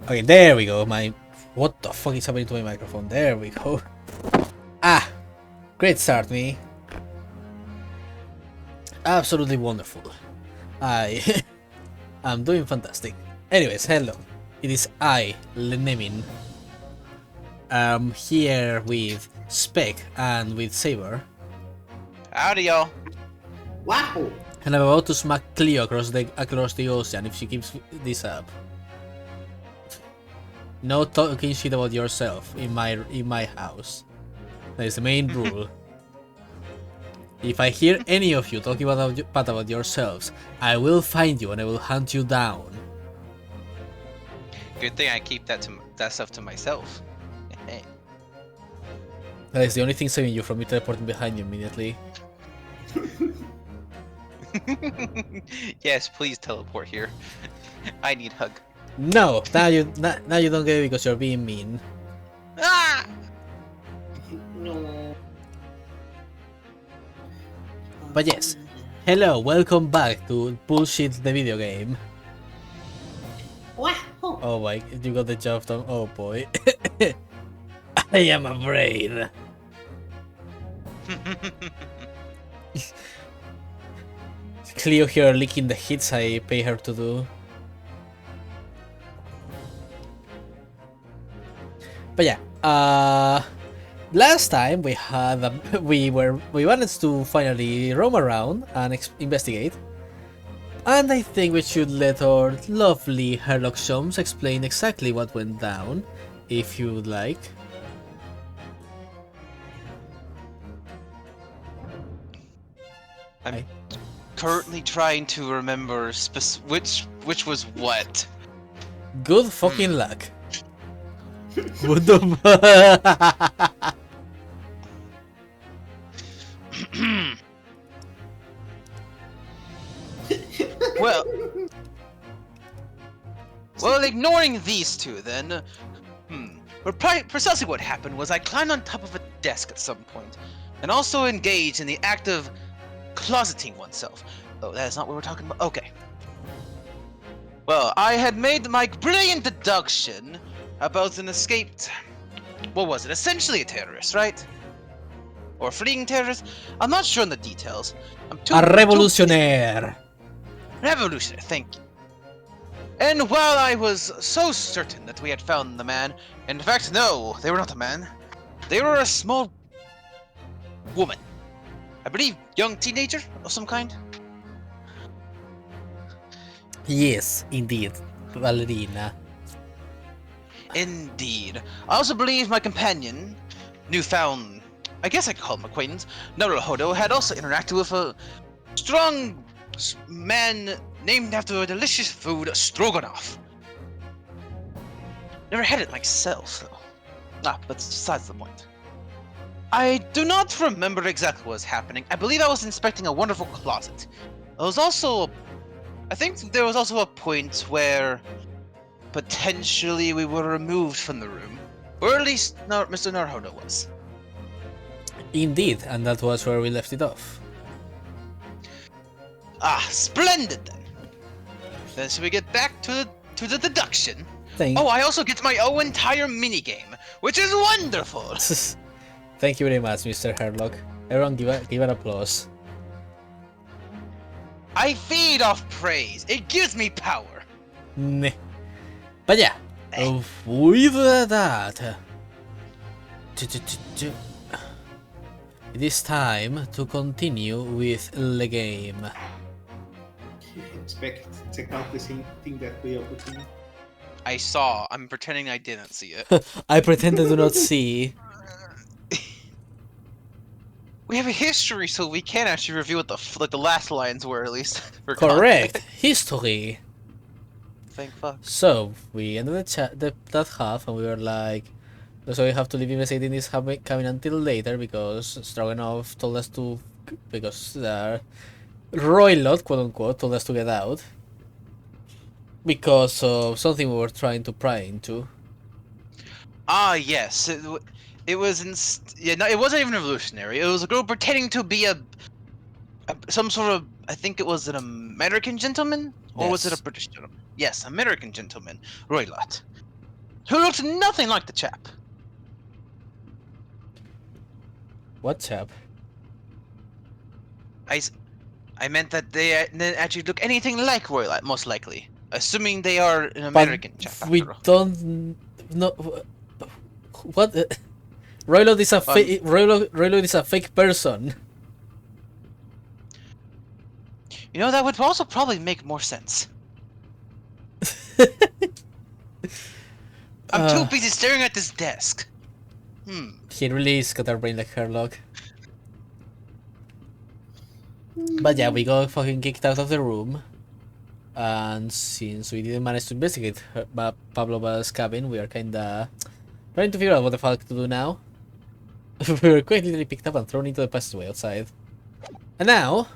Okay, there we go. What the fuck is happening to my microphone? There we go. Ah, great start, me. Absolutely wonderful. I am doing fantastic. Anyways, hello. It is I, Lenemin. I'm here with Spec and with Saber. Howdy, y'all. Wow! And I'm about to smack Cleo across the ocean if she keeps this up. No talking shit about yourself in my house. That is the main rule. If I hear any of you talking bad about yourselves, I will find you and I will hunt you down. Good thing I keep that stuff to myself. That is the only thing saving you from me teleporting behind you immediately. Yes, please teleport here. I need hug. No, now you don't get it because you're being mean. Ah! No. But yes, hello, welcome back to Bullshit the video game. Wow! Oh my, you got the job done. Oh boy. I am afraid. Cleo here licking the hits I pay her to do. But yeah, last time we had we managed to finally roam around and investigate, and I think we should let our lovely Herlock Shomes explain exactly what went down, if you would like. I'm currently trying to remember which was what. Good fucking luck. What the fuck? Well, ignoring these two then. But precisely what happened was I climbed on top of a desk at some point, and also engaged in the act of closeting oneself. Oh, that is not what we're talking about. Okay. Well, I had made my brilliant deduction about an escaped... What was it? Essentially a terrorist, right? Or fleeing terrorist? I'm not sure on the details. A revolutionaire! Revolutionary, thank you. And while I was so certain that we had found the man, in fact, no, they were not a man. They were a small woman. I believe young teenager of some kind. Yes, indeed. Ballerina. Indeed. I also believe my companion, newfound, I guess I could call him acquaintance, Naruhodo, had also interacted with a strong man named after a delicious food, stroganoff. Never had it myself, though. But besides the point. I do not remember exactly what was happening. I believe I was inspecting a wonderful closet. There was also... I think there was also a point where potentially we were removed from the room. Or at least Mr. Naruhodo was. Indeed, and that was where we left it off. Ah, splendid then. Then should we get back to the deduction? Thank Oh, I also get my own entire minigame, which is wonderful! Thank you very much, Mr. Herlock. Everyone give an applause. I feed off praise. It gives me power. Nah. But yeah, with that, it is time to continue with the game. Check out the same thing that we are putting. I saw. I'm pretending I didn't see it. I pretend I do not see. We have a history, so we can actually review what the last lines were, at least. For Correct. context. History. Thank fuck. So we ended that half, and we were like, so we have to leave investigating this coming until later because Stroganoff told us to, because Roylott, quote unquote, told us to get out because of something we were trying to pry into. Ah, yes. It was it wasn't even revolutionary. It was a girl pretending to be some sort of, I think it was an American gentleman, or was it Yes. a British gentleman? Yes, American gentleman, Roylott. who looked nothing like the chap. What chap? I meant that they didn't actually look anything like Royal, most likely. Assuming they are an American chap, We after all. don't know what. Royload is a fake. Royload is a fake person. You know, that would also probably make more sense. I'm too busy staring at this desk. He really is got a brain like Herlock. But yeah, we got fucking kicked out of the room. And since we didn't manage to investigate Pavlova's cabin, we are kinda trying to figure out what the fuck to do now. We were quite literally picked up and thrown into the passageway outside. And now...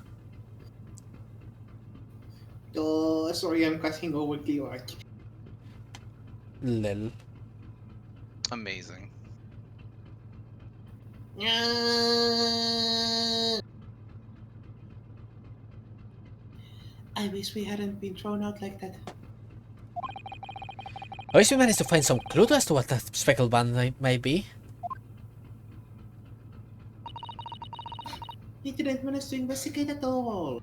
Oh, sorry, I'm cutting over Clearwater. Lel. Amazing. I wish we hadn't been thrown out like that. I wish we managed to find some clue as to what that speckled band might be. We didn't manage to investigate at all.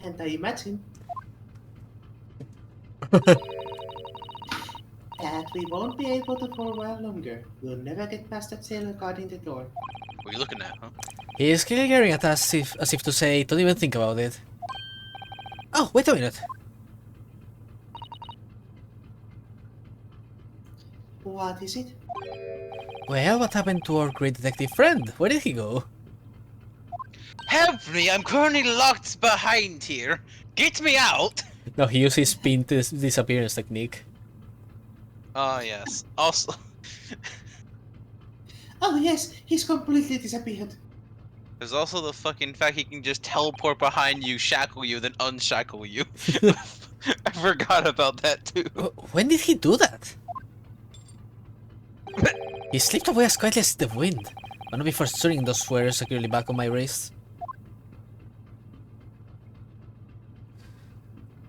And I imagine that we won't be able to for a while longer. We'll never get past that sailor guarding the door. What are you looking at, huh? He is clearly staring at us as if to say, don't even think about it. Oh, wait a minute. What is it? Well, what happened to our great detective friend? Where did he go? Help me! I'm currently locked behind here. Get me out! No, he used his spin disappearance technique. Oh yes. Also, Oh yes, he's completely disappeared. there's also the fucking fact he can just teleport behind you, shackle you, then unshackle you. I forgot about that too. When did he do that? He slipped away as quietly as the wind, but not before stringing those swears securely back on my wrist.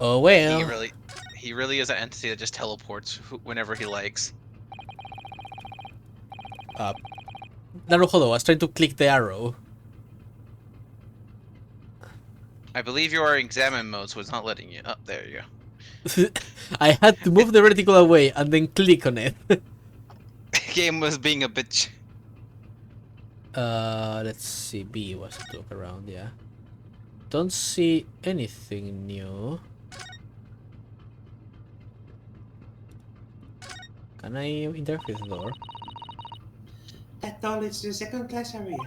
Oh well. He really is an entity that just teleports whenever he likes. Naruhodo, I was trying to click the arrow. I believe your examine modes was not letting you. Oh, there you go. I had to move the reticle away and then click on it. Game was being a bitch. Let's see. B was to look around, yeah. Don't see anything new. Can I interact with the door? That door leads to the second class area.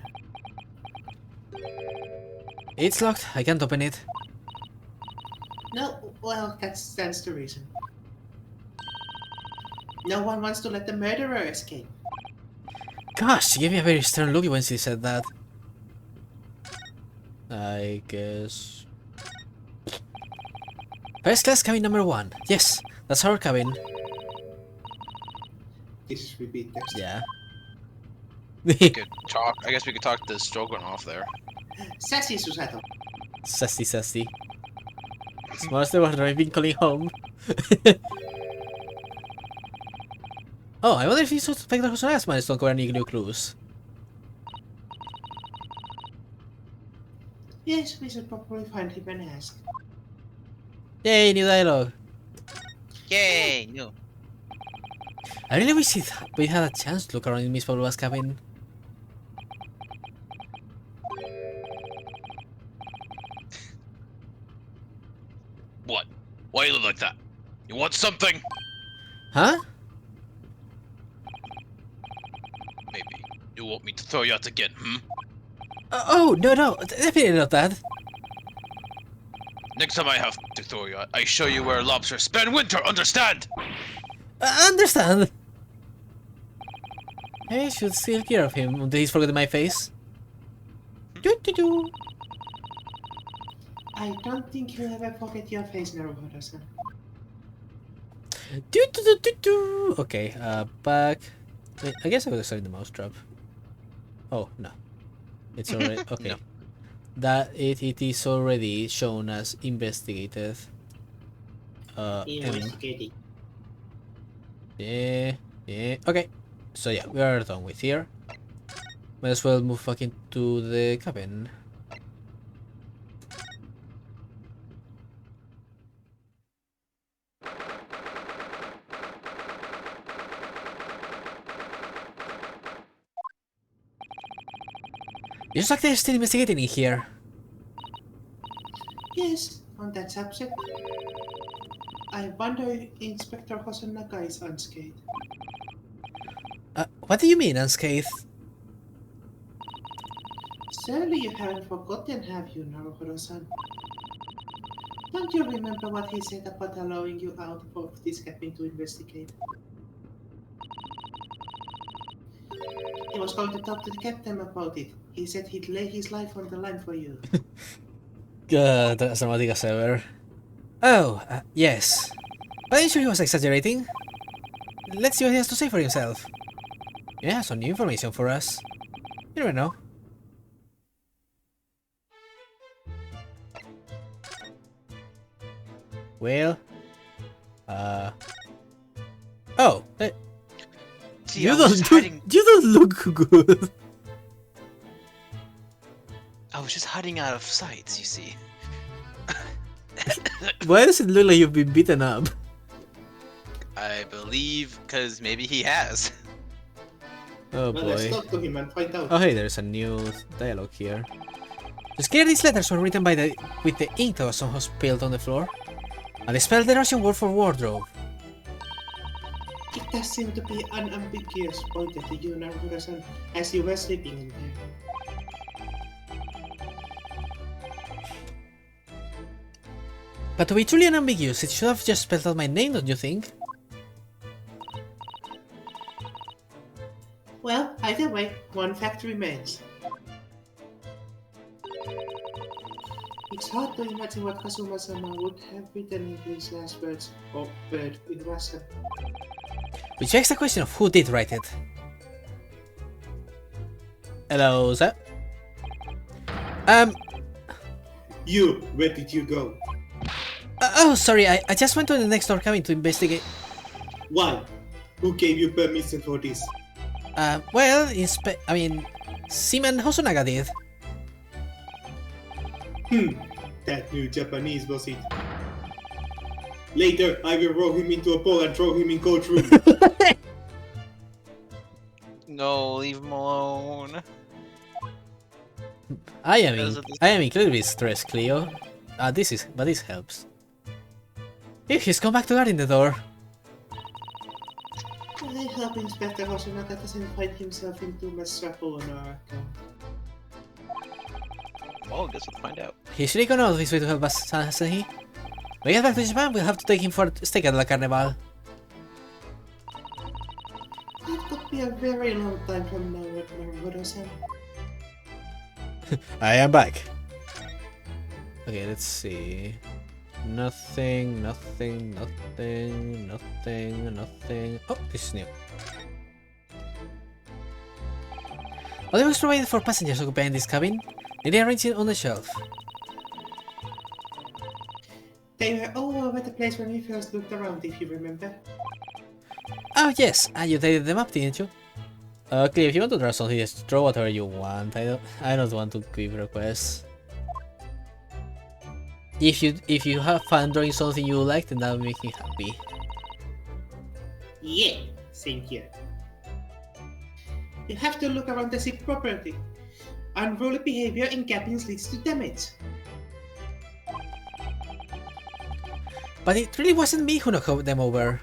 It's locked. I can't open it. No, well, that stands to reason. No one wants to let the murderer escape. Gosh, she gave me a very stern look when she said that. I guess... First class cabin number 1. Yes, that's our cabin. This is repeat text. Yeah. Could talk. I guess we could talk to Stroganoff there. Sassy Susato. Sassy, sassy. Smart's the one I've been calling home. Oh, I wonder if these suspects who asked managed to uncover any new clues. Yes, we should probably find him and ask. Yay, new dialogue. Yay! No. I really wish we had a chance to look around in Miss Pavlova's cabin. What? Why you look like that? You want something? Huh? Maybe. You want me to throw you out again, hmm? Oh, no, definitely not that. Next time I have to throw you out, I show you where lobsters spend winter, understand? Understand. I should steal care of him until he's forgotten my face. Do. I don't think you'll ever forget your face, Naruhodo-san. Do. Okay, back. Wait, I guess I would have the mousetrap. Oh, no. It's already... Okay. No. That it is already shown as investigated. Investigating. Yeah, yeah. Okay. So yeah, we are done with here. Might as well move back into the cabin. You like they're still investigating in here. Yes, on that subject. I wonder if Inspector Hosonaga is unscathed. What do you mean, unscathed? Surely you haven't forgotten, have you, Naruhodo-san? Don't you remember what he said about allowing you out of this cabin to investigate? He was going to talk to the captain about it. He said he'd lay his life on the line for you. God, that's dramatic as ever. Oh, yes. But I'm sure he was exaggerating. Let's see what he has to say for himself. Yeah, some new information for us. You never know. Well, oh, Gee, I was just hiding. you don't look good. I was just hiding out of sight, you see. Why does it look like you've been beaten up? I believe because maybe he has. Oh Well, let's boy. talk to him and find out. Oh hey, there's a new dialogue here. To scare these letters were written with the ink that was somehow spilled on the floor. And they spelled the Russian word for wardrobe. It does seem to be unambiguous, pointed to you, Naruhodo-san, as you were sleeping in there. But to be truly unambiguous, it should have just spelled out my name, don't you think? Well, either way, one fact remains. It's hard to imagine what Kazuma-sama would have written in his last words, or word, in Russian. Which begs the question of who did write it. Hello, sir? You, where did you go? Oh, sorry, I just went to the next door cabin to investigate. Why? Who gave you permission for this? Well, Seaman Hosonaga did. That new Japanese was it. Later, I will roll him into a ball and throw him in coach room. No, leave him alone. I am incredibly stressed, Cleo. But this helps. He's come back to guarding the door. I hope Inspector Hosonaga doesn't find himself in too much trouble on our account. Well, I guess we'll find out. He's really gone out of his way to help us, hasn't he? When we get back to Japan, we'll have to take him for a steak at La Carnival. That could be a very long time from now, Naruhodo-san. I am back. Okay, let's see. Nothing. Oh, this is new. All was provided for passengers occupying this cabin. They arranged it on the shelf. They were all over the place when we first looked around, if you remember. Oh yes, you tidied them up, didn't you? Okay, if you want to draw something, just draw whatever you want. I don't want to give requests. If you have fun drawing something you like, then that will make me happy. Yeah, same here. You have to look around the ship properly. Unruly behavior in cabins leads to damage. But it really wasn't me who knocked them over.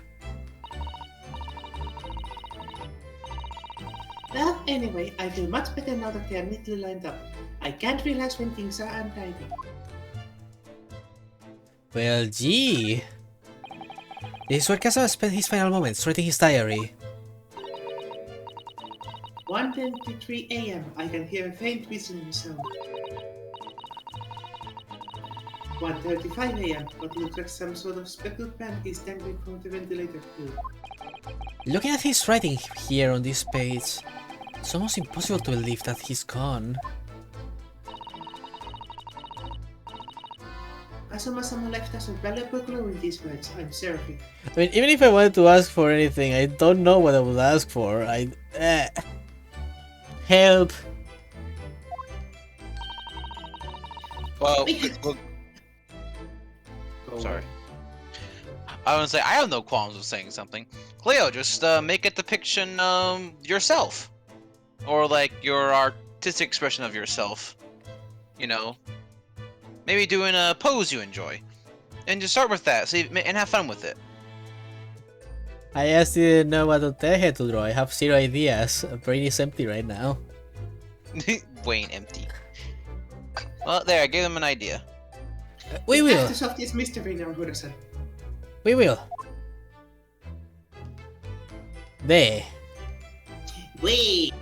Well, anyway, I feel much better now that they are neatly lined up. I can't relax when things are untidy. Well, gee. This is where Kazama spent his final moments, writing his diary. 1:23 a.m. I can hear a faint whistling sound. 1:35 a.m. What looks like some sort of speckled pan is dangling from the ventilator tube. Looking at his writing here on this page, it's almost impossible to believe that he's gone. Kazuma someone left us a valuable clue in these words. I'm serving. I mean, even if I wanted to ask for anything, I don't know what I would ask for. Help. Well, We have- go- Go sorry. on. I was gonna say I have no qualms with saying something. Cleo, just make a depiction yourself, or like your artistic expression of yourself. You know, maybe doing a pose you enjoy, and just start with that. See, and have fun with it. I just didn't know what to tell her to draw. I have zero ideas. Brain is empty right now. Wayne empty. Well, there, I gave them an idea. We have will. to solve this mystery now, Hura-san. We will. There. Wait!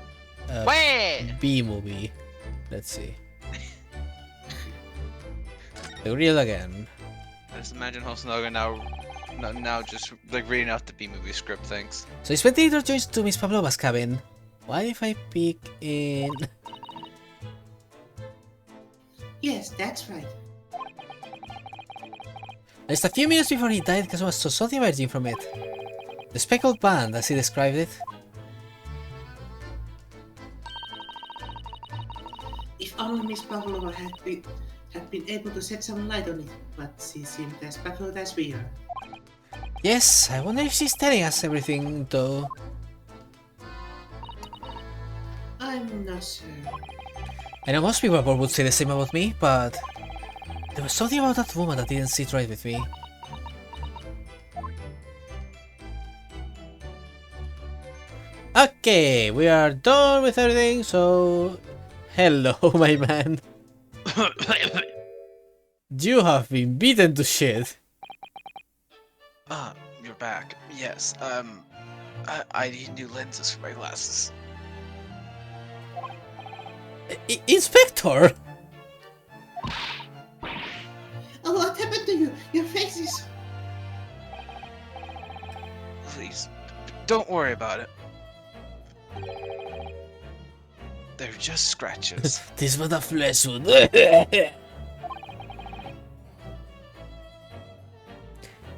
Wait! B movie. Let's see. The real again. I just imagine Hosonaga now just like reading out the B movie script. Thanks. So spectator joins to Miss Pavlova's cabin. What if I pick in... Yes, that's right. Just a few minutes before he died, Kazuma saw diverging from it. The speckled band, as he described it. If only Miss Pavlova had been able to shed some light on it, but she seemed as baffled as we are. Yes, I wonder if she's telling us everything, though. I'm not sure. I know most people would say the same about me, but... there was something about that woman that didn't sit right with me. Okay, we are done with everything, so... Hello, my man. You have been beaten to shit. Ah, you're back. Yes. I need new lenses for my glasses. Inspector! Oh, what happened to you? Your face is... Please, don't worry about it. They're just scratches. This was a flesh wound.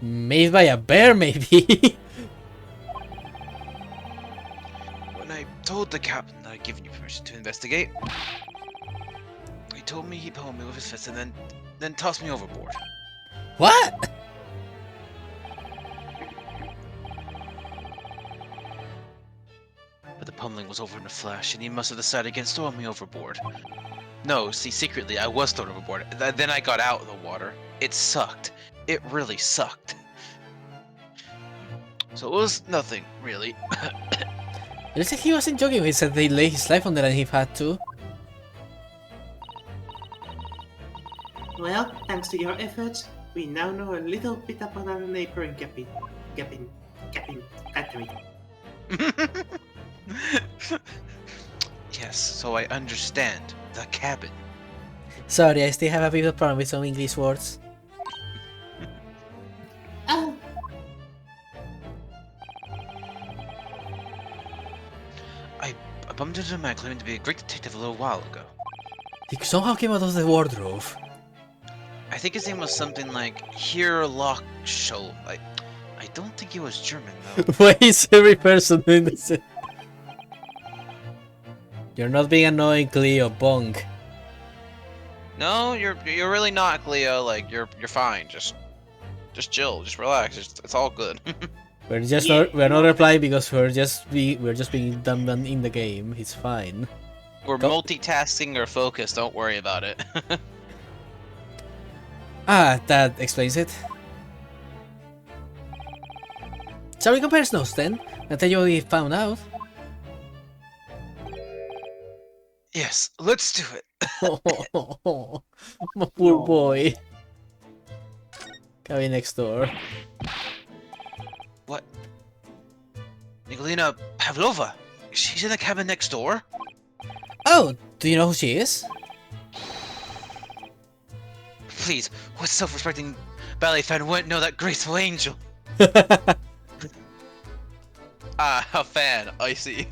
Made by a bear, maybe. When I told the captain that I'd given you permission to investigate, he told me he'd pummel me with his fist and then toss me overboard. What? But the pummeling was over in a flash, and he must have decided against throwing me overboard. No, see, secretly, I was thrown overboard. Then I got out of the water. It sucked. It really sucked. So it was nothing, really. It looks like he wasn't joking when he said they lay his life on the line if he had to. Well, thanks to your efforts, we now know a little bit about our neighboring cabin. Yes, so I understand. The cabin. Sorry, I still have a bit of problem with some English words. Oh, I bumped into a man claiming to be a great detective a little while ago. He somehow came out of the wardrobe. I think his name was something like Hirlock Show. I don't think he was German though. Why is every person doing the same? You're not being annoying, Cleo, bonk. No, you're really not, Cleo. Like you're fine. Just chill. Just relax. It's all good. We're not replying because we're just being done in the game. It's fine. We're Go. multitasking or focused. Don't worry about it. Ah, that explains it. Shall we compare notes then? I'll tell you what we found out. Yes, let's do it. My poor boy. Cabin next door. What? Nikolina Pavlova? She's in the cabin next door? Oh, do you know who she is? Please, what self-respecting ballet fan wouldn't know that graceful angel? Ah, a fan, I see.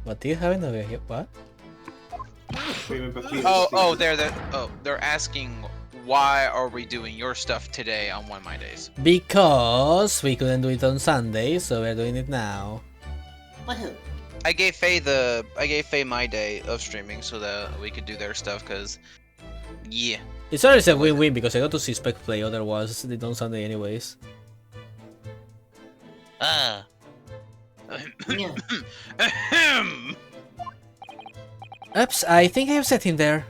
What do you have in the... What? Remember clearly. They're asking why are we doing your stuff today on one of my days? Because we couldn't do it on Sunday, so we're doing it now. Well, I gave Faye my day of streaming so that we could do their stuff, cause yeah. It's always a win-win because I got to see Spec play, otherwise they don't Sunday anyways. Ah. yeah. Oops, I think I have set him there.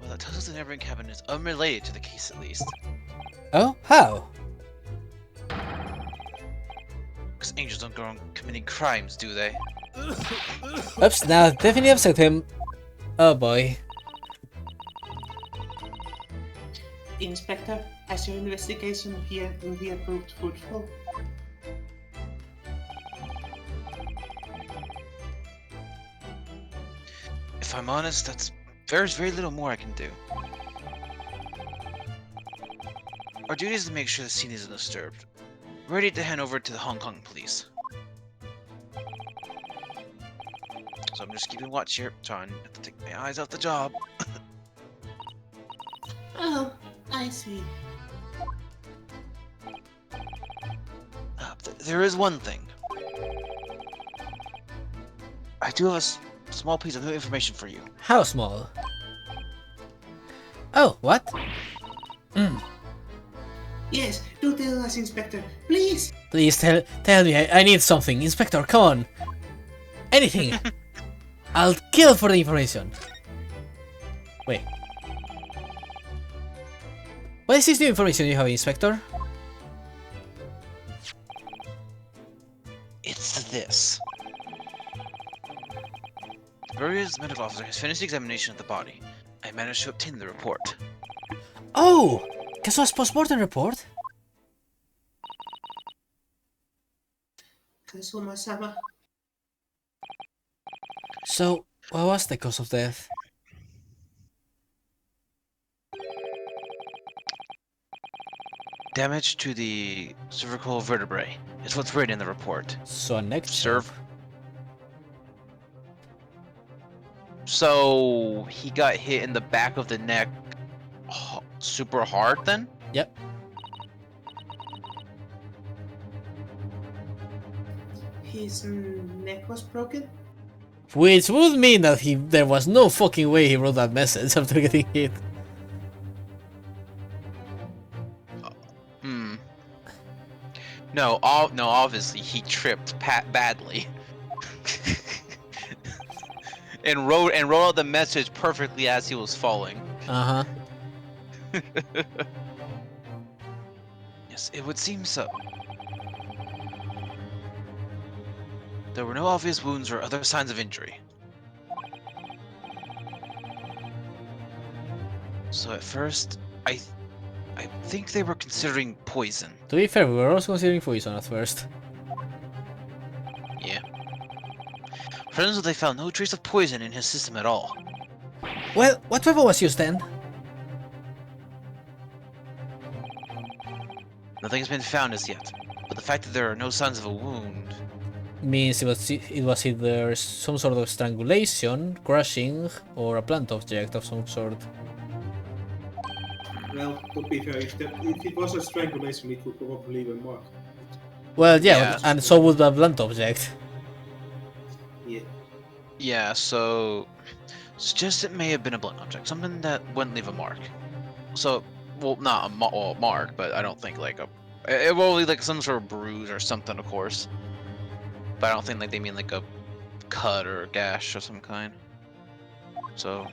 Well, that tells us the neighboring cabin is unrelated to the case at least. Oh, how? Because angels don't go around committing crimes, do they? Oops, now definitely upset him. Oh boy. Inspector, has your investigation here proved fruitful? If I'm honest, there's very little more I can do. Our duty is to make sure the scene isn't disturbed. Ready to hand over to the Hong Kong police. So I'm just keeping watch here, trying not to take my eyes off the job. Oh, I see. There is one thing. I do have a small piece of new information for you. How small? Oh, what? Yes, do tell us, Inspector, please. Please tell me, I need something. Inspector, come on. Anything. I'll kill for the information. Wait. What is this new information you have, Inspector? It's this. The Bureau's medical officer has finished the examination of the body. I managed to obtain the report. Oh! Casual's postmortem report? Kazuma-sama. So, what was the cause of death? Damage to the cervical vertebrae is what's written in the report. So a neck Serve. chop. So he got hit in the back of the neck super hard then? Yep. His neck was broken? Which would mean that there was no fucking way he wrote that message after getting hit. No, obviously he tripped badly. and wrote out the message perfectly as he was falling. Uh-huh. Yes, it would seem so. There were no obvious wounds or other signs of injury. So at first, I think they were considering poison. To be fair, we were also considering poison at first. Yeah. Friends, they found no trace of poison in his system at all. Well, what weapon was used then? Nothing has been found as yet, but the fact that there are no signs of a wound... Means it was either some sort of strangulation, crushing, or a blunt object of some sort. Well, to be fair, if it was a strangulation, we could probably leave a mark. Well, yeah, Yeah. and so would a blunt object. Yeah. Yeah, so... Suggest it may have been a blunt object, something that wouldn't leave a mark. So, well, not a mark, but I don't think like a... It will be like some sort of bruise or something, of course. But I don't think like they mean like a cut or a gash of some kind. So,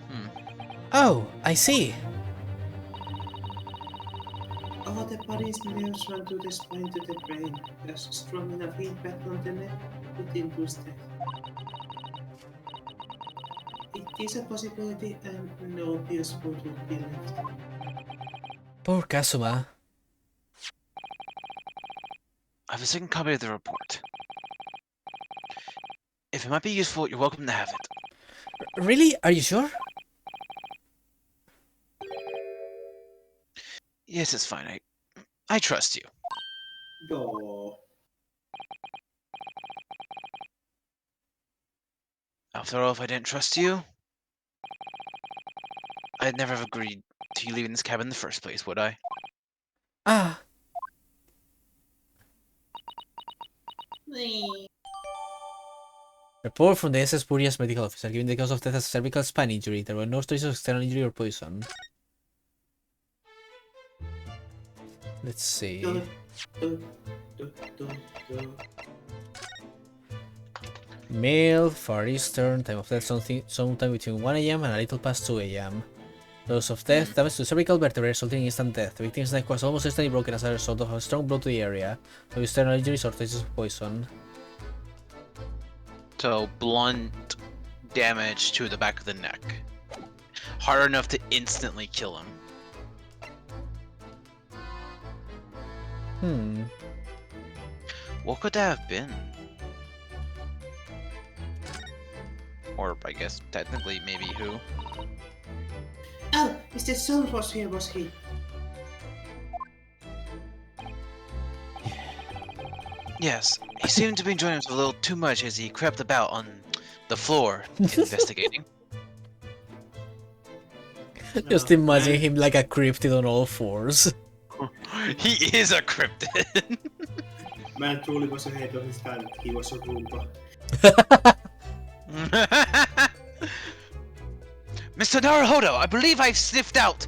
Oh, I see. All the body's nerves run to the spine to the brain. There's strong enough impact on the neck to induce death. It is a possibility and no obvious wound will be left. Poor Kazuma. I have a second copy of the report. If it might be useful, you're welcome to have it. Really? Are you sure? Yes, it's fine. I trust you. Oh. After all, if I didn't trust you, I'd never have agreed to you leaving this cabin in the first place, would I? Ah, report from the SS Burias medical officer giving the cause of death as cervical spine injury. There were no traces of external injury or poison. Let's see. Do, do, do, do, do. Male, Far Eastern, time of death sometime between 1 AM and a little past 2 AM. Cause of death, damage to cervical vertebrae resulting in instant death. The victim's neck was almost instantly broken as a result of a strong blow to the area. No external injuries or traces of poison. So, blunt damage to the back of the neck. Hard enough to instantly kill him. What could that have been? Or, I guess, technically, maybe who? Oh, Mr. Soul was here, was he? Yes, he seemed to be enjoying himself a little too much as he crept about on the floor investigating. Just No, imagine I- him like a cryptid on all fours. He is a cryptid. Man truly was ahead of his time. He was a Roomba. Mr. Naruhodo, I believe I've sniffed out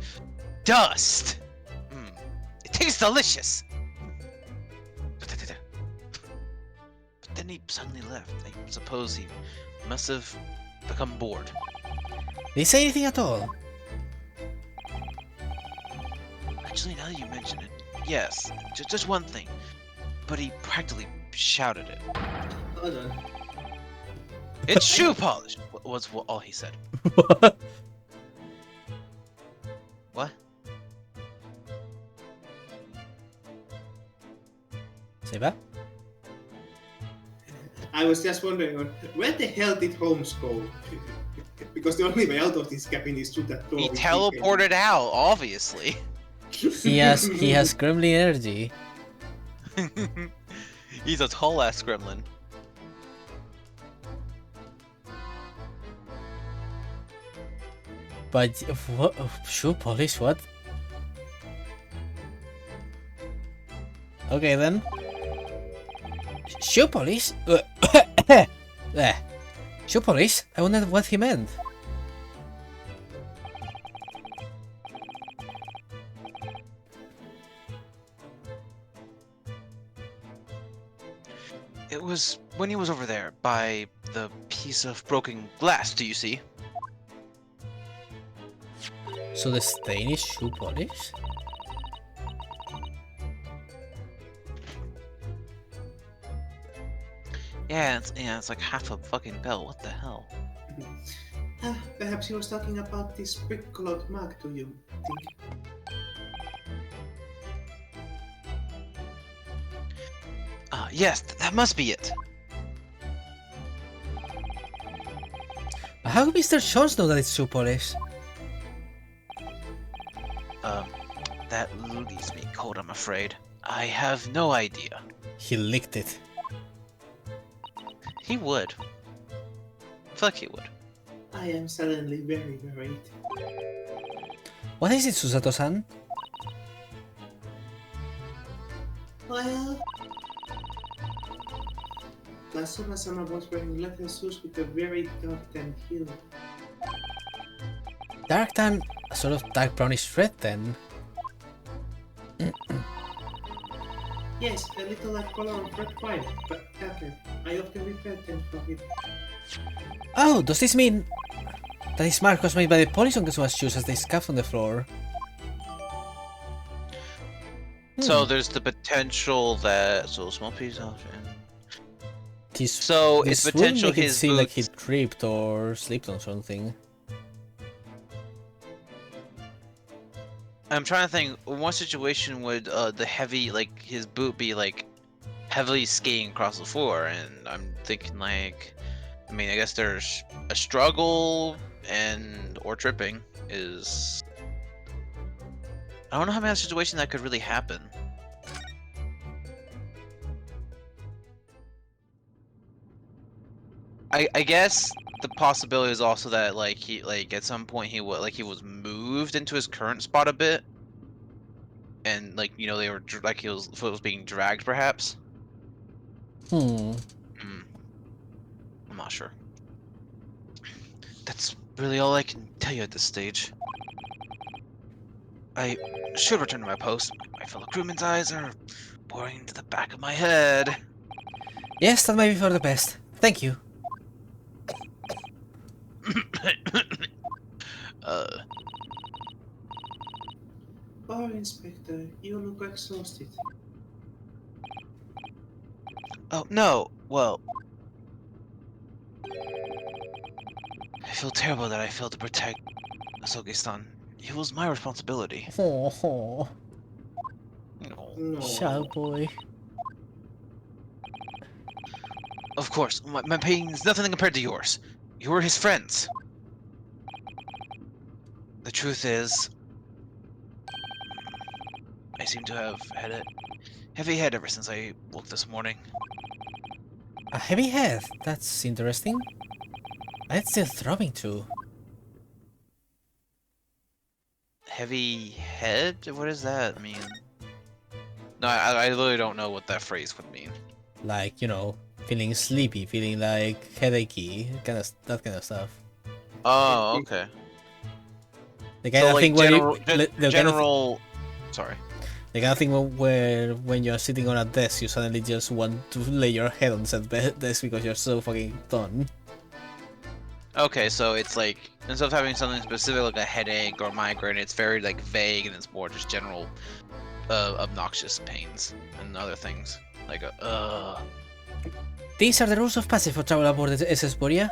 dust. It tastes delicious. But then he suddenly left. I suppose he must have become bored. Did he say anything at all? Actually, now that you mention it, yes, just one thing. But he practically shouted it. Hold on. It's shoe polish, was all he said. What? What? Say that? I was just wondering, where the hell did Holmes go? Because the only way out of this cabin is through that door. He which teleported out, obviously. He has gremlin energy. He's a tall ass gremlin. But what? Shoe polish? What? Okay then. Shoe polish? Shoe polish? I wondered what he meant. It was when he was over there by the piece of broken glass, do you see? So the stain is shoe polish? Yeah, it's like half a fucking bell. What the hell? Perhaps he was talking about this brick-colored mug, do you think? Yes, that must be it. How could Mr. Jones know that it's shoe polish? That leaves me cold, I'm afraid. I have no idea. He licked it. He would. I feel like he would. I am suddenly very worried. What is it, Susato-san? Well... Kasuma-sama was wearing leather shoes with a very dark tan heel. Dark tan, a sort of dark brownish red then. Yes, a little like color of red wine, but darker. I often repair them for him. Oh, does this mean that his mark was made by the polish on Kasuma's shoes as they scuffed on the floor? So there's the potential that a small piece of His, So it's this potential would make it his seem like he boots- tripped or slipped on something. I'm trying to think. One situation would his boot be like heavily skating across the floor, and I'm thinking like, I mean, I guess there's a struggle or tripping is. I don't know how many other situations that could really happen. I guess the possibility is also that like he at some point he was moved into his current spot a bit, and like they were like foot was being dragged perhaps. Hmm. I'm not sure. That's really all I can tell you at this stage. I should return to my post. My fellow crewmen's eyes are boring into the back of my head. Yes, that might be for the best. Thank you. uh, Oh, Inspector, you look exhausted. oh no. Well, I feel terrible that I failed to protect Asogi-san. It was my responsibility. Oh, No. No. child boy. Of course, my pain is nothing compared to yours. You were his friends. The truth is, I seem to have had a heavy head ever since I woke this morning. A heavy head. That's interesting. It's still throbbing too. Heavy head? What does that mean? No, I literally don't know what that phrase would mean. Like, feeling sleepy, feeling like headachy, that kind of stuff. Oh, okay. The kind So of like thing where general. Sorry. the kind of thing where when you're sitting on a desk, you suddenly just want to lay your head on said desk because you're so fucking done. Okay, so it's like instead of having something specific like a headache or migraine, it's very like vague and it's more just general, obnoxious pains and other things like These are the rules of passage for travel aboard the SS Borea.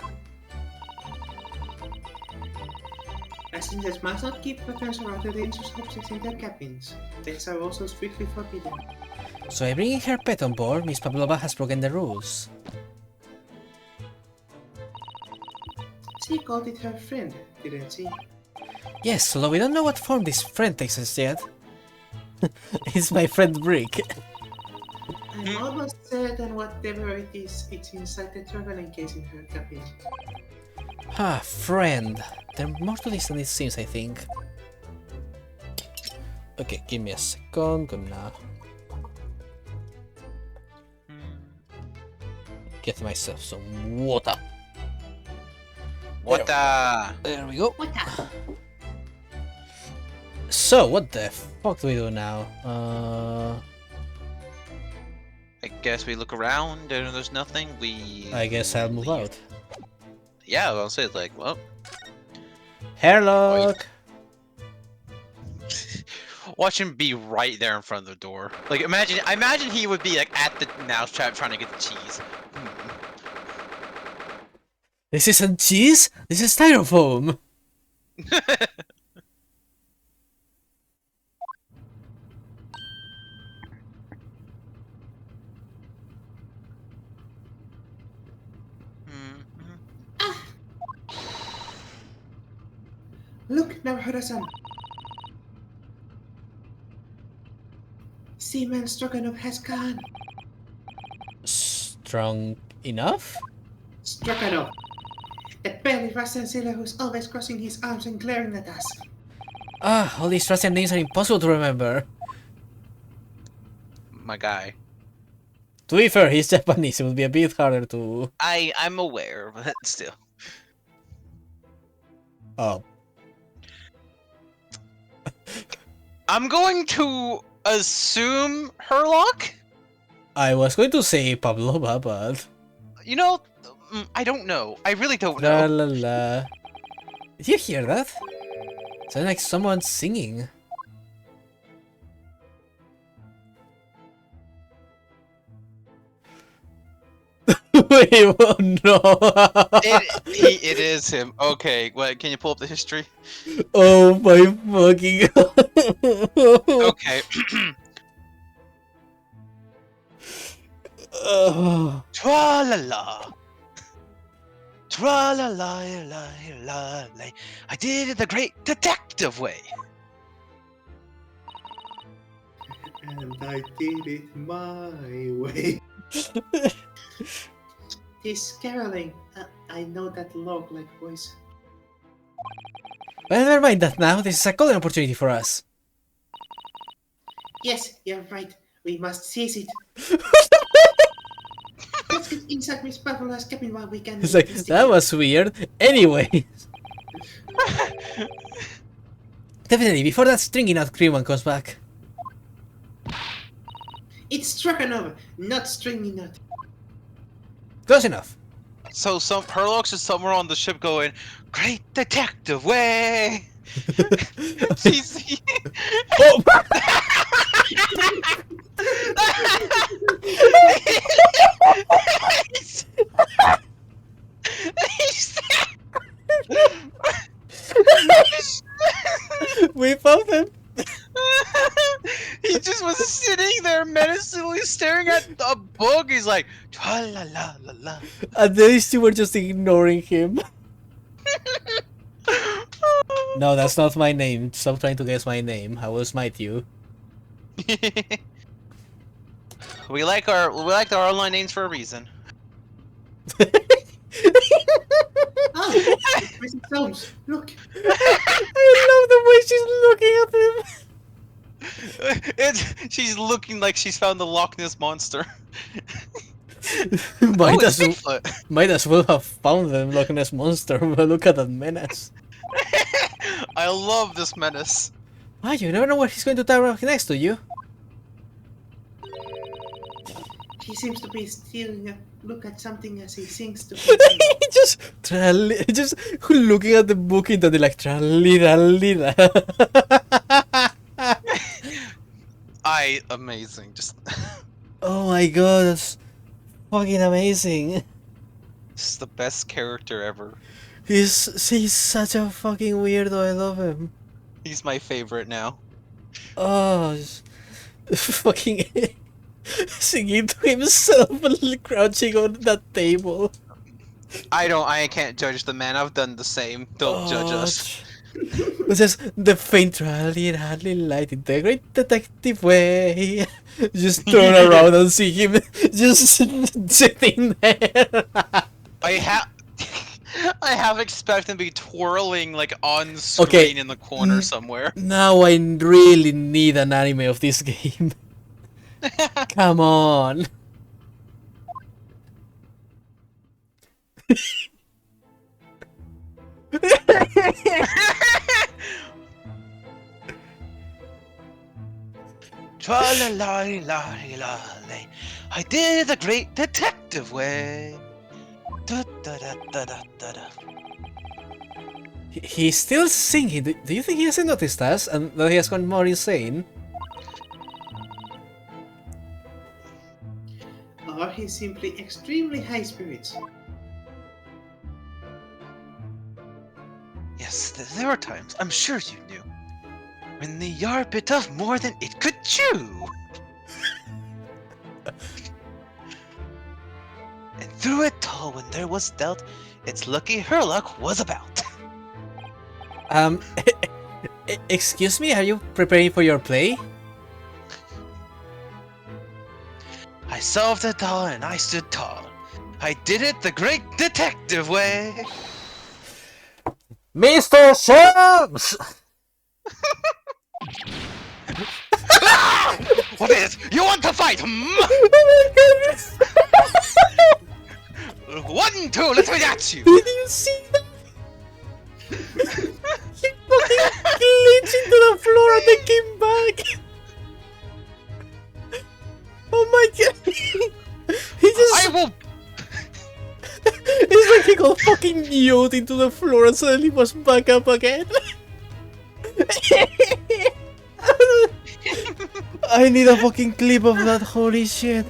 Passengers must not keep weapons or other dangerous objects in their cabins. Pets are also strictly forbidden. So by bringing her pet on board, Miss Pavlova has broken the rules. She called it her friend, didn't she? Yes, although we don't know what form this friend takes us yet. It's my friend Brick. I'm almost certain whatever it is, it's inside the traveling case in her cabin. Ah, friend. There's more to this than it seems, I think. Okay, give me a second. Gonna get myself some water. what the? There we go. What the? So, what the fuck do we do now? I guess we look around and there's nothing. I guess I'll move leave. out. Yeah, I'll say it's like, well, Hairlock! watch him be right there in front of the door. Like, imagine he would be like at the mouse trap trying to get the cheese. This isn't cheese! This is styrofoam! Look, Naruhodo-san! Seaman Stroganoff has gone! Strong enough? Stroganoff! That burly Russian sailor who's always crossing his arms and glaring at us. Ah, all these Russian names are impossible to remember. My guy. To be fair, he's Japanese, it would be a bit harder to... I'm aware, but still. Oh. I'm going to assume Herlock? I was going to say Pavlova, but... You know, I don't know. I really don't La know. la la. Did you hear that? Sounds like someone singing. Wait, oh no! It is him. Okay, what? Can you pull up the history? Oh my fucking god! Okay. Oh. Tra la la. Tra la la la la la. I did it the great detective way. And I did it my way. He's caroling. I know that log-like voice. But never mind that now. This is a golden opportunity for us. Yes, you're right. We must seize it. Let's get inside Miss Pavlova's cabin while we can. It's like, that was weird. Anyway. Definitely, before that stringy nut cream one comes back. It's Dragonov, not Stringy Nut. Close enough. So Herlock's is somewhere on the ship going, "Great detective way." She's Oh! We found him. He just was sitting there menacingly staring at a book. He's like, "Tra la la la la." And these two were just ignoring him. No, that's not my name. Stop trying to guess my name. I will smite you. we like our online names for a reason. Oh, it's Mrs. Holmes. Look. I love the way she's looking at him. She's looking like she's found the Loch Ness monster. might, Oh, as it's well, Bigfoot. might as well have found the Loch Ness monster. But look at that menace. I love this menace. Ah, you never know what he's going to tower up next to you. He seems to be stealing a look at something as he sings to He just looking at the book into the like tralira. Amazing. Just Oh my god, that's fucking amazing. this is the best character ever. He's such a fucking weirdo. I love him. He's my favorite now. Oh, fucking singing to himself and crouching on that table. I can't judge the man. I've done the same. Don't judge us. It says the faint rally light in the great detective way. Just turn around and see him just sitting there. I have expected him to be twirling like on screen in the corner somewhere. Now I really need an anime of this game. Come on. Tra-la-la-la-la-la. I did it the great detective way. Da-da-da-da-da-da-da. He's still singing. Do you think he hasn't noticed us and that he has gone more insane? Or he's simply extremely high spirits. Yes, there were times, I'm sure you knew, when the yard bit off more than it could chew. And through it all, when there was doubt, it's lucky her luck was about. Excuse me, are you preparing for your play? I solved it all and I stood tall. I did it the great detective way. Mr. Shams! What is it? You want to fight? Hmm? Oh my goodness! 1, 2, let's get at you. Did you see that? He fucking glitched into the floor and then came back! Oh my god! He just... I will. It's like he got fucking yelled into the floor and suddenly was back up again. I need a fucking clip of that, holy shit.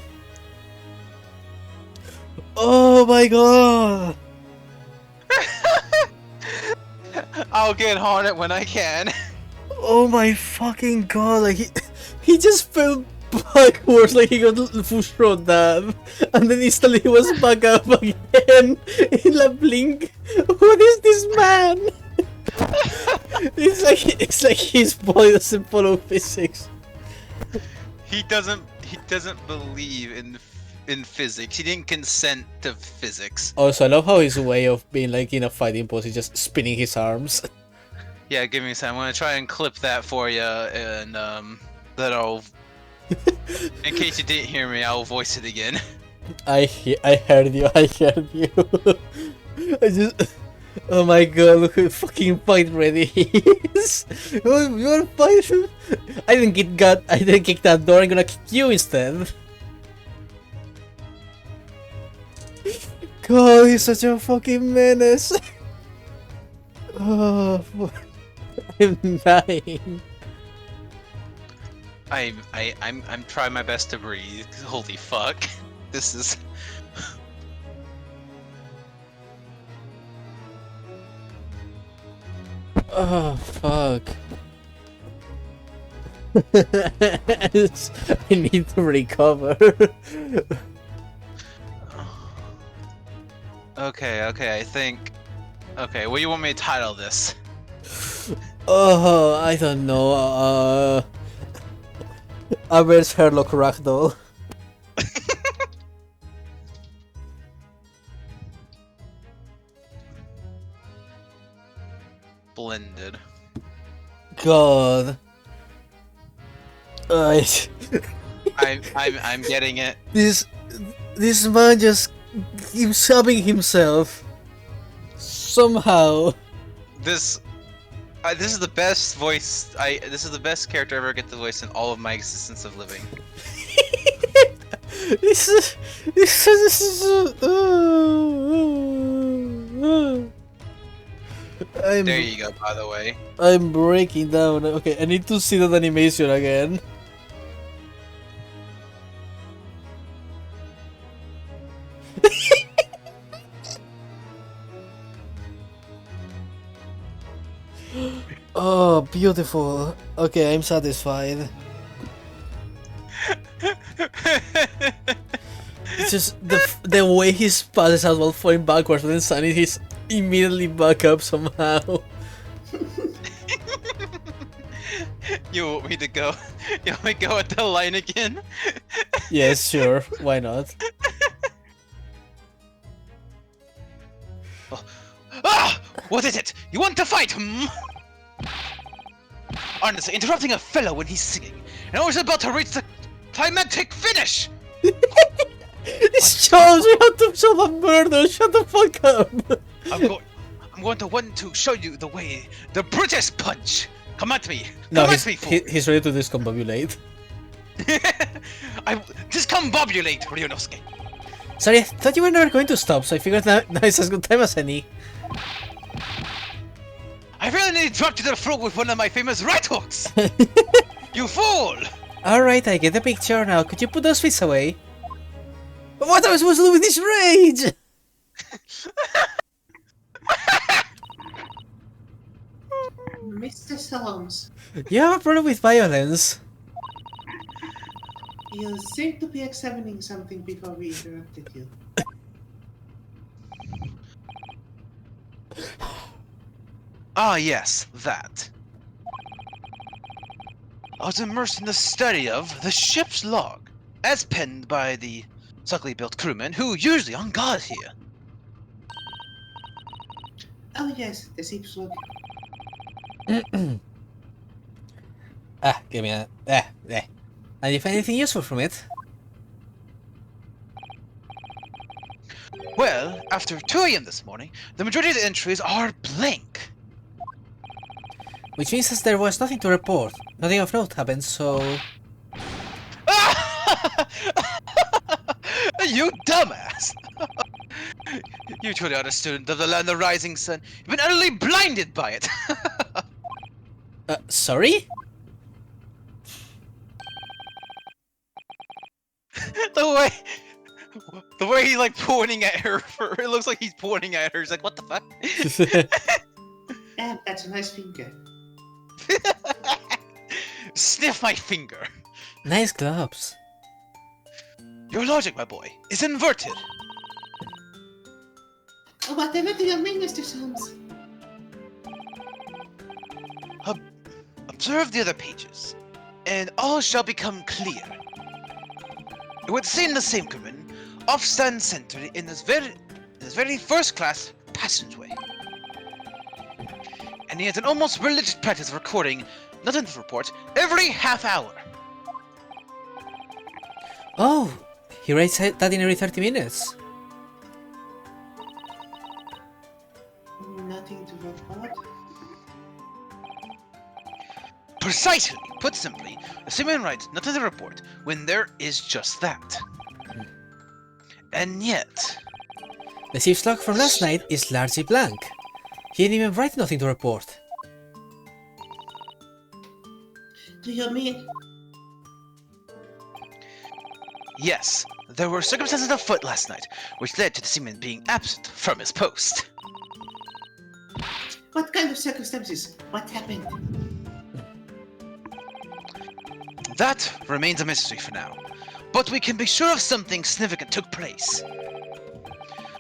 Oh my god. I'll get on it when I can. Oh my fucking god, like he just fell backwards like he got push rod down and then instantly he was back up again in a blink. What is this man? It's like his body doesn't follow physics. He doesn't believe in in physics. He didn't consent to physics. Also, I love how his way of being like in a fighting pose is just spinning his arms. Yeah, give me a second. I'm gonna try and clip that for you, and then I'll. In case you didn't hear me, I'll voice it again. I heard you. I heard you. I just. Oh my god! Look how fucking fight ready he is. You're fight. I didn't kick that door. I'm gonna kick you instead. God, he's such a fucking menace. Oh, I'm dying. I'm trying my best to breathe. Holy fuck. This is. Oh, fuck. I need to recover. Okay, I think. Okay, what do you want me to title this? Oh, I don't know. Where's Herlock Ragdoll? Blended. God. I'm getting it. This man just keeps subbing himself. Somehow. This is the best voice. This is the best character I ever get to voice in all of my existence of living. This is. There you go. By the way. I'm breaking down. Okay, I need to see that animation again. Oh, beautiful. Okay, I'm satisfied. It's just the way he passes out while falling backwards, but then suddenly he's immediately back up somehow. You want me to go? You want me to go at the line again? Yes, sure. Why not? Ah! What is it? You want to fight? Honestly, interrupting a fellow when he's singing, and I was about to reach the climactic finish. This shows you how to solve a murder. Shut the fuck up. I'm going to want to show you the way. The British punch. Come at me. No, Come at me, fool. he's ready to discombobulate. I discombobulate, Ryunosuke. Sorry, I thought you were never going to stop, so I figured now is as good time as any. I really need to drop to the floor with one of my famous right hooks. You fool! Alright, I get the picture now. Could you put those fists away? What am I supposed to do with this rage? Mr. Solms, You have a problem with violence. you seem to be examining something before we interrupted you. Ah, yes, that. I was immersed in the study of the ship's log, as penned by the suckily built crewmen who usually on guard here. Oh yes, the ship's log. Give me a... And you find anything useful from it? Well, after 2 a.m. this morning, the majority of the entries are blank. Which means that there was nothing to report. Nothing of note happened, so... You dumbass! You truly are a student of the land of rising sun. You've been utterly blinded by it. Sorry? The way he's like pointing at her, it looks like he's pointing at her. He's like, what the fuck? That's a nice finger. Sniff my finger. Nice gloves. Your logic, my boy, is inverted. Whatever do you mean, Mr. Solms? Observe the other pages, and all shall become clear. It would seem the same crewmen off-stand center in this very first-class passageway. And he has an almost religious practice of recording nothing to report every half hour. Oh, he writes that in every 30 minutes. Nothing to report? Precisely, put simply, the Simon writes nothing to report when there is just that. And yet, The ship's log from last night is largely blank. He didn't even write nothing to report. Do you mean? yes, there were circumstances afoot last night which led to the seaman being absent from his post. What kind of circumstances? What happened? That remains a mystery for now, but we can be sure of something significant took place.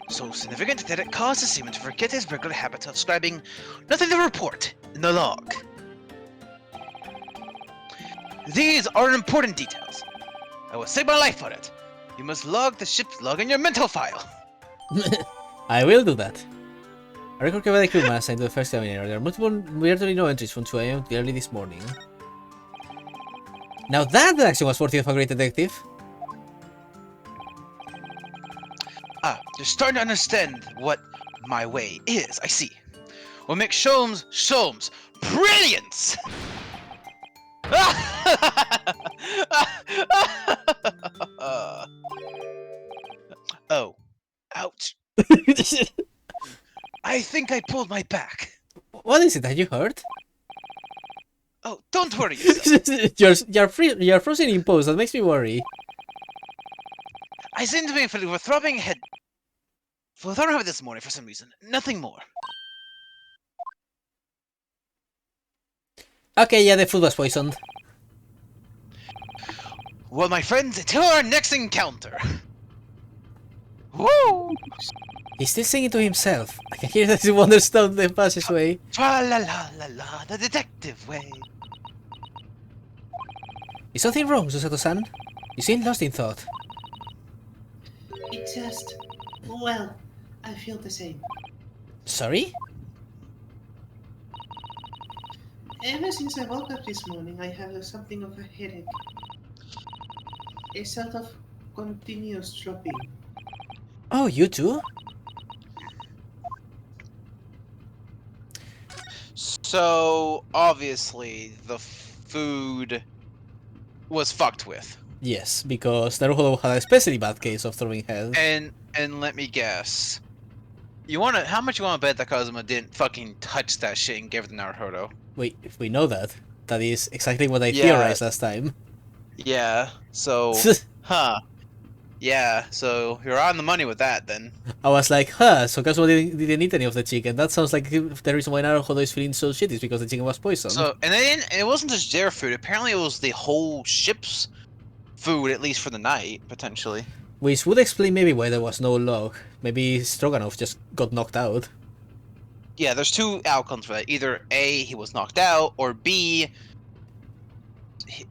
So significant that it caused the seaman to forget his regular habit of scribing nothing to report in the log. These are important details. I will save my life on it. You must log the ship's log in your mental file. I will do that. A record kept by the crewman assigned to the first examiner. There are multiple weirdly no entries from 2 AM to early this morning. Now that action was worthy of a great detective. You're starting to understand what my way is, I see. What makes Sholmes brilliance! Oh, ouch. I think I pulled my back. What is it that you heard? Oh, don't worry yourself. You're frozen in pose, that makes me worry. I seem to be feeling a throbbing head. For throbbing head this morning for some reason. Nothing more. Okay, yeah, the food was poisoned. Well, my friends, until our next encounter. Woo! He's still singing to himself. I can hear that he wanders down the passageway. Tra la la la la, the detective way. Is something wrong, Susato-san? You seem lost in thought. It's just. Well, I feel the same. Sorry? Ever since I woke up this morning, I have something of a headache. A sort of continuous dropping. Oh, you too? So, obviously, the food was fucked with. Yes, because Naruhodo had a especially bad case of throwing head. And let me guess. How much you wanna bet that Kazuma didn't fucking touch that shit and give it to Naruhodo? Wait, if we know that, that is exactly what I Yeah. theorized last time. Yeah, so huh. Yeah, so you're on the money with that then. I was like, huh, so Kazuma didn't eat any of the chicken. That sounds like the reason why Naruhodo is feeling so shitty is because the chicken was poisoned. So and it wasn't just their food, apparently it was the whole ship's food, at least for the night, potentially. Which would explain maybe why there was no log. Maybe Stroganoff just got knocked out. Yeah, there's two outcomes for that. Either A, he was knocked out, or B, he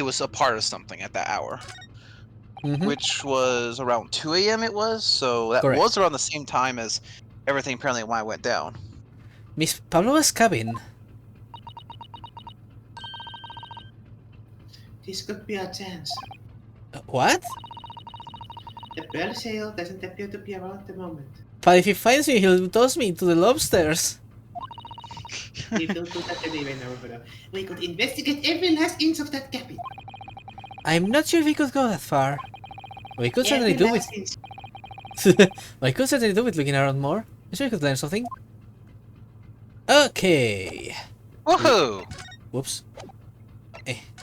was a part of something at that hour. Mm-hmm. Which was around 2 AM it was, so that Correct. was around the same time as everything apparently went down. Miss Pavlova's cabin. This could be a chance. What? The pearl sale doesn't appear to be around at the moment. But if he finds me, he'll toss me into the lobsters. We don't do that anyway, Naruhodo. We could investigate every last inch of that cabin. I'm not sure if we could go that far. We could certainly Every do last it. inch. I could certainly do it looking around more. I'm sure we could learn something. Okay. Woohoo! Whoops.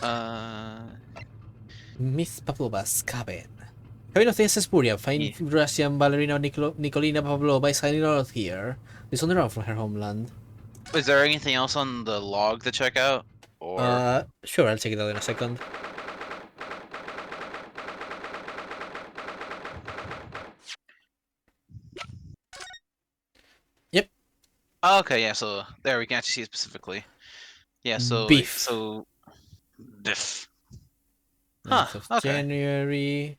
Uh, Miss Pavlova's cabin. Cabin of the SS Buria. Fine Yeah. Russian ballerina Nikolina Pavlova is hiding out here. It's on the run from her homeland. is there anything else on the log to check out? Or Sure, I'll check it out in a second. Yep. okay, yeah. So there we can actually see it specifically. Yeah. So Beef. So biff. 9th of okay. January.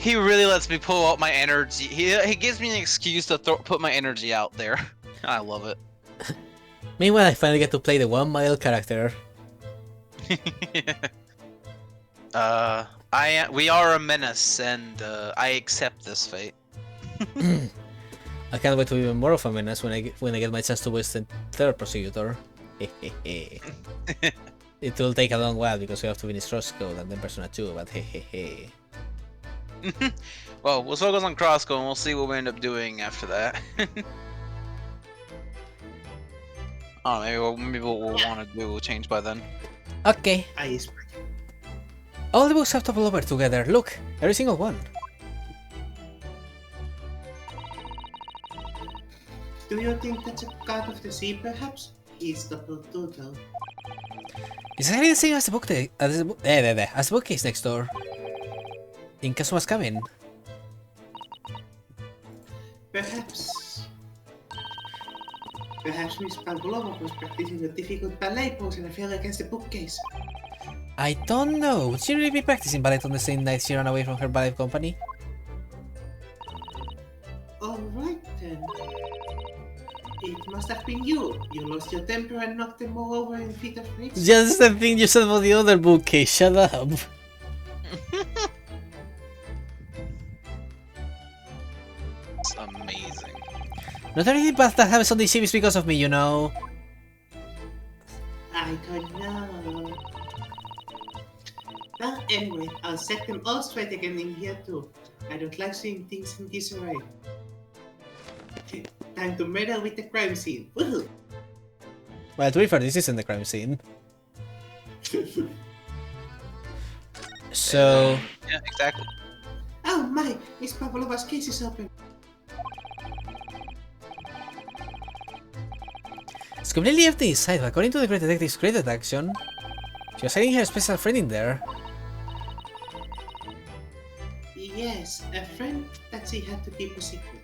He really lets me pull out my energy. He gives me an excuse to put my energy out there. I love it. Meanwhile, I finally get to play the 1 mile character. We are a menace, and I accept this fate. I can't wait to be even more of a menace when I get my chance to waste the 3rd prosecutor. It will take a long while because we have to finish Crosscode and then Persona 2, but hehehe. Well, we'll focus on Crosscode and we'll see what we end up doing after that. Oh, maybe what we'll want to do will change by then. Okay. Icebreaker. All the books have toppled over together. Look, every single one. Do you think that's a god of the sea, perhaps? He's double total. It's exactly the same as the as the bookcase next door. In Kazuma's cabin. Perhaps Miss Pavlova was practicing a difficult ballet pose and fell against the bookcase. I don't know. Would she really be practicing ballet on the same night she ran away from her ballet company? Alright then. It must have been you. You lost your temper and knocked them all over in feet of rage. Just the thing you said about the other bookcase. Shut up. It's amazing. Not everything bad that happens on this ship is because of me, you know. I don't know. Well, anyway, I'll set them all straight again in here too. I don't like seeing things in disarray. Time to meddle with the crime scene. Woohoo! Well, to be fair, this isn't the crime scene. So... Yeah, exactly. Oh my! Miss Pavlova's case is open. It's completely empty inside, but according to the Great Detective's Great Detection, she was hiding her special friend in there. Yes, a friend that she had to keep a secret.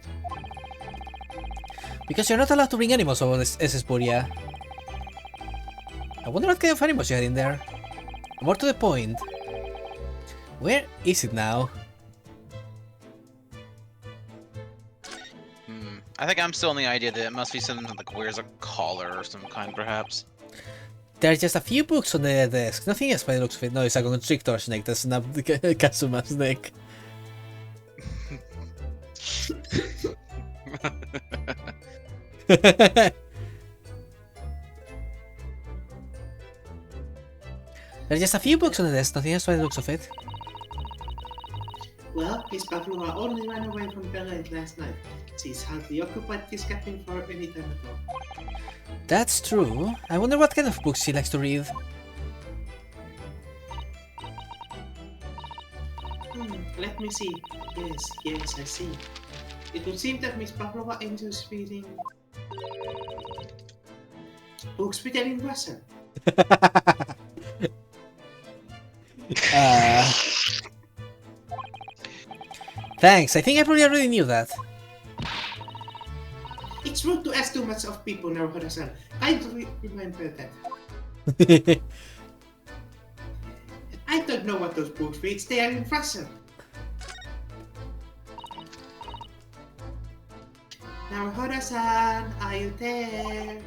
Because you're not allowed to bring animals over this SS Buria. I wonder what kind of animals you had in there. More to the point, where is it now? I think I'm still on the idea that it must be something like wears a collar or some kind, perhaps. There are just a few books on the desk, nothing else by the looks of it. No, it's a constrictor snake that snapped Kazuma's neck. There are just a few books on the desk, nothing else by the looks of it. Well, Miss Pavlova only ran away from ballet last night. She's hardly occupied this cabin for any time at all. That's true. I wonder what kind of books she likes to read. Let me see. Yes, I see. It would seem that Miss Pavlova enjoys reading books written in Russian. Thanks, I think I probably already knew that. It's rude to ask too much of people, Naruhodo-san. Kindly remember that. I don't know what those books read. They are in Russian. Naruhodo-san, are you there?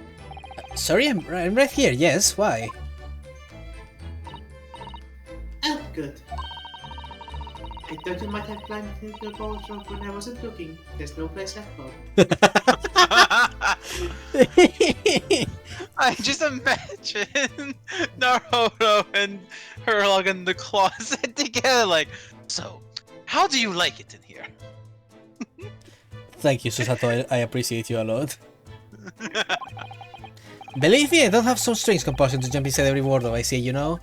Sorry, I'm right here, yes, why? Oh, good. I thought you might have climbed into the wardrobe when I wasn't looking. There's no place left for. I just imagine Naruto and her like in the closet together, like, so, how do you like it in here? Thank you, Susato, I appreciate you a lot. Believe me, I don't have some strange compulsion to jump inside every wardrobe I see, you know?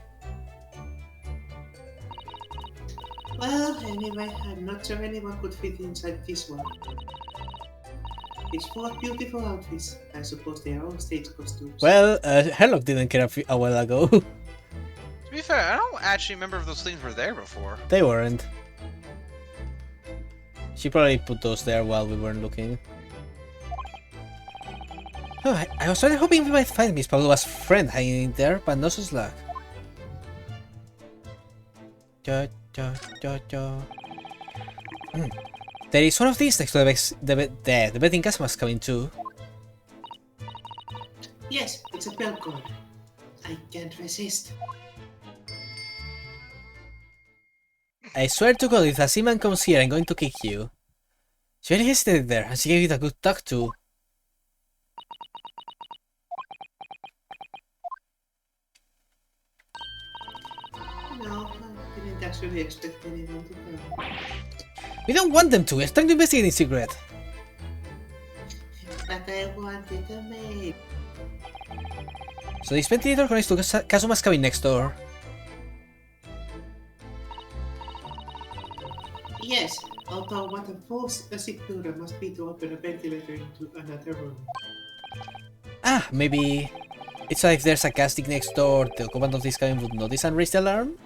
Well, anyway, I'm not sure anyone could fit inside this one. It's full of beautiful outfits. I suppose they are all stage costumes. Well, Herlock didn't care a while ago. To be fair, I don't actually remember if those things were there before. They weren't. She probably put those there while we weren't looking. Oh, I was really hoping we might find Miss Pavlova's friend hanging in there, but no such luck. There is one of these next to the betting Kasuma's coming too. Yes, it's a bell cord. I can't resist. I swear to God, if a seaman comes here, I'm going to kick you. She really hesitated there, and she gave it a good tug too. No, I didn't actually expect anyone to come. We don't want them to, it's time to investigate in secret. But I wanted a maid. So this ventilator connects to Kazuma's cabin next door. Yes, although what a false signal must be to open a ventilator into another room. Ah, maybe it's like if there's a gas leak next door, the occupant of this cabin would notice and raise the alarm?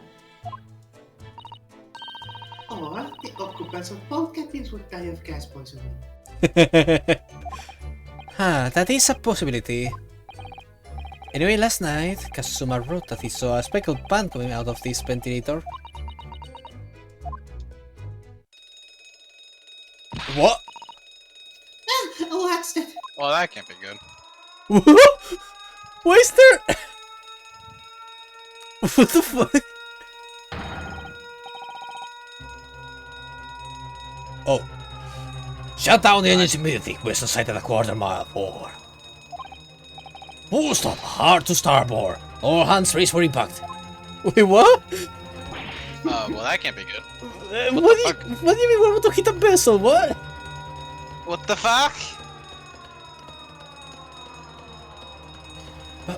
Or the occupants of both cabins would die of gas poisoning. That is a possibility. Anyway, last night, Kazuma wrote that he saw a speckled pan coming out of this ventilator. What? Oh, what's that? Well, that can't be good. Why is there... What the fuck? Oh. Shut down the engines immediately. Western side at a quarter-mile forward. Full stop. Hard to starboard. All hands raised for impact. Wait, what? Well, that can't be good. What do you mean we're about to hit a vessel? What? What the fuck?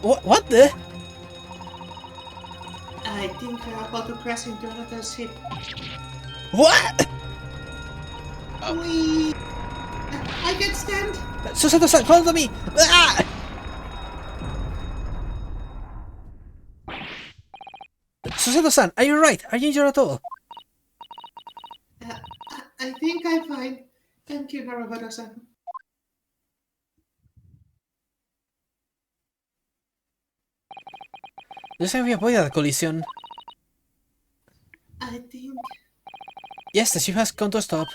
What the? I think we're about to crash into another ship. What? Whee! I can't stand! Susato-san, follow me! Ah! Susato-san, are you right? Are you injured at all? I think I'm fine. Thank you, Naruhodo-san. Looks like we avoided a collision. I think... Yes, the ship has come to a stop.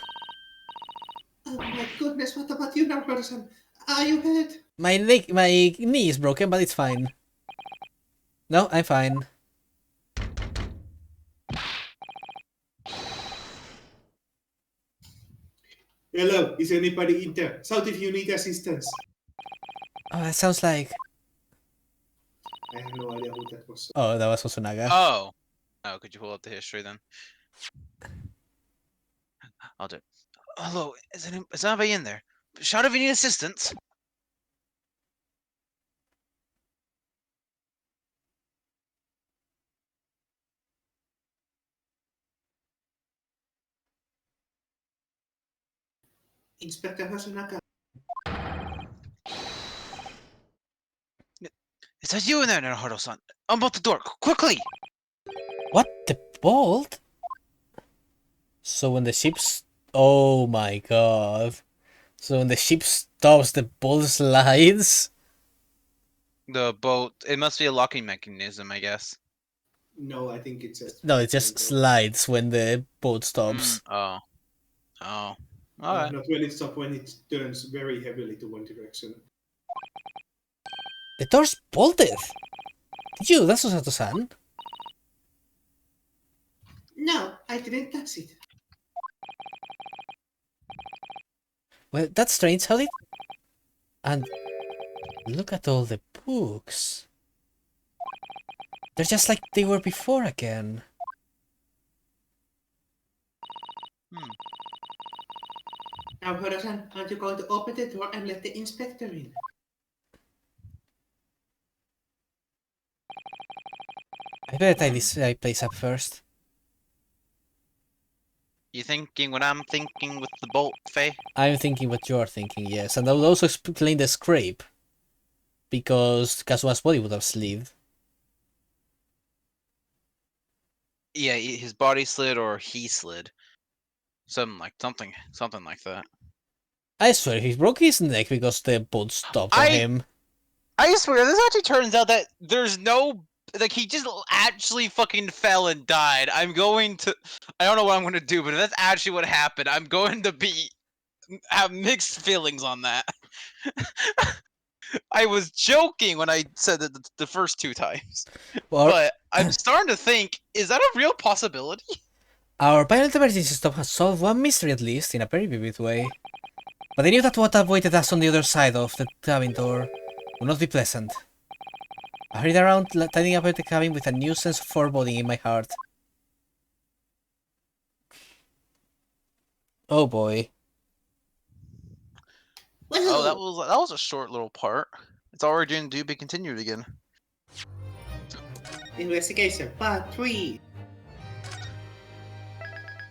Oh my goodness, what about you, Naruhodo-san? Are you hurt? My knee is broken, but it's fine. No, I'm fine. Hello, is anybody in there? Shout if you need assistance. Oh, that sounds like... I have no idea who that was. Oh, that was Osunaga. Oh. Oh, could you pull up the history then? I'll do it. Hello, is anybody in there? Shout if you need assistance. Inspector Hosonaga. Is that you in there, Naruhodo-san? Unbolt the door, quickly! What? The bolt? So when the ship's... Oh my god. So when the ship stops, the bolt slides? The boat, it must be a locking mechanism, I guess. No, I think it's just... No, it just slides when the boat stops. Oh. Oh. No, Alright. not when it stops, when it turns very heavily to one direction. The door's bolted! Did you? That's Susato-san. No, I didn't touch it. Well, that's strange. How did... And... Look at all the books. They're just like they were before again. Naruhodo-san, aren't you going to open the door and let the inspector in? I better tie this place up first. You thinking what I'm thinking with the bolt, Faye? I'm thinking what you're thinking, yes. And I will also explain the scrape. Because Kazuma's body would have slid. Yeah, his body slid or he slid. Something like that. I swear, he broke his neck because the boat stopped on him. I swear, this actually turns out that there's no like he just actually fucking fell and died. I don't know what I'm gonna do, but if that's actually what happened, I'm going to have mixed feelings on that. I was joking when I said that the first 2 times, Well, but I'm starting to think, is that a real possibility? our pilot emergency stop has solved one mystery at least, in a very vivid way. But I knew that what awaited us on the other side of the cabin door would not be pleasant. I hurried around, tidying up the cabin with a new sense of foreboding in my heart. Oh boy. Oh, that Woohoo! was a short little part. It's already in to be continued again. Investigation part 3.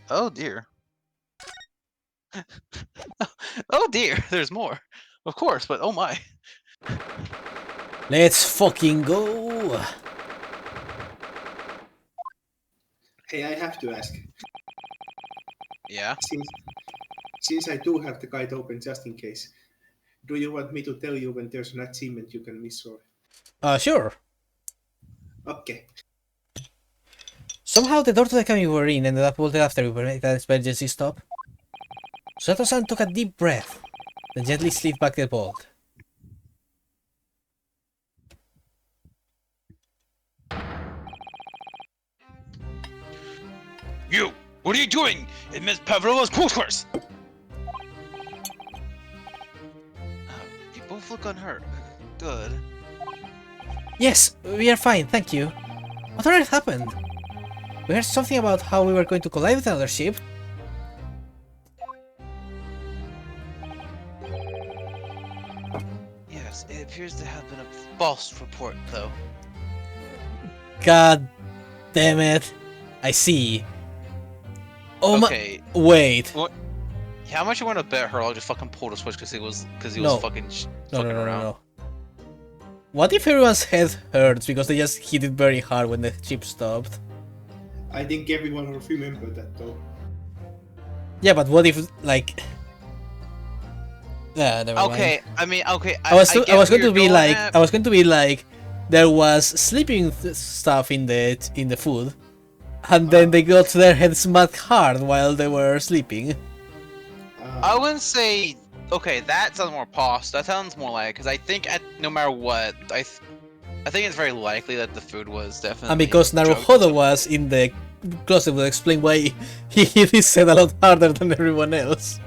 Oh dear. Oh dear, there's more. Of course, but oh my. Let's fucking go! Hey, I have to ask. Yeah. Since I do have the guide open just in case, do you want me to tell you when there's an achievement you can miss or? Sure. Okay. Somehow the door to the cabin we were in ended up bolted after we made an emergency stop. Sato-san took a deep breath, then gently slid back the bolt. You! What are you doing in Miss Pavlova's quarters? You both look unhurt. Good. Yes, we are fine, thank you. What on earth happened? We heard something about how we were going to collide with another ship. Yes, it appears to have been a false report, though. God damn it. I see. Oh Okay. my... Wait. What? How much you want to bet her? I'll just fucking pull the switch because he was No. fucking No, fucking no, no, around. no. What if everyone's head hurts because they just hit it very hard when the ship stopped? I think everyone will remember that though. Yeah, but what if, like... Never mind. Okay, I mean, okay. I was get going where to you're be going like, at. I was going to be like, there was sleeping stuff in the food, and then they got their heads smacked hard while they were sleeping. I wouldn't say. Okay, that sounds more pos. That sounds more like, because I think no matter what, I think it's very likely that the food was definitely. And because drugged Naruhodo was in the closet, would explain why he hit his head a lot harder than everyone else.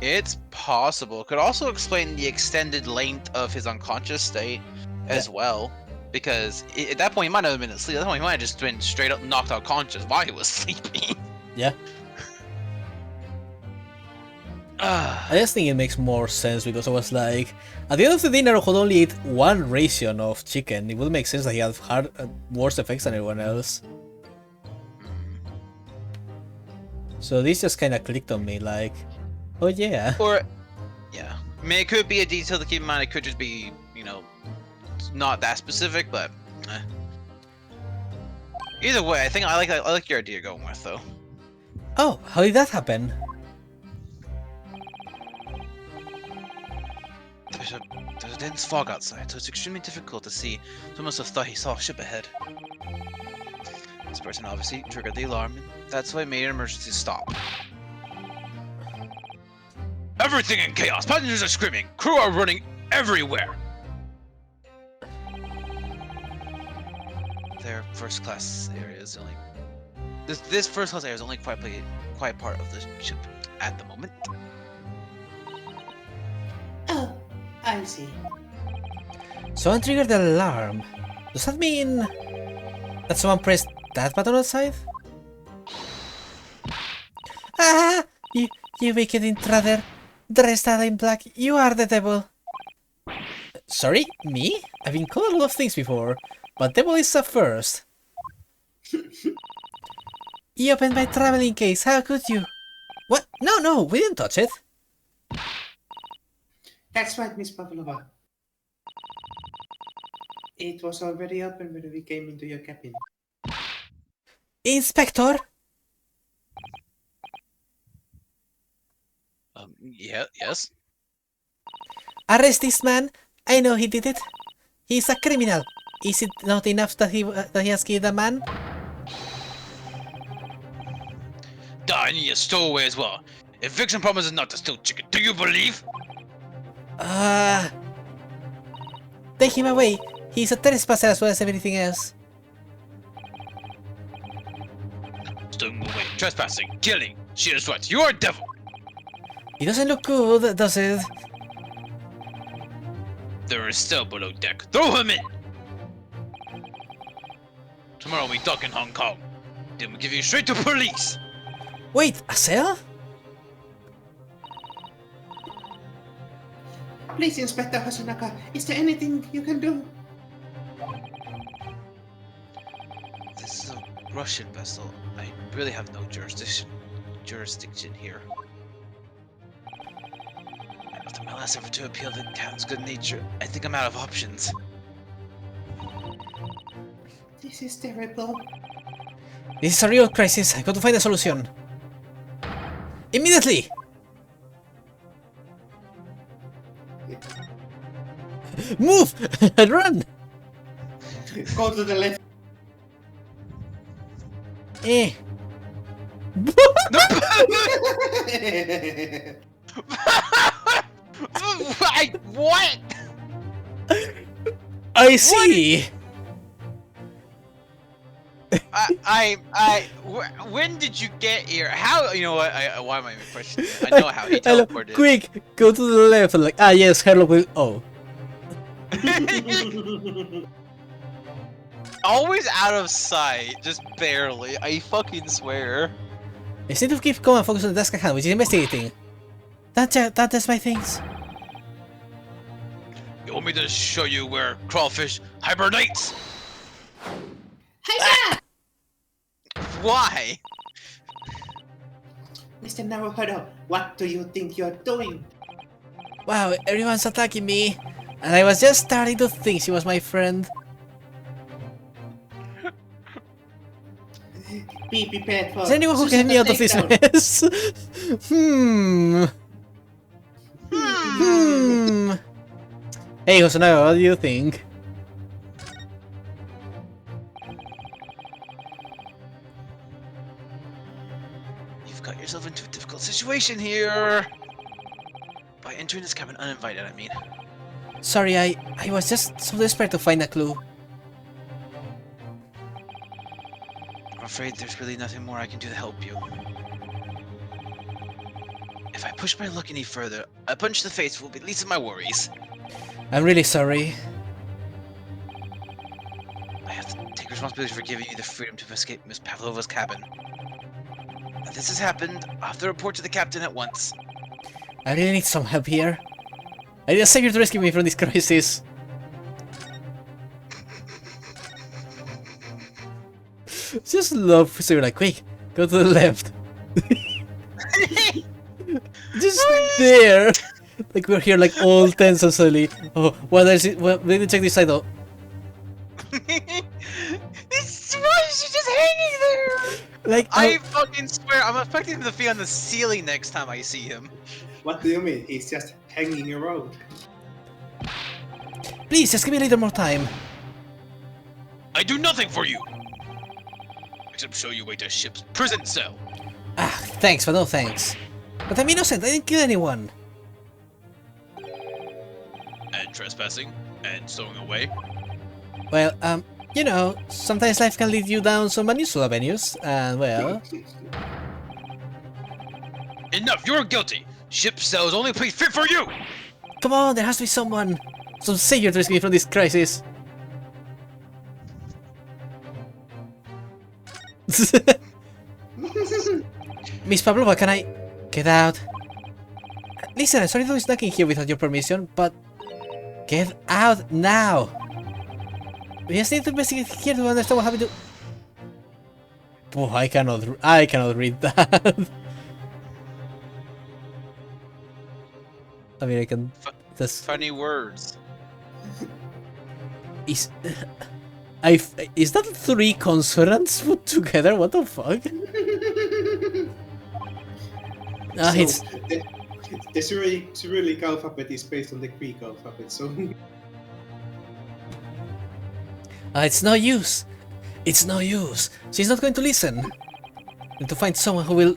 It's possible. Could also explain the extended length of his unconscious state as well. Because at that point he might not have been asleep. At that point he might have just been straight up knocked out conscious while he was sleeping. Yeah. I just think it makes more sense because I was like, at the end of the day, Naruhodo only ate one ration of chicken. It would make sense that he had worse effects than everyone else. So this just kind of clicked on me, like, oh yeah. Or, yeah. I mean, it could be a detail to keep in mind. It could just be, not that specific, but. Either way, I think I like your idea going with though. Oh, how did that happen? There's a dense fog outside, so it's extremely difficult to see. So I must have thought he saw a ship ahead. This person obviously triggered the alarm, and that's why I made an emergency stop. Everything in chaos! Passengers are screaming! Crew are running everywhere! Their first class area is only... This first class area is only quiet part of the ship at the moment. Oh, I see. Someone triggered the alarm. Does that mean that someone pressed that button outside? Ah! You wicked intruder! Dressed all in black, you are the devil! Sorry? Me? I've been called a lot of things before, but devil is a first. You opened my traveling case, how could you? What? No, we didn't touch it. That's right, Miss Pavlova. It was already open when we came into your cabin. Inspector? Yeah, yes? Arrest this man. I know he did it. He's a criminal. Is it not enough that he has killed a man? And he is stowaway as well. If Vixen promises not to steal chicken, do you believe? Take him away. He's a trespasser as well as everything else. Stowing away, trespassing, killing. She is right. You are a devil. He doesn't look good, does it? There is still below deck. Throw him in. Tomorrow we dock in Hong Kong. Then we give you straight to police. Wait, a cell? Please, Inspector Hasanaka, is there anything you can do? This is a Russian vessel. I really have no jurisdiction here. After my last effort to appeal to Captain's good nature, I think I'm out of options. This is terrible. This is a real crisis. I got to find a solution. Immediately! Move! And run! Go to the left. Eh. What? I see! When did you get here? How? You know what? Why am I even questioning? I know how he Hello, teleported. quick! Go to the left and like, yes, hello will. Oh. Always out of sight, just barely. I fucking swear. I seem to keep calm and focus on the task at hand, which is investigating. That does my things. You want me to show you where crawfish hibernates? Hiya! Why? Mr. Naruhodo, what do you think you're doing? Wow, everyone's attacking me. And I was just starting to think she was my friend. Be prepared for... Is there anyone who can get me out of this mess? Hey, Hosonaga, what do you think? You've got yourself into a difficult situation here. By entering this cabin uninvited, I mean. Sorry, I was just so desperate to find a clue. I'm afraid there's really nothing more I can do to help you. If I push my luck any further, a punch to the face will be the least of my worries. I'm really sorry. I have to take responsibility for giving you the freedom to escape Miss Pavlova's cabin. If this has happened, I'll have to report to the captain at once. I really need some help here. I need a savior to rescue me from this crisis. Just love savior like, quick, go to the left. Just there. Like we're here like all tense and silly. Oh, well there's it. Well, we need to check this side though. Why is she just hanging there? Like I fucking swear, I'm expecting him to be on the ceiling next time I see him. What do you mean? He's just hanging around. please just give me a little more time. I do nothing for you! Except show you way to ship's prison cell. Ah, thanks, but no thanks. But I'm innocent, I didn't kill anyone. And trespassing, and stowing away. Well, you know, sometimes life can lead you down some unusual avenues, and well... Enough, you're guilty! Ship cell is only a place fit for you! Come on, there has to be someone! Some savior to rescue me from this crisis! Miss Pavlova, can I... get out? Listen, I'm sorry to be snacking here without your permission, but... get out now! We just need to investigate here to understand what happened to... Oh, I cannot read that. I mean, I can... That's... Funny words. Is... Is that 3 consonants put together? What the fuck? Ah, So, it's... the Cyrillic alphabet is based on the Greek alphabet, so... It's no use. It's no use. She's not going to listen. Need to find someone who will...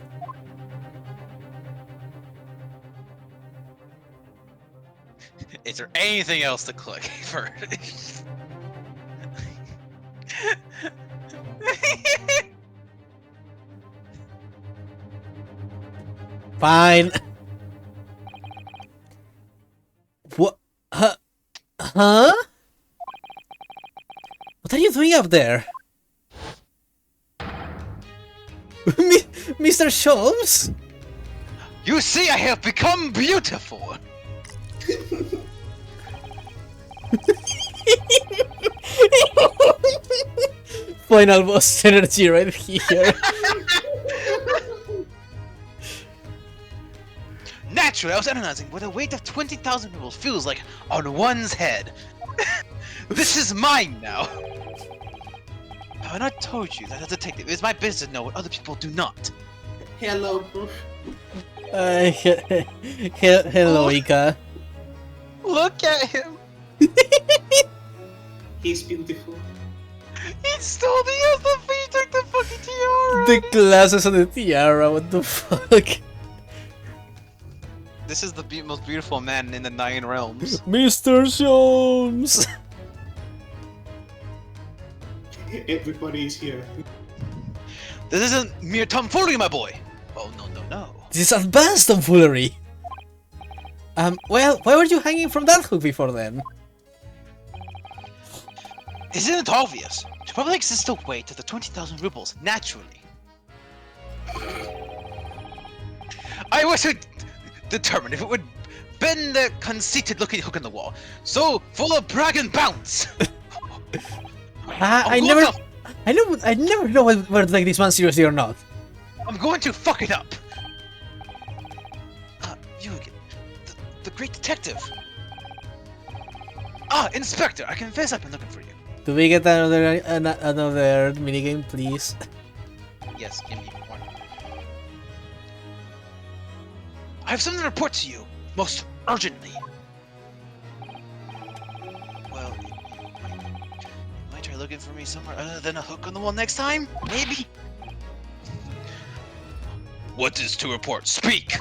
Is there anything else to click for? Fine. What? Huh? What are you doing up there? Mr. Sholmes? You see, I have become beautiful. Final boss energy right here. Naturally, I was analyzing what a weight of 20,000 rubles feels like on one's head. This is mine now. Have I not told you that as a detective, it is my business to know what other people do not? Hello, Bruce. Hello, Ika. Look at him. He's beautiful. He stole the he took the fucking tiara. The glasses on the tiara, what the fuck? This is the most beautiful man in the 9 realms. Mr. Sholmes! Everybody is here. This isn't mere tomfoolery, my boy. Oh, no, no, no. This is advanced tomfoolery! Well, why were you hanging from that hook before then? Isn't it obvious? There probably exists a way to the 20,000 rubles naturally. I was to determine if it would bend the conceited-looking hook in the wall, so full of brag and bounce. I never know whether to take this man seriously or not. I'm going to fuck it up. You again, the great detective. Inspector, I confess I've been looking for you. Do we get another minigame, please? Yes, give me one. I have something to report to you, most urgently. Well, you might try looking for me somewhere other than a hook on the wall next time? Maybe? What is to report? Speak!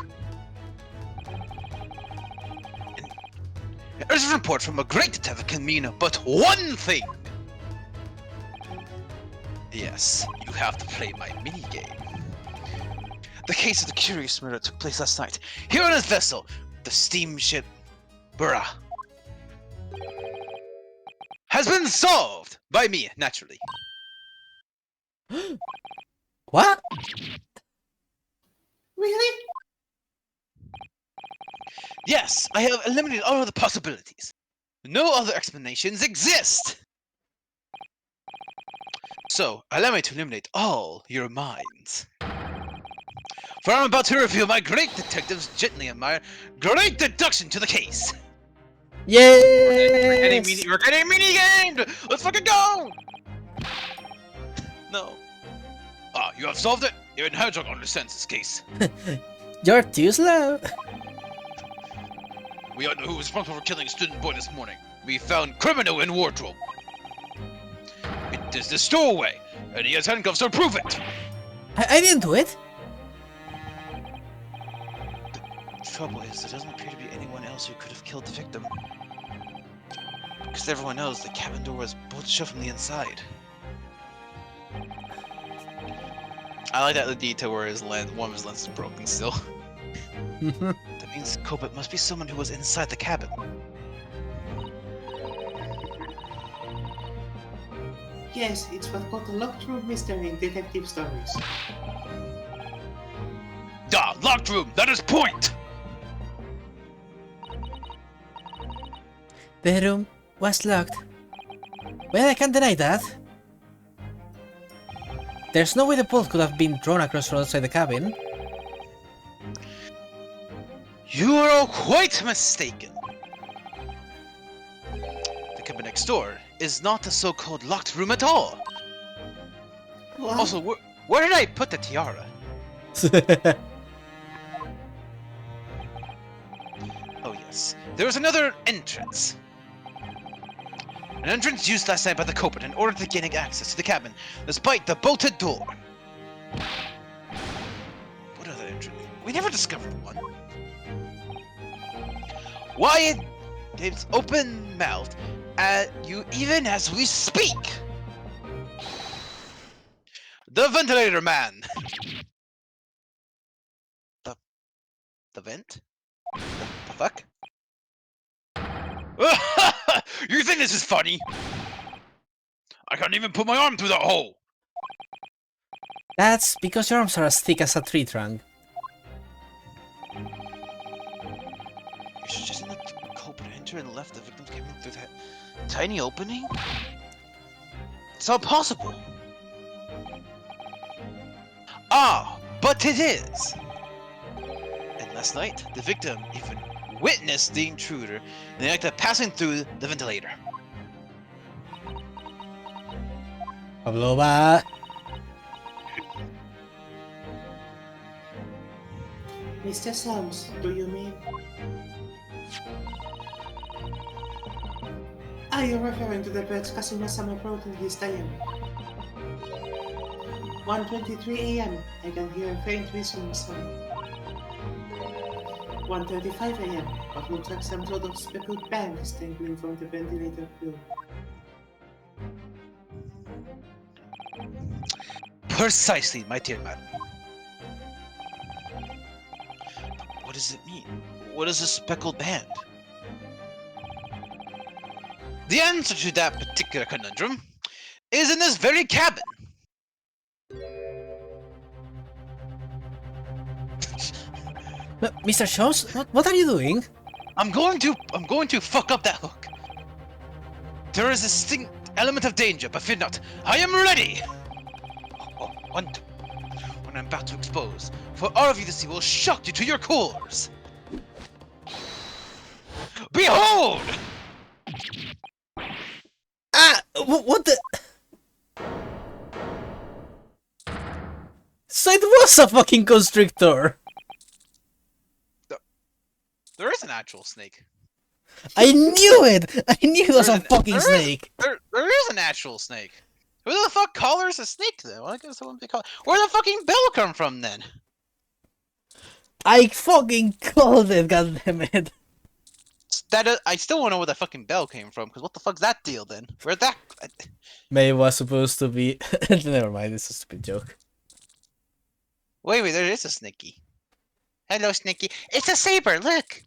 There's a report from a great detective can mean but one thing! Yes, you have to play my minigame. The case of the curious murder took place last night, here on his vessel, the steamship Burra. Has been solved! By me, naturally. What? Really? Yes, I have eliminated all of the possibilities. No other explanations exist! So, allow me to eliminate all your minds. For I'm about to reveal my great detective's gently admired great deduction to the case! Yes! We're getting mini-gamed! Let's fucking go! No. You have solved it? Even Hedgehog understands this case. You're too slow. We all know who was responsible for killing a student boy this morning. We found criminal in wardrobe. It is the stowaway, and he has handcuffs to prove it. I didn't do it. The trouble is, there doesn't appear to be anyone else who could have killed the victim. Because everyone knows the cabin door was bolted shut from the inside. I like that the detail where his lens, one of his lenses is broken still. That means Cobit must be someone who was inside the cabin. Yes, it's what got a locked room mystery in detective stories. Locked room! That is point! The room was locked. Well, I can't deny that. There's no way the bolt could have been drawn across from outside the cabin. You are all quite mistaken. The cabin next door is not a so-called locked room at all. What? Also, where did I put the tiara? Oh yes, there is another entrance. An entrance used last night by the culprit in order to gain access to the cabin, despite the bolted door. What other entrance? We never discovered one. Why it's open-mouthed at you even as we speak. The ventilator man. The vent? The fuck? You think this is funny? I can't even put my arm through that hole. That's because your arms are as thick as a tree trunk. You should just let the culprit enter and left the victim's cabin through that tiny opening? It's not possible. Ah, but it is. And last night, the victim even witnessed the intruder in the act of passing through the ventilator. Pavlova. Mr. Sounds, do you mean? Are you referring to the birds causing a summer growth in his diameter? 1:23 a.m. I can hear a faint whistling sound. 1:35 a.m. What looks like some sort of speckled band is dangling from the ventilator flue. Precisely, my dear madam. What does it mean? What is a speckled band? The answer to that particular conundrum is in this very cabin. Mr. Jones, what are you doing? I'm going to fuck up that hook. There is a distinct element of danger, but fear not. I am ready. When I'm about to expose, for all of you to see will shock you to your cores. Behold! Ah! What the? So it was a fucking constrictor! There is an actual snake. I knew it! I knew it was a fucking there snake! There is an actual snake. Who the fuck collars a snake then? Well, I guess it wouldn't be called. Where the fucking bell come from then? I fucking called it, goddammit! I still want to know where the fucking bell came from, because what the fuck's that deal then? Where'd that... Maybe it was supposed to be... Never mind, it's a stupid joke. Wait, there is a Snicky. Hello, Snicky. It's a saber, look!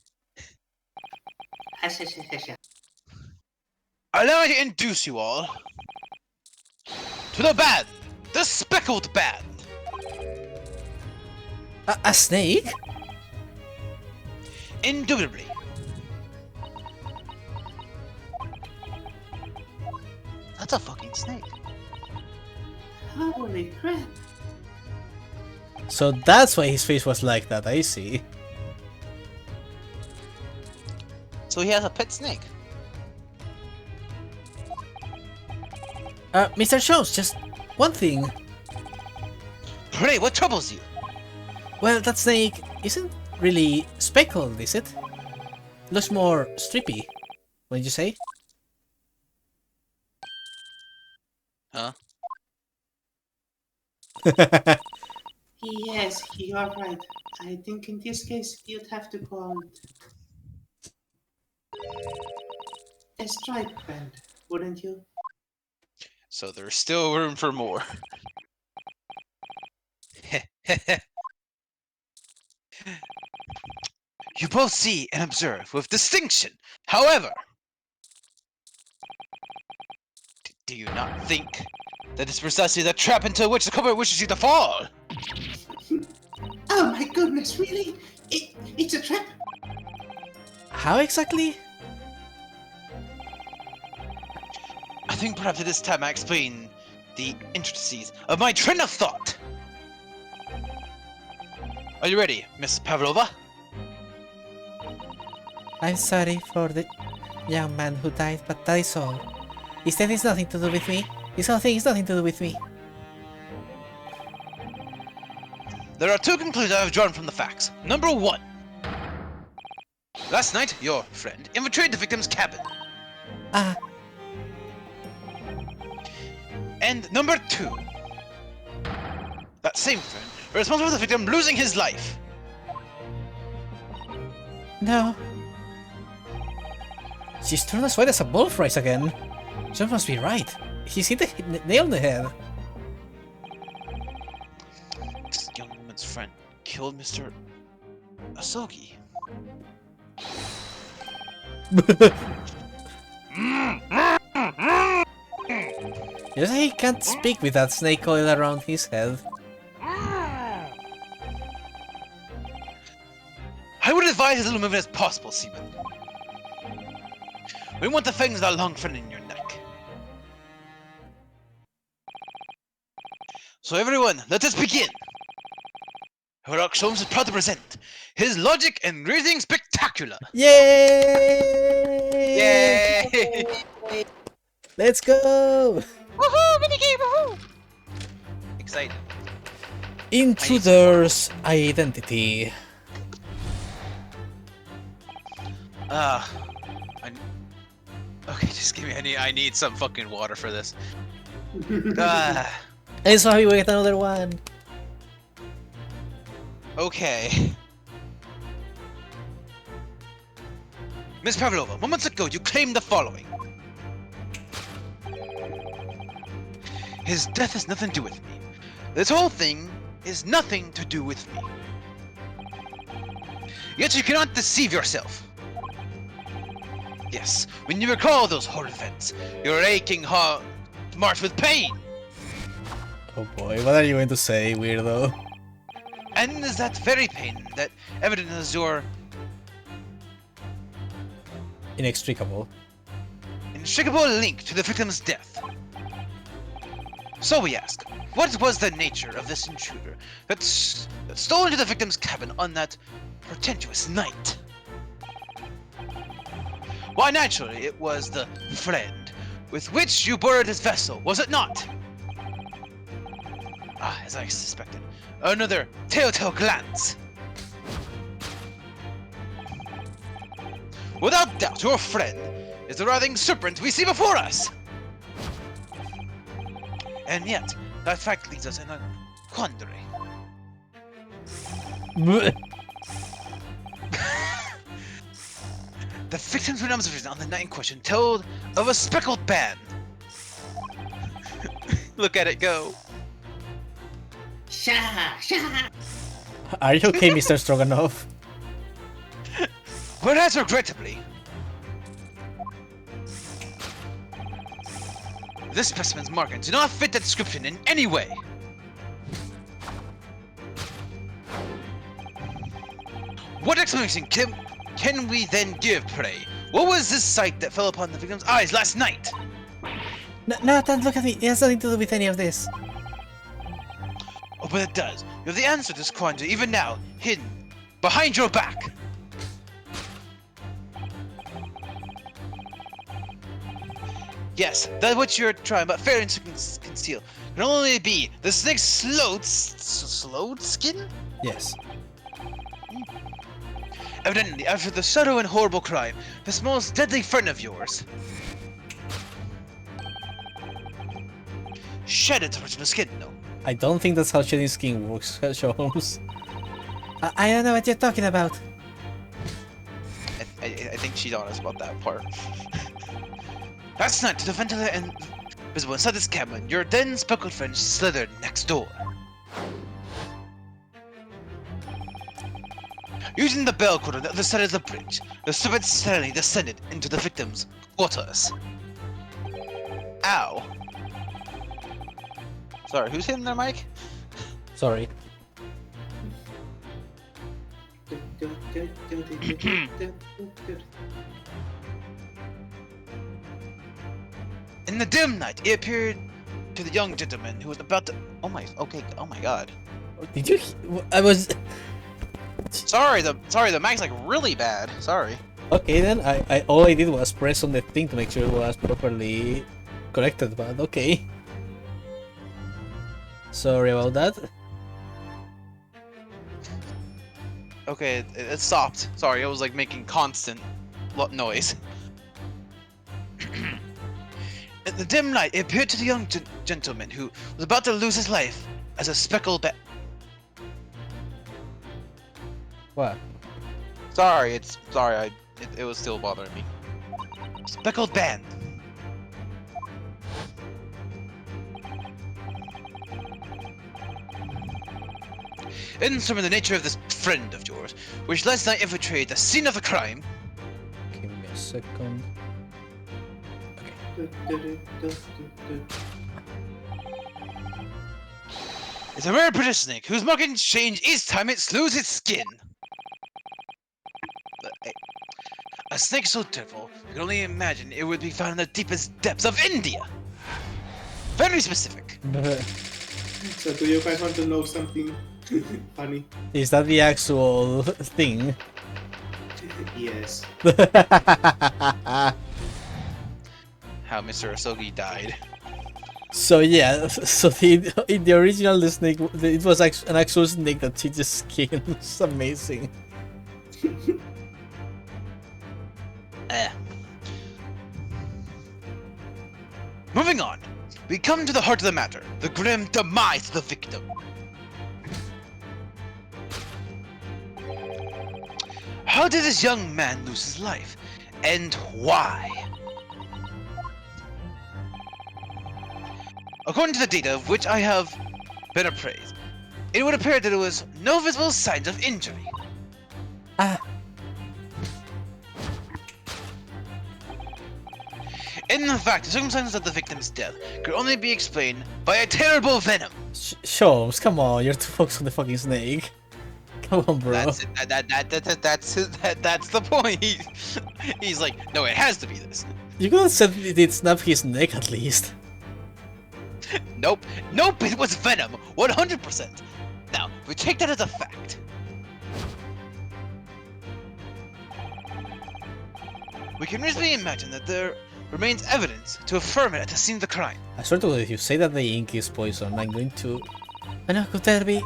Allow me to introduce you all to the band! The speckled band! A snake? Indubitably. That's a fucking snake. Holy crap! So that's why his face was like that, I see. So he has a pet snake. Mr. Jones, just one thing. Pray, what troubles you? Well, that snake isn't really speckled, is it? Looks more strippy, wouldn't you say? Huh? Yes, you are right. I think in this case you'd have to call it a stripe band, wouldn't you? So there's still room for more. You both see and observe with distinction. However, do you not think that it's precisely the trap into which the culprit wishes you to fall? Oh my goodness, really? It's a trap? How exactly? I think perhaps at this time I explain the intricacies of my train of thought. Are you ready, Miss Pavlova? I'm sorry for the young man who died, but that is all. His death is nothing to do with me. This whole thing is nothing to do with me. There are two conclusions I have drawn from the facts. Number one. Last night, your friend infiltrated the victim's cabin. And number 2. That same friend responsible for the victim losing his life. No. She's turned as white as a wolf rice again. John must be right. He's hit the nail on the head. This young woman's friend killed Mr. Asogi. You say he can't speak with that snake oil around his head. I would advise as little movement as possible, Seaman. We want the fangs of that long friend in your neck. So everyone, let us begin! Herlock Sholmes is proud to present his Logic and Reasoning Spectacular! Yay! Yay! Let's go! Woohoo! Minigame! Woohoo! Excited. Intruder's identity. Okay, just give me. I need some fucking water for this. And so we get another one. Okay. Miss Pavlova, moments ago you claimed the following. His death has nothing to do with me. This whole thing is nothing to do with me. Yet you cannot deceive yourself. Yes, when you recall those horrid events, your aching heart marched with pain. Oh boy, what are you going to say, weirdo? And it is that very pain that evidences your Inextricable. inextricable link to the victim's death. So we ask, what was the nature of this intruder that stole into the victim's cabin on that portentous night? Why, naturally, it was the friend with which you boarded his vessel, was it not? Ah, as I suspected. Another telltale glance. Without doubt, your friend is the writhing serpent we see before us. And yet, that fact leaves us in a quandary. The victim's written observation on the night in question told of a speckled band. Look at it go. Are you okay, Mr. Stroganoff? Whereas, regrettably, this specimen's markings do not fit the description in any way. What explanation can we then give, pray? What was this sight that fell upon the victim's eyes last night? No, don't look at me. It has nothing to do with any of this. Oh, but it does. You have the answer to this quandary even now, hidden behind your back. Yes, that's what you're trying, but failing to conceal. It can only be the snake's slowed skin? Yes. Evidently, after the subtle and horrible crime, this most deadly friend of yours shed its original skin, no? I don't think that's how shedding skin works, Holmes. I don't know what you're talking about. I think she's honest about that part. Last night, to the ventilator and visible inside this cabin, your then speckled friend slithered next door. Using the bell cord on the other side of the bridge, the serpent suddenly descended into the victim's quarters. Ow. Sorry, who's hitting their mic? Sorry. In the dim night, it appeared to the young gentleman who was about to. Oh my god. Did you? I was. Sorry, the mic's like really bad. Sorry. Okay then. I all I did was press on the thing to make sure it was properly connected, but okay. Sorry about that. Okay, it stopped. Sorry, I was like making constant noise. In the dim light, it appeared to the young gentleman who was about to lose his life as a speckled bat. What? Sorry, it was still bothering me. Speckled band. Instrument the nature of this friend of yours, which last night infiltrated the scene of the crime. Give me a second. It's a rare British snake whose markings change each time it slews its skin. A snake so terrible, you can only imagine it would be found in the deepest depths of India. Very specific. So do you guys want to know something funny? Is that the actual thing? Yes. How Mr. Asogi died. So yeah, so in the original the snake, it was an actual snake that changes skin. It's amazing. Moving on, we come to the heart of the matter, the grim demise of the victim. How did this young man lose his life, and why? According to the data of which I have been appraised, it would appear that there was no visible signs of injury. Ah, In fact, the circumstances of the victim's death could only be explained by a terrible venom. Sholmes, come on, you're too focused on the fucking snake. Come on, bro. That's it. That's the point. He's like, no, it has to be this. You could have said it did snap his neck at least. Nope, it was venom, 100%. Now, we take that as a fact. We can reasonably imagine that there remains evidence to affirm it at the scene of the crime. I swear to God, if you say that the ink is poison, I'm going to... I know, could that be...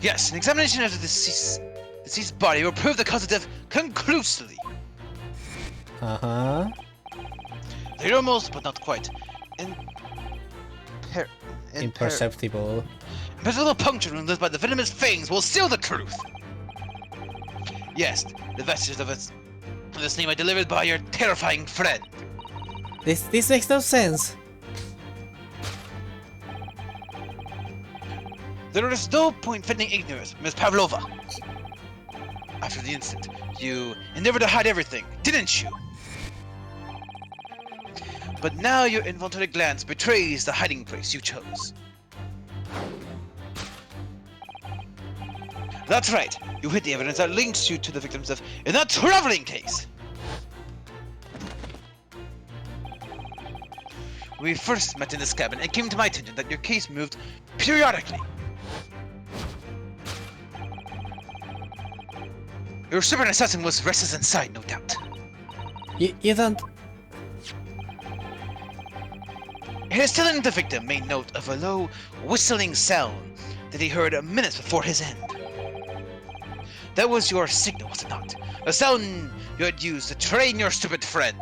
Yes, an examination of the deceased body will prove the cause of death conclusively. Uh-huh. They're almost, but not quite, Imperceptible. imperceptible puncture wound left by the venomous fangs will seal the truth. Yes, the vestiges of this name are delivered by your terrifying friend. This makes no sense. There is no point feigning ignorance, Miss Pavlova. After the incident, you endeavored to hide everything, didn't you? But now your involuntary glance betrays the hiding place you chose. That's right, you hid the evidence that links you to the victim's death in that traveling case. We first met in this cabin and came to my attention that your case moved periodically. Your super assassin was restless inside, no doubt. You don't... His telling the victim made note of a low, whistling sound that he heard minutes before his end. That was your signal, was it not? A sound you had used to train your stupid friend.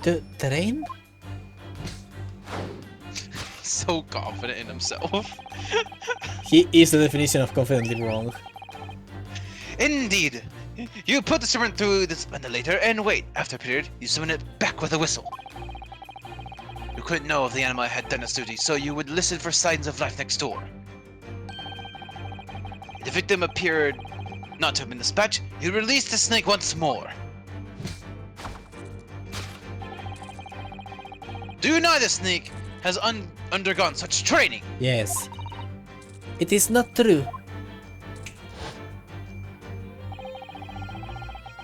The rain? He's so confident in himself. He is the definition of confidently wrong. Indeed. You put the serpent through this ventilator and wait. After a period, you summon it back with a whistle. You couldn't know if the animal had done its duty, so you would listen for signs of life next door. If the victim appeared not to have been dispatched, you released the snake once more. Do you know the snake has undergone such training? Yes. It is not true.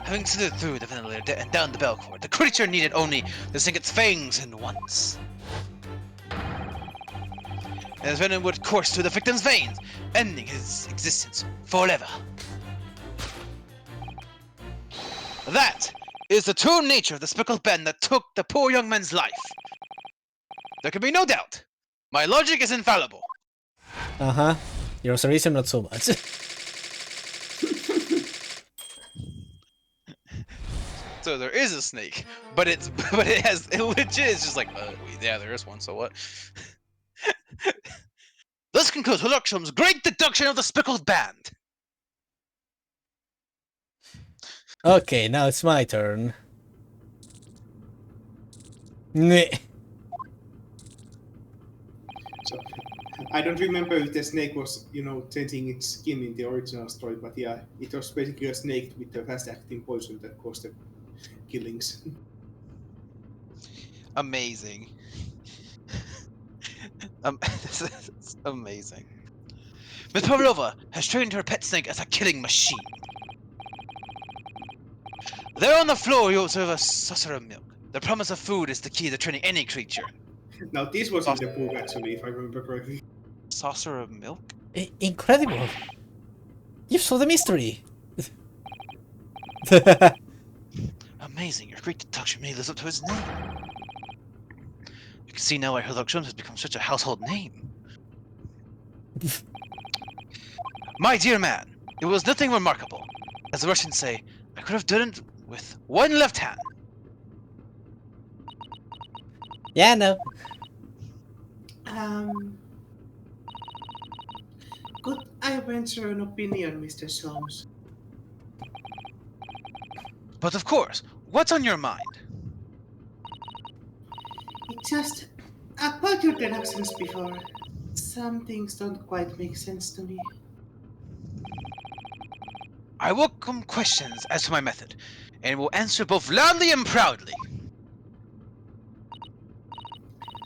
Having slithered through the ventilator and down the bell cord, the creature needed only to sink its fangs in once. And his venom would course through the victim's veins, ending his existence forever. That is the true nature of the speckled band that took the poor young man's life. There can be no doubt. My logic is infallible. Uh-huh. Your observation, not so much. so there is a snake, but it legit is just like, yeah, there is one. So what? This concludes Huluxum's great deduction of the speckled band. Okay, now it's my turn. Meh. So I don't remember if the snake was, changing its skin in the original story, but yeah, it was basically a snake with a fast-acting poison that caused the killings. Amazing. This is amazing. Miss Pavlova has trained her pet snake as a killing machine. There on the floor, you observe a saucer of milk. The promise of food is the key to training any creature. Now this was in the book actually, if I remember correctly. Saucer of milk? Incredible! You solved the mystery! Amazing, your great deduction really lives up to its name. You can see now why Huluxum has become such a household name. My dear man, it was nothing remarkable. As the Russians say, I could have done it with one left hand. Yeah, no. Could I venture an opinion, Mr. Solms? But of course, what's on your mind? It just about your deductions before. Some things don't quite make sense to me. I welcome questions as to my method, and will answer both loudly and proudly.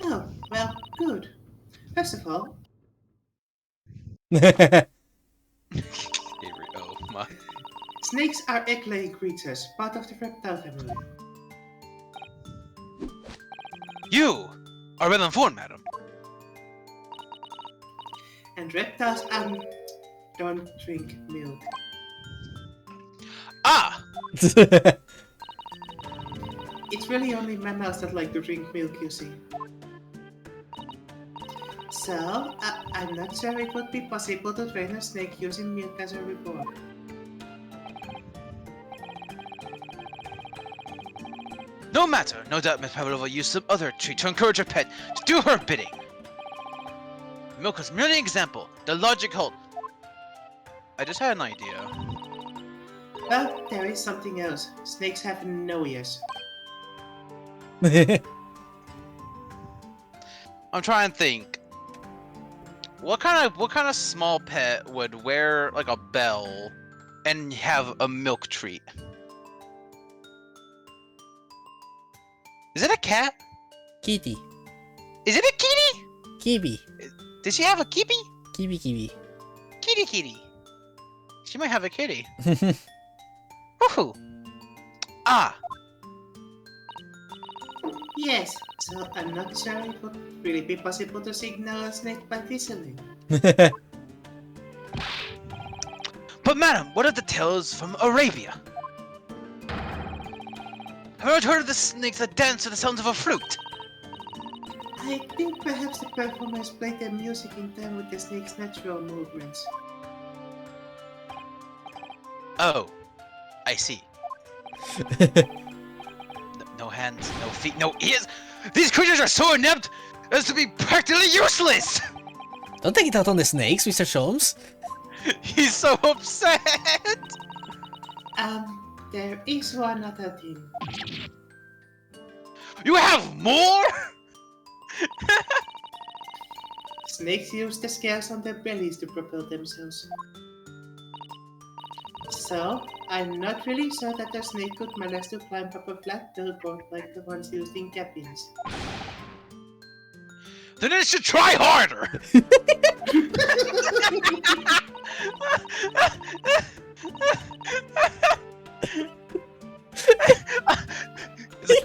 Oh, well, good. First of all, Oh my. snakes are egg-laying creatures, part of the reptile family. You are well informed, madam. And reptiles don't drink milk. Ah! It's really only mammals that like to drink milk, you see. So, I'm not sure it would be possible to train a snake using milk as a reward. No matter, no doubt Miss Pavlova used some other treat to encourage her pet to do her bidding. Milk is merely an example. The logic holds. I just had an idea. Well, there is something else. Snakes have no ears. I'm trying to think. What kind of small pet would wear like a bell and have a milk treat? Is it a cat? Kitty. Is it a kitty? Kiwi. Does she have a kitty? Kiwi kiwi. Kitty. She might have a kitty. Woohoo! Ah, Yes, so I'm not sure it would really be possible to signal a snake by whistling. but madam, what of the tales from Arabia? Have you heard of the snakes that dance to the sounds of a flute? I think perhaps the performers play their music in time with the snake's natural movements. Oh, I see. No hands, no feet, no ears. These creatures are so inept as to be practically useless. Don't take it out on the snakes, Mr. Sholmes. He's so upset. There is one other thing. You have more? Snakes use the scales on their bellies to propel themselves. So, I'm not really sure that a snake could manage to climb up a flat billboard like the ones used in cabins. Then it should try harder.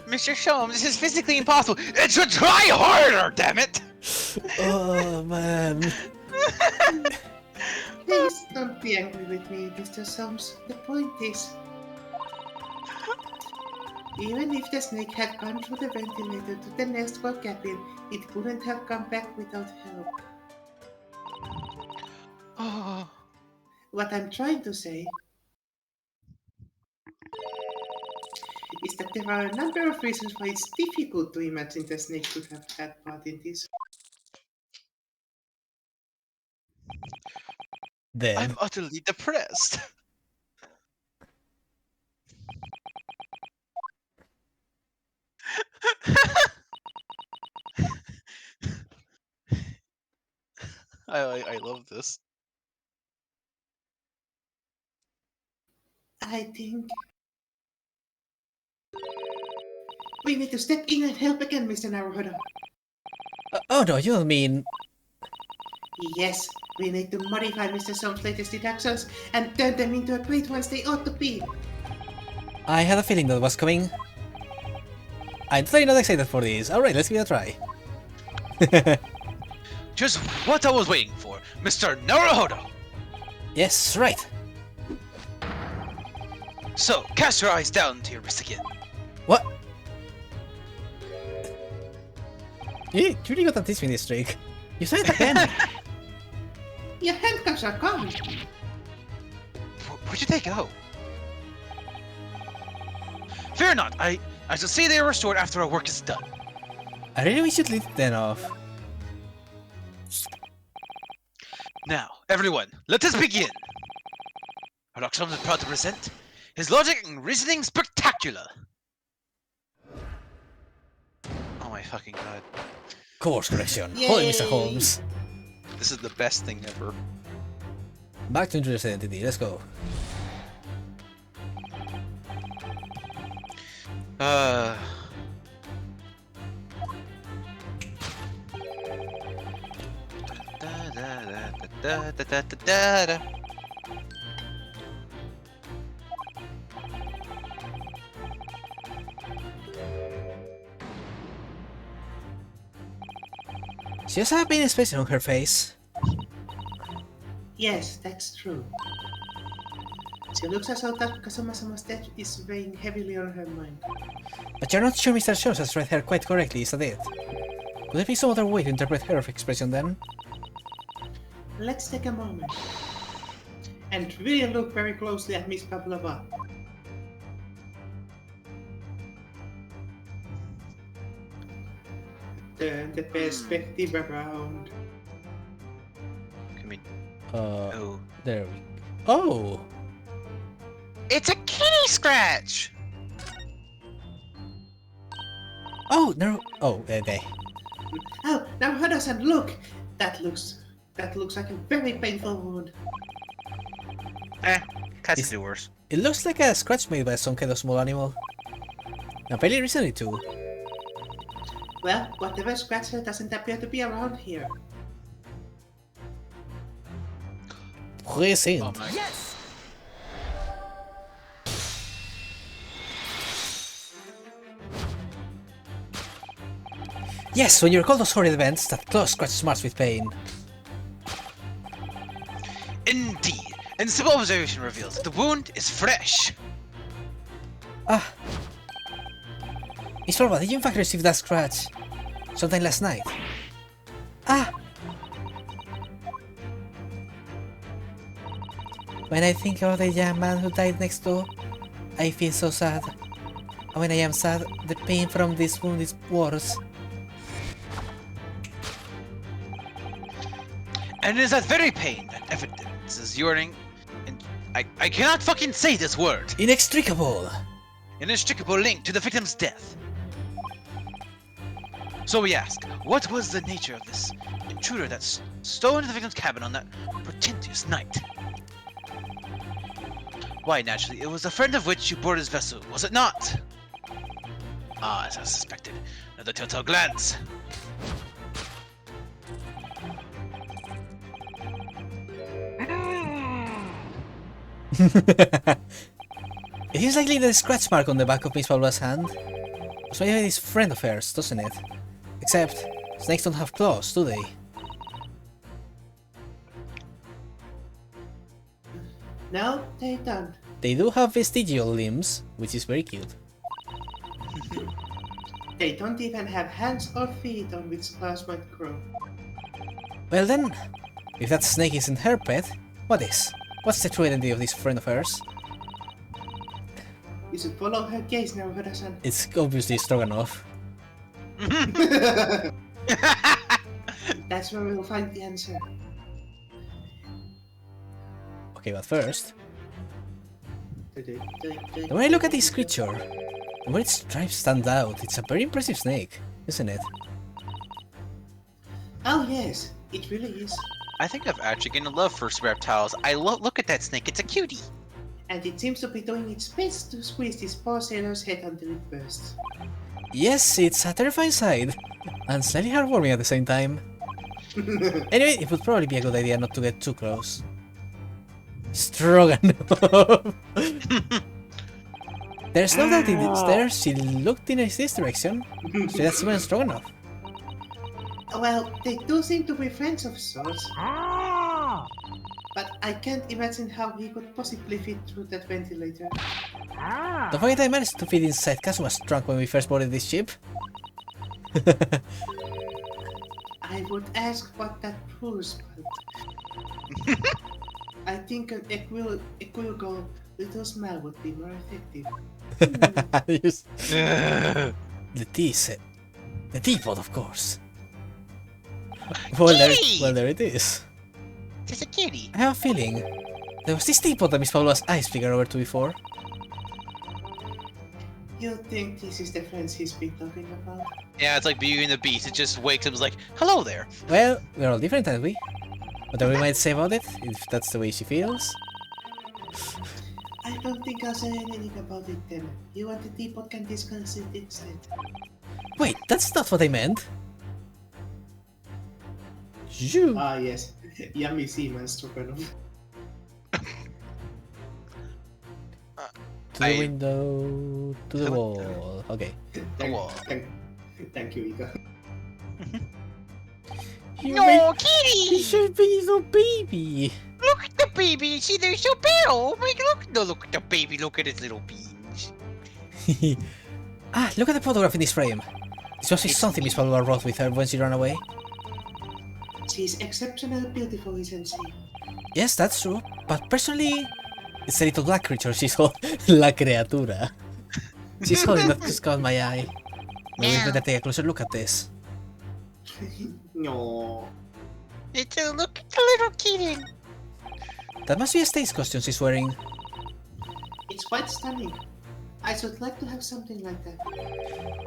Mr. Sholmes, this is physically impossible. It should try harder, damn it! Oh, man. Please don't be angry with me, Mr. Solms. The point is, even if the snake had gone through the ventilator to the next door cabin, it couldn't have come back without help. Oh. What I'm trying to say is there are a number of reasons why it's difficult to imagine the snake could have had part in this. Then, I'm utterly depressed. I love this. I think we need to step in and help again, Mr. Naruhodo. oh no, you don't mean... Yes, we need to modify Mr. Soam's latest deductions and turn them into a great ones they ought to be. I had a feeling that was coming. I'm totally not excited for this. Alright, let's give it a try. Just what I was waiting for, Mr. Naruhodo. Yes, right. So, cast your eyes down to your wrist again. What? You really got a teach me this trick. You said it again. Your handcuffs are gone. Where'd they go? Fear not, I shall see they are restored after our work is done. I really wish you'd leave them off. Now, everyone, let us begin. Roxholm is proud to present his logic and reasoning spectacular. Oh my fucking god. Course correction. Hold it, Mr. Yay. Holmes. This is the best thing ever. Back to introduce identity. Let's go. She has a pain expression on her face. Yes, that's true. She looks as though that Kazuma-sama's death is weighing heavily on her mind. But you're not sure Mr. Jones has read her quite correctly, is that it? Could there be some other way to interpret her expression then? Let's take a moment and really look very closely at Miss Pavlova. Turn the perspective around. Come in. Oh, there we go. Oh! It's a kitty scratch! Oh, no. Oh, they. Oh, now Hudson, look! That looks like a very painful wound. Cats Is- do worse. It looks like a scratch made by some kind of small animal. And fairly recently too. Well, whatever scratched her doesn't appear to be around here. Present. Oh my god. Yes, when you recall those horrid events, that claw scratch smarts with pain. Indeed. And simple observation reveals that the wound is fresh. Ah. Miss Florba, did you in fact receive that scratch? Sometime last night? Ah! When I think about the young man who died next door, I feel so sad. And when I am sad, the pain from this wound is worse. And it is that very pain that evidences yearning. And I cannot fucking say this word. Inextricable! Inextricable link to the victim's death. So we ask, what was the nature of this intruder that stole into the victim's cabin on that portentous night? Why, naturally, it was a friend of which you boarded his vessel, was it not? Ah, as I suspected. Another telltale glance. It is likely the scratch mark on the back of Miss Paula's hand was made by this friend of hers, doesn't it? Except, snakes don't have claws, do they? No, they don't. They do have vestigial limbs, which is very cute. They don't even have hands or feet on which claws might grow. Well then, if that snake isn't her pet, what is? What's the true identity of this friend of hers? We should follow her gaze now, Hura-san. It's obviously Stroganoff. That's where we'll find the answer. Okay, but first, when I look at this creature, the way its stripes stand out, it's a very impressive snake, isn't it? Oh yes, it really is. I think I've actually gained a love for reptiles. Look at that snake, it's a cutie. And it seems to be doing its best to squeeze this poor sailor's head until it bursts. Yes, it's a terrifying sight, and slightly heartwarming at the same time. Anyway, it would probably be a good idea not to get too close. Stroganoff! There's no doubt it's there, she looked in this direction, so that's when Stroganoff. Well, they do seem to be friends of sorts. But I can't imagine how he could possibly fit through that ventilator. Don't forget I managed to fit inside Kazuma's trunk when we first boarded this ship. I would ask what that proves, but... I think an equivocal little smile would be more effective. Yes. The teapot, of course. Well, there it is. It's a cutie. I have a feeling there was this teapot that Miss Paula's eyes figured over to before. You think this is the friends he's been talking about? Yeah, it's like Beauty and the Beast. It just wakes up and is like, hello there. Well, we're all different, aren't we? Whatever we might say about it, if that's the way she feels. I don't think I'll say anything about it then. You want the teapot can discuss it instead. Wait, that's not what I meant. Shoo. Ah, yes. Yummy seaman Stroganoff. To the window, to the wall. Okay. Thank you, Ika. No, kitty! You should be little baby. Look at the baby. See, they're so pale. Oh my God, look. No, look at the baby. Look at his little beans. Ah, look at the photograph in this frame. This must be something Miss Paula wrote with her when she ran away. She's exceptionally beautiful, isn't she? Yes, that's true. But personally, it's a little black creature she's called La Criatura. She's holding that just caught my eye. Maybe we better take a closer look at this. No. It's a look at the little kitten. That must be a stage costume she's wearing. It's quite stunning. I should like to have something like that.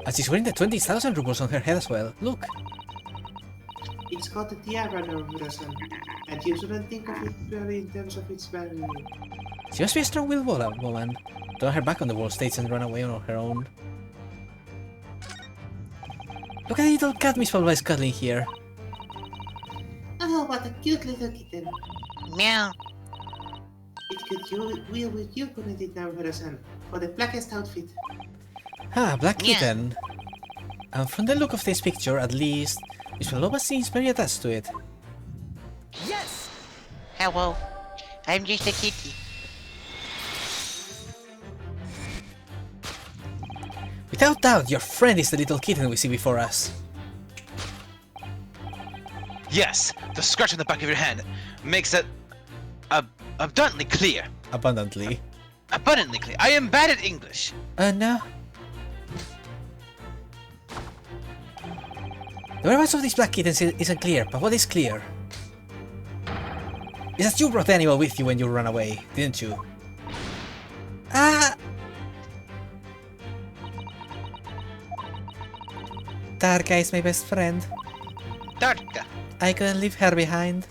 And she's wearing the 20,000 rubles on her head as well. Look. It's got a tiara now, Hura-san, and you shouldn't think of it purely in terms of its value. She must be a strong-willed woman. Turn her back on the world stage and run away on her own. Look at the little cat Miss Paula is cuddling here. Oh, what a cute little kitten. Meow. It could wheel with you, couldn't it now, Hura-san, for the blackest outfit. Ah, black Yeah. kitten. And from the look of this picture, at least, Miss Paula seems very attached to it. Yes. Hello. I'm just a kitty. Without doubt, your friend is the little kitten we see before us. Yes, the scratch on the back of your hand makes that abundantly clear. Abundantly. Abundantly clear. I am bad at English. No. The whereabouts of these black kittens isn't clear, but what is clear is that you brought the animal with you when you ran away, didn't you? Ah! Tarka is my best friend. Tarka. I couldn't leave her behind.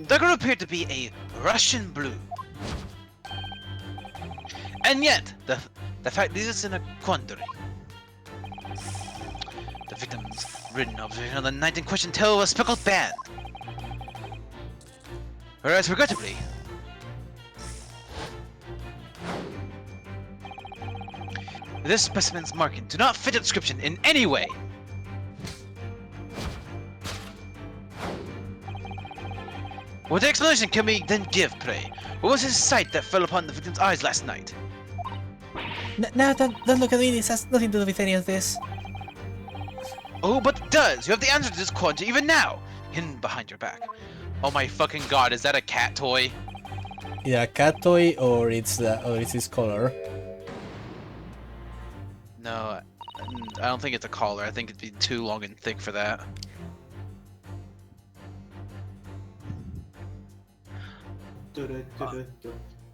The girl appeared to be a Russian blue. And yet, the fact leaves us in a quandary. The victim's written observation on the night in question tell of a speckled band. Whereas, regrettably, this specimen's marking do not fit the description in any way. What explanation can we then give, pray? What was his sight that fell upon the victim's eyes last night? No, don't look at me, this has nothing to do with any of this. Oh, but it does! You have the answer to this quandary even now! Hidden behind your back. Oh my fucking god, is that a cat toy? Either a cat toy or it's his collar. No, I don't think it's a collar. I think it'd be too long and thick for that.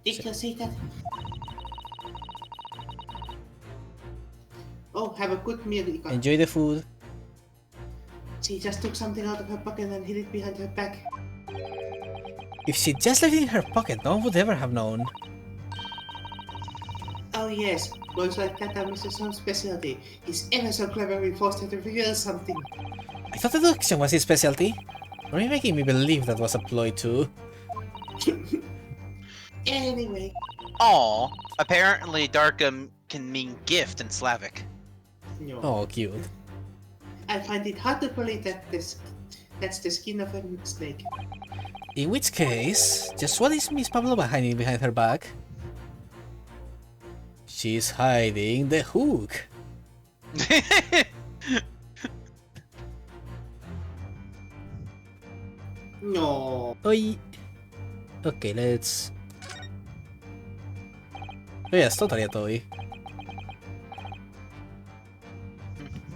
Did you see that? Oh, have a good meal, Ika. Enjoy the food. She just took something out of her pocket and hid it behind her back. If she just left it in her pocket, no one would ever have known. Oh yes, boys like that are Mr. Sound's specialty. He's ever so clever when forced her to reveal something. I thought deduction was his specialty. Are you making me believe that was a ploy too? Anyway, Aw, apparently Darkham can mean gift in Slavic. no. Oh, cute. I find it hard to believe that that's the skin of a snake. In which case, just what is Miss Pavlova hiding behind her back? She's hiding the hook. No. Oi. Okay, let's... Oh yes, totally a toy.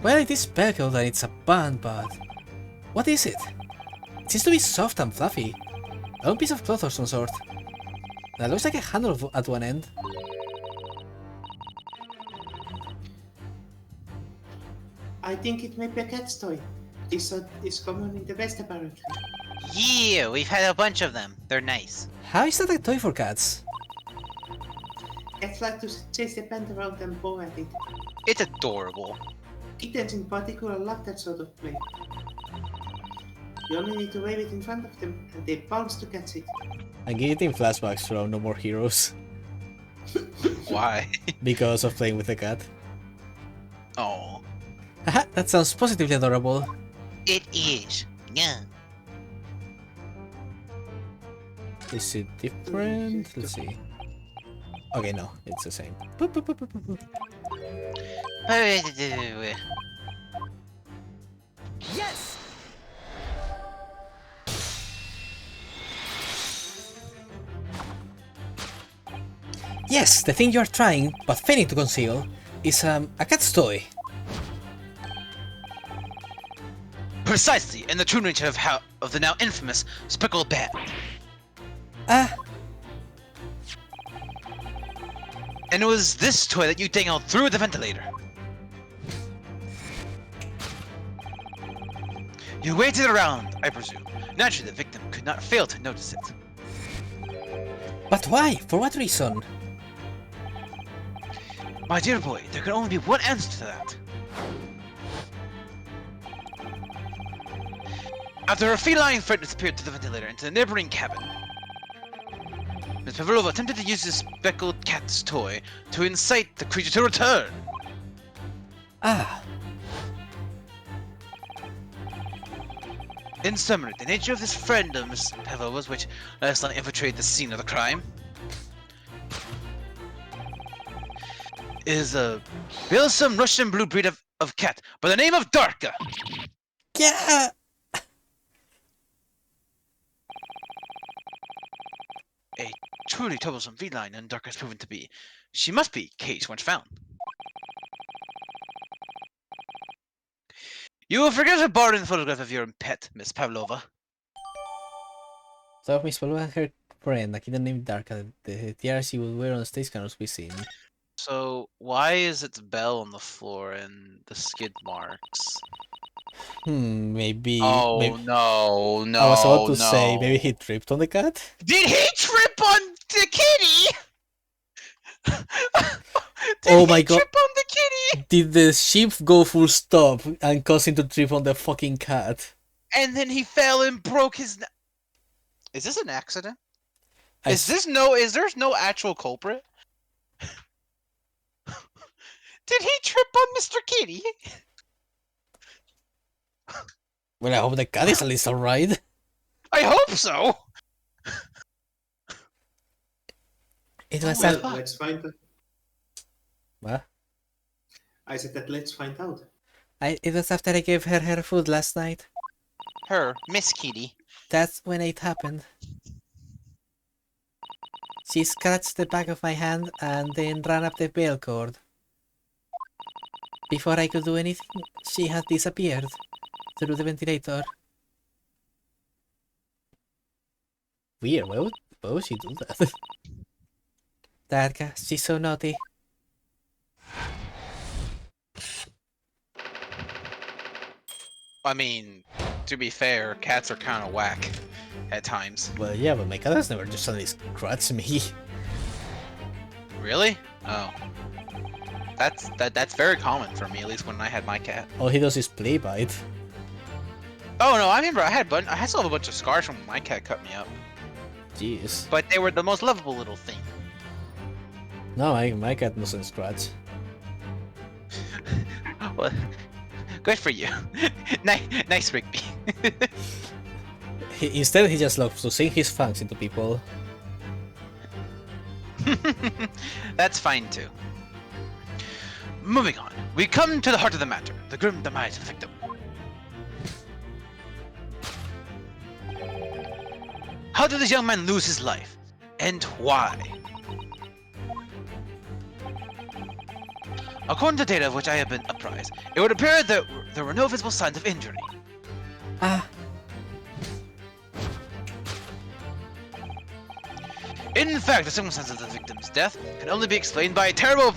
Well, it is speckled and it's a band, but... What is it? It seems to be soft and fluffy. A long piece of cloth of some sort. That looks like a handle at one end. I think it may be a cat's toy. This is common in the West apparently. Yeah, we've had a bunch of them. They're nice. How is that a toy for cats? Cats like to chase the band around and paw at it. It's adorable. Kittens in particular love that sort of play. You only need to wave it in front of them and they bounce to catch it. I'm getting flashbacks from No More Heroes Why? because of playing with the cat. Oh, Haha, that sounds positively adorable. it is. Yeah. Is it different? Let's see. Okay, no, it's the same. Boop, boop, boop, boop, boop, boop. Yes! Yes, the thing you're trying, but failing to conceal, is a cat's toy. Precisely, in the true nature of the now infamous speckled bat. Ah, And it was this toy that you dangled through the ventilator. You waited around, I presume. Naturally, the victim could not fail to notice it. but why? For what reason? My dear boy, there can only be one answer to that. After a feline friend disappeared through the ventilator into the neighboring cabin, Ms. Pavlova attempted to use this speckled cat's toy to incite the creature to return. Ah, In summary, the nature of this friend of Ms. Pavlova's, which last night infiltrated the scene of the crime, is a bilsome Russian blue breed of cat by the name of Darka. yeah! A truly troublesome feline, and Darka has proven to be. She must be caged once found. You will forget to borrow the photograph of your pet, Miss Pavlova. So Miss Pavlova and her friend, a kitten named Darka, the tiara she would wear on the stage cannot be seen. So, why is its bell on the floor and the skid marks? Maybe... Oh, maybe no, no, I was about to say, no. maybe he tripped on the cat? Did he trip on the kitty? Did Oh he my God. trip on the kitty? Did the ship go full stop and cause him to trip on the fucking cat? And then he fell and broke his neck. Is this an accident? I Is there no actual culprit? Did he trip on Mr. Kitty? Well, I hope the cat is at least alright. I hope so. It was Well, a... let's find out. What? I said that let's find out. It was after I gave her food last night. Her, Miss Kitty. That's when it happened. She scratched the back of my hand and then ran up the bell cord. Before I could do anything, she had disappeared through the ventilator. Weird, why would she do that? Dadka, she's so naughty. I mean, to be fair, cats are kind of whack at times. Well, yeah, but my cat has never just suddenly scratched me. Really? Oh. That's very common for me, at least when I had my cat. All he does is play bite. Oh no, I remember I still have a bunch of scars from when my cat cut me up. Jeez. But they were the most lovable little thing. No, my cat doesn't scratch. Well, good for you. Nice Rigby. Instead, he just loves to sink his fangs into people. That's fine too. Moving on, we come to the heart of the matter, the grim demise of the victim. How did this young man lose his life? And why? According to data of which I have been apprised, it would appear that there were no visible signs of injury. Ah. In fact, the circumstances of the victim's death can only be explained by a terrible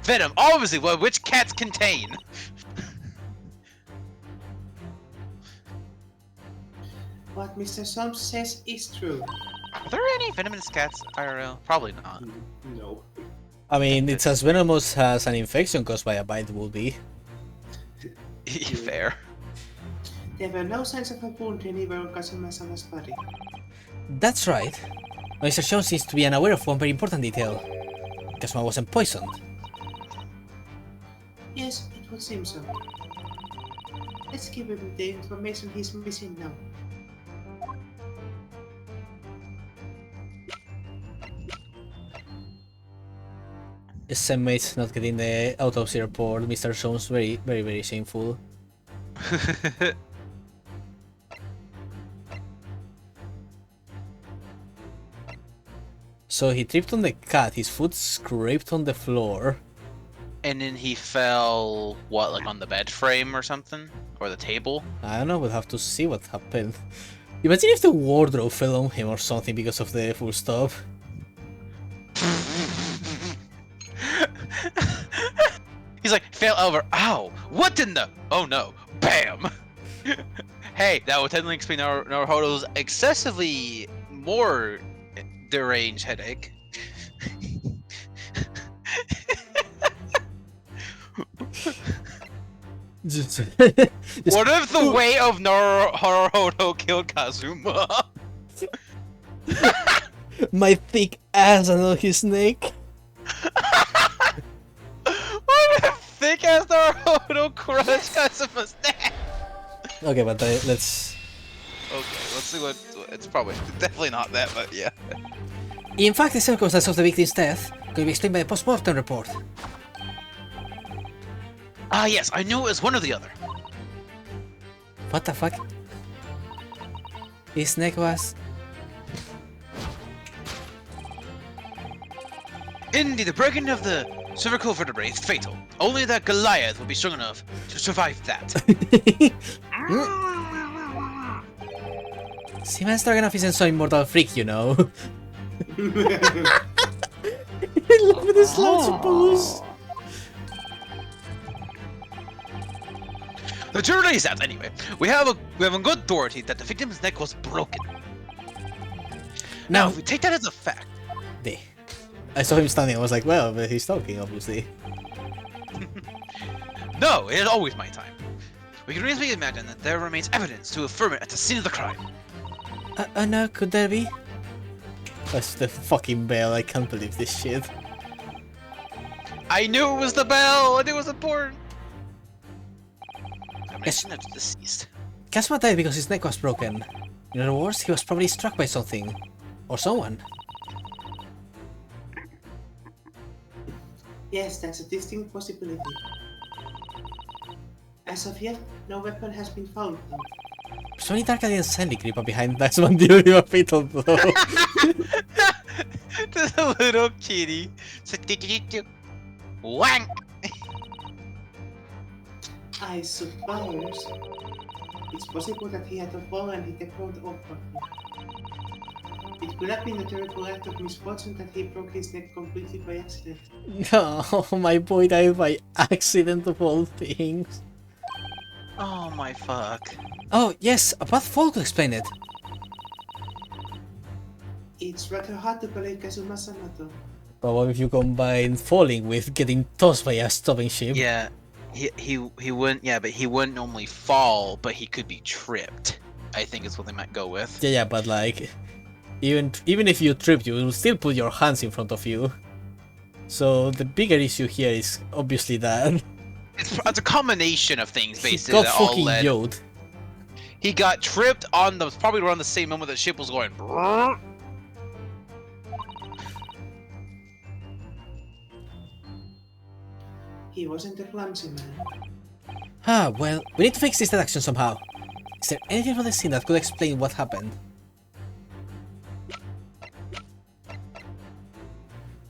venom, obviously which cats contain. What Mr. Solms says is true. Are there any venomous cats, IRL? Probably not. No. I mean, it's as venomous as an infection caused by a bite would be. Fair. There were no signs of a wound anywhere on Kazuma-sama's body. That's right. Mr. Sean seems to be unaware of one very important detail. Kazuma wasn't poisoned. Yes, it would seem so. Let's give him the information he's missing now. SM mates not getting the autopsy report. Mr. Sean's very shameful. So he tripped on the cat, his foot scraped on the floor. And then he fell, what, like on the bed frame or something? Or the table? I don't know, we'll have to see what happened. Imagine if the wardrobe fell on him or something because of the full stop. He's like, fell over, ow! What in the? Oh no, bam! Hey, that would technically explain Naruhodo's excessively more deranged headache. What if the weight of Naruhodo killed Kazuma? My thick ass under his neck. What if thick ass Naruhodo crushed Kazuma's neck? Okay, but let's... Okay, let's see what... It's probably definitely not that, but yeah. In fact, the circumstances of the victim's death could be explained by the post-mortem report. Ah yes, I knew it was one or the other. What the fuck? His neck was... Indeed, the breaking of the cervical vertebrae is fatal. Only that Goliath will be strong enough to survive that. Seaman Stroganoff isn't so immortal freak, you know. I love this loud pose. The jury is that anyway. We have a good authority that the victim's neck was broken. Now, if we take that as a fact. I saw him standing, I was like, well, but he's talking, obviously. No, it is always my time. We can reasonably imagine that there remains evidence to affirm it at the scene of the crime. No, could there be? That's the fucking bell, I can't believe this shit. I knew it was the bell, and it was important. Combination of deceased. Kazuma died because his neck was broken. In other words, he was probably struck by something. Or someone. Yes, that's a distinct possibility. As of yet, no weapon has been found though. So many dark and sandy creeper behind that one dealing with a fatal blow. The little kitty. Wank! I suppose it's possible that he had to fall and hit the ground awkwardly. It could have been a terrible act of misfortune that he broke his neck completely by accident. Oh, my boy died by accident of all things. Oh my fuck. Oh, yes, a path fall could explain it. It's rather hard to believe Kazuma-sama though. But what if you combine falling with getting tossed by a stopping ship? Yeah, he wouldn't. Yeah, but he wouldn't normally fall, but he could be tripped. I think is what they might go with. Yeah, but like, even if you trip, you will still put your hands in front of you. So the bigger issue here is obviously that It's a combination of things he basically got that all fucking led. yoked. He got tripped on the probably around the same moment the ship was going. Brrr. He wasn't a clumsy man. Ah, well, we need to fix this deduction somehow. Is there anything from the scene that could explain what happened?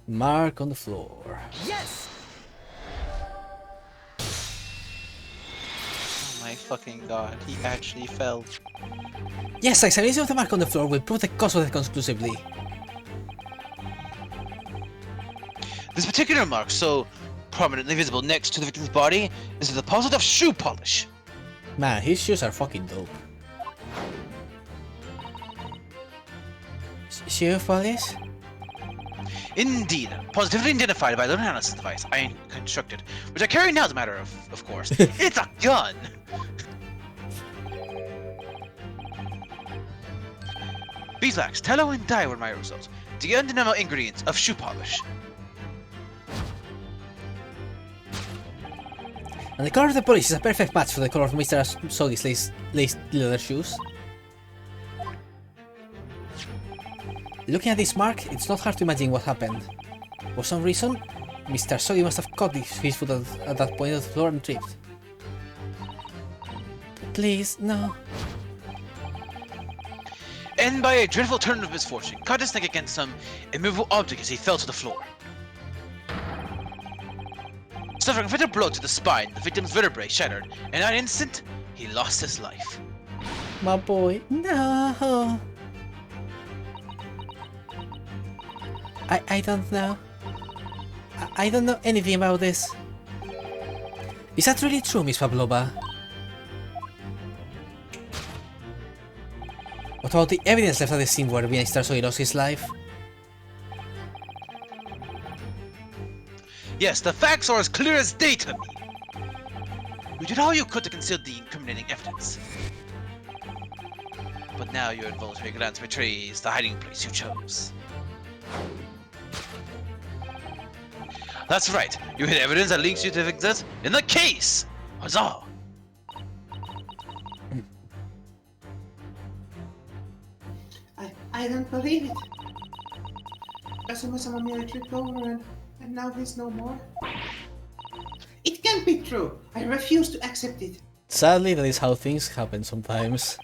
Mark on the floor. Yes. Oh my fucking god! He actually fell. Yes, examination of the mark on the floor will prove the cause of it conclusively. This particular mark, so prominently visible next to the victim's body, is a deposit of shoe polish. Man, his shoes are fucking dope. Shoe polish? Indeed, positively identified by the analysis device I constructed, which I carry now as a matter of course. It's a gun! Beeswax, tallow, and dye were my results. The undeniable ingredients of shoe polish. And the color of the polish is a perfect match for the color of Mr. Sogi's laced leather shoes. Looking at this mark, it's not hard to imagine what happened. For some reason, Mr. Sogi must have caught his foot at that point of the floor and tripped. Please, no. And by a dreadful turn of misfortune, caught his neck against some immovable object as he fell to the floor. Suffering a fatal blow to the spine, the victim's vertebrae shattered, and in an instant, he lost his life. My boy, no. I don't know. I don't know anything about this. Is that really true, Miss Pavlova? What about the evidence left at the scene where Mr. Sogi lost his life? Yes, the facts are as clear as day to me. You did all you could to conceal the incriminating evidence. But now your involuntary glance betrays the hiding place you chose. That's right, you hid evidence that links you to victims in the case! Huzzah! I don't believe it. Kazuma-sama merely tripped over and now he's no more. It can't be true. I refuse to accept it. Sadly, that is how things happen sometimes.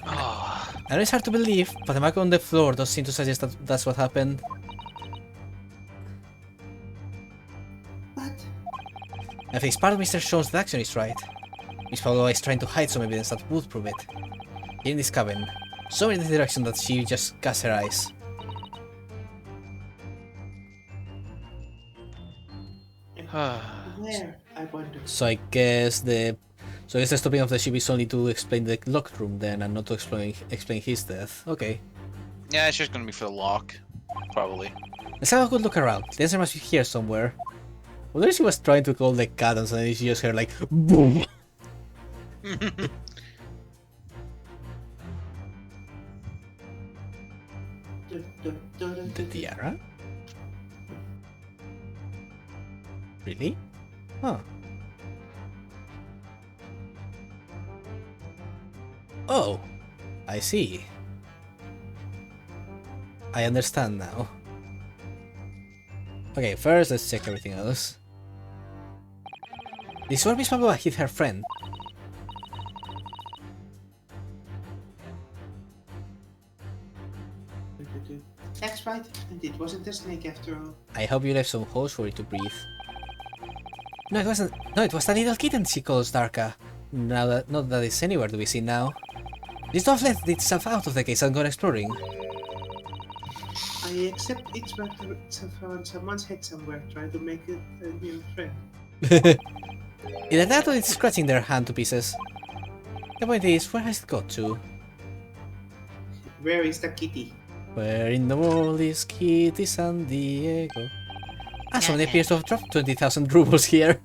Oh, I know it's hard to believe, but the mark on the floor does seem to suggest that that's what happened. But I think part of Mr. Sean's deduction is right. Miss Pavlova is trying to hide some evidence that would prove it. Here in this cabin, so in the direction that she just cast her eyes. where, I wonder? So I guess the stopping of the ship is only to explain the locked room then, and not to explain his death. Okay. yeah, it's just gonna be for the lock. Probably. Let's have a good look around. The answer must be here somewhere. Whether she was trying to call the cat and suddenly she just heard like boom. The tiara? Really? Huh. Oh, I see. I understand now. Okay, first let's check everything else. This is where Miss Pavlova hit her friend. That's right, and it wasn't a snake after all. I hope you left some holes for it to breathe. No, it wasn't. No, it was the little kitten she calls Darka. Not that it's anywhere to be seen now. This dog let itself out of the case and gone exploring. I accept it's worth itself on someone's head somewhere, trying to make it a new friend. Either that or it's scratching their hand to pieces. The point is, where has it got to? Where is the kitty? Where in the world is Kitty San Diego? Ah, somebody appears to have dropped 20,000 rubles here.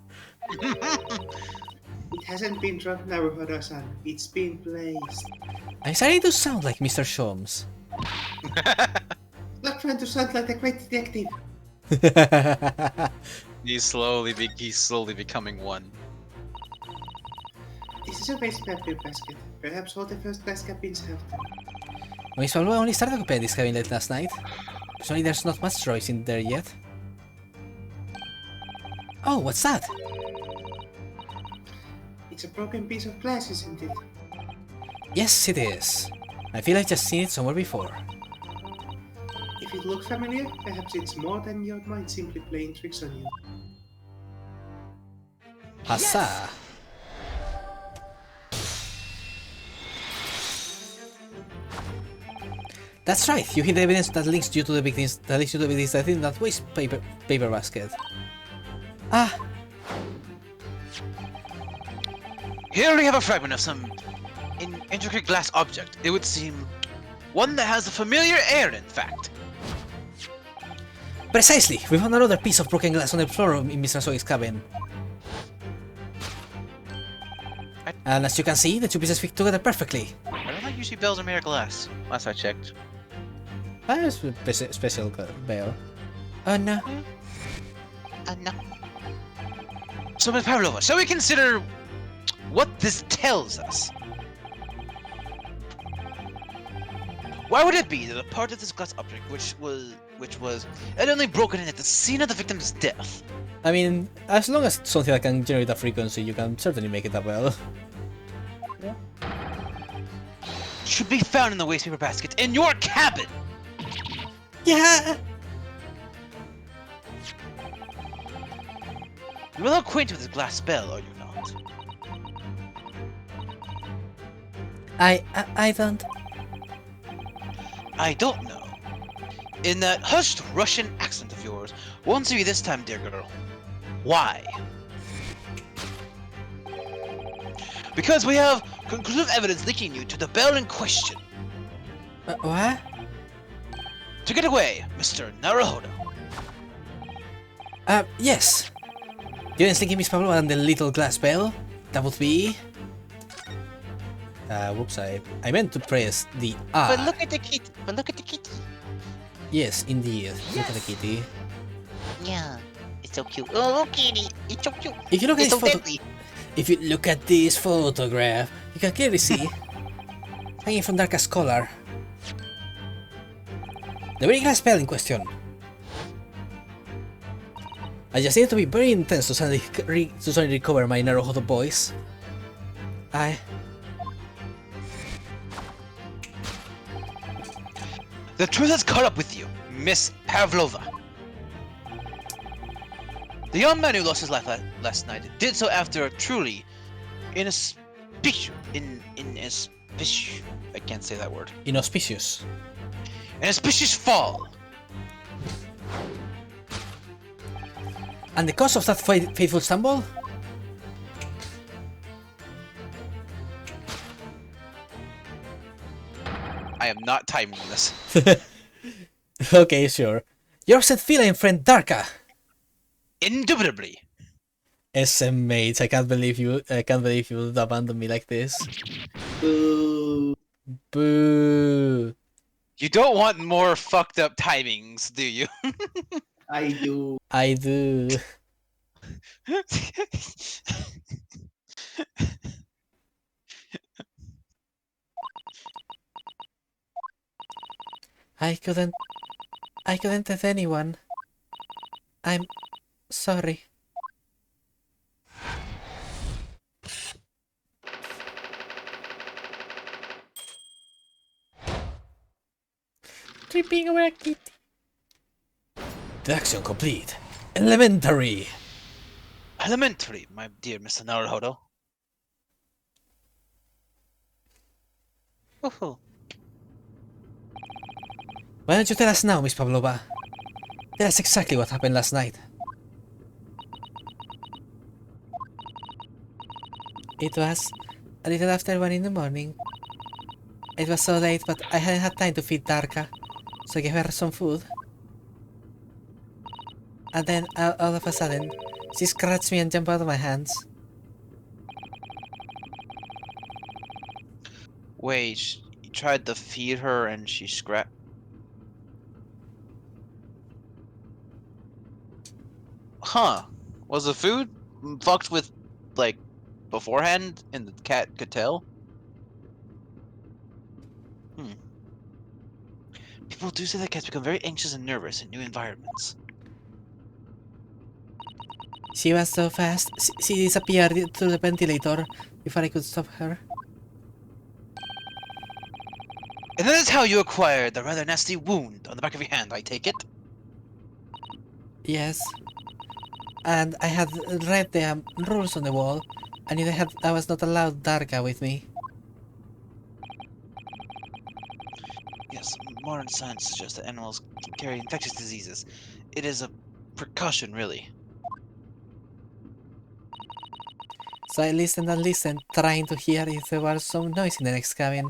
It hasn't been dropped, Naruhodo-san. It's been placed. I'm starting to sound like Mr. Sholmes. Not trying to sound like a great detective. He's slowly becoming one. This is a waste paper basket. Perhaps all the first class cabins have them. Miss Pablo only started opening this cabinet last night. Sorry, there's not much choice in there yet. Oh, what's that? It's a broken piece of glass, isn't it? Yes, it is. I feel I've just seen it somewhere before. If it looks familiar, perhaps it's more than your mind simply playing tricks on you. Huzzah! That's right, you hid the evidence that links you to the victims that in that waste paper basket. Ah! Here we have a fragment of some intricate glass object. It would seem one that has a familiar air, in fact. Precisely! We found another piece of broken glass on the floor in Mr. Soy's cabin. And as you can see, the two pieces fit together perfectly. I don't think usually bells are made of glass. Last I checked. That's a special bell. Oh no. No. So, Ms. Pavlova, shall we consider what this tells us? Why would it be that a part of this glass object, which was evidently broken in at the scene of the victim's death? I mean, as long as it's something that can generate a frequency, you can certainly make it a bell. Should be found in the waste paper basket in your cabin! Yeah! You're well acquainted with this glass bell, are you not? I don't... I don't know. In that hushed Russian accent of yours, won't see you this time, dear girl. Why? Because we have conclusive evidence linking you to the bell in question. What? To get away, Mr. Naruhodo. Yes. The evidence linking Miss Pablo and the little glass bell? That would be... whoops, I meant to press the R. But look at the kitty. Yes, indeed. Look at the kitty. Yeah, it's so cute. Oh, kitty, it's so cute. If you look at It's this so photo... deadly. If you look at this photograph, you can clearly see, hanging from Darka's collar, the very glass bell in question. I just need to be very intense to suddenly recover my Naruhodo voice. The truth has caught up with you, Miss Pavlova. The young man who lost his life last night did so after a truly inauspicious, I can't say that word. Inauspicious. An auspicious fall. And the cause of that fateful stumble? I am not timing this. Okay, sure. Your said feline friend Darka. Indubitably. SM mates, I can't believe you would abandon me like this. Boo. Boo. You don't want more fucked up timings, do you? I do. I do. I couldn't tell anyone. I'm sorry. Tripping over a kitty. Deduction complete. Elementary. Elementary, my dear Mr. Naruhodo. Woohoo. Why don't you tell us now, Miss Pavlova? Tell us exactly what happened last night. It was a little after 1 in the morning. It was so late, but I hadn't had time to feed Darka, so I gave her some food. And then, all of a sudden, she scratched me and jumped out of my hands. Wait, you tried to feed her and she scrapped. Huh. Was the food fucked with, like, beforehand and the cat could tell? People do say that cats become very anxious and nervous in new environments. She was so fast, she disappeared through the ventilator before I could stop her. And that is how you acquired the rather nasty wound on the back of your hand, I take it? Yes. And I had read the rules on the wall. I knew I was not allowed Darka with me. Yes, modern science suggests that animals can carry infectious diseases. It is a precaution, really. So I listened and listened, trying to hear if there was some noise in the next cabin.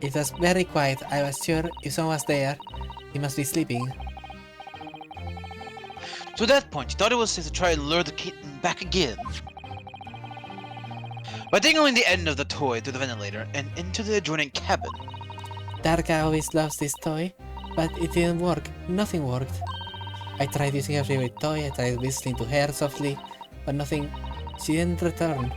It was very quiet. I was sure if someone was there, he must be sleeping. To that point, you thought it was safe to try and lure the kitten back again. By dangling the end of the toy through the ventilator and into the adjoining cabin. Darka always loves this toy, but it didn't work. Nothing worked. I tried using her favorite toy, I tried whistling to her softly, but nothing. She didn't return.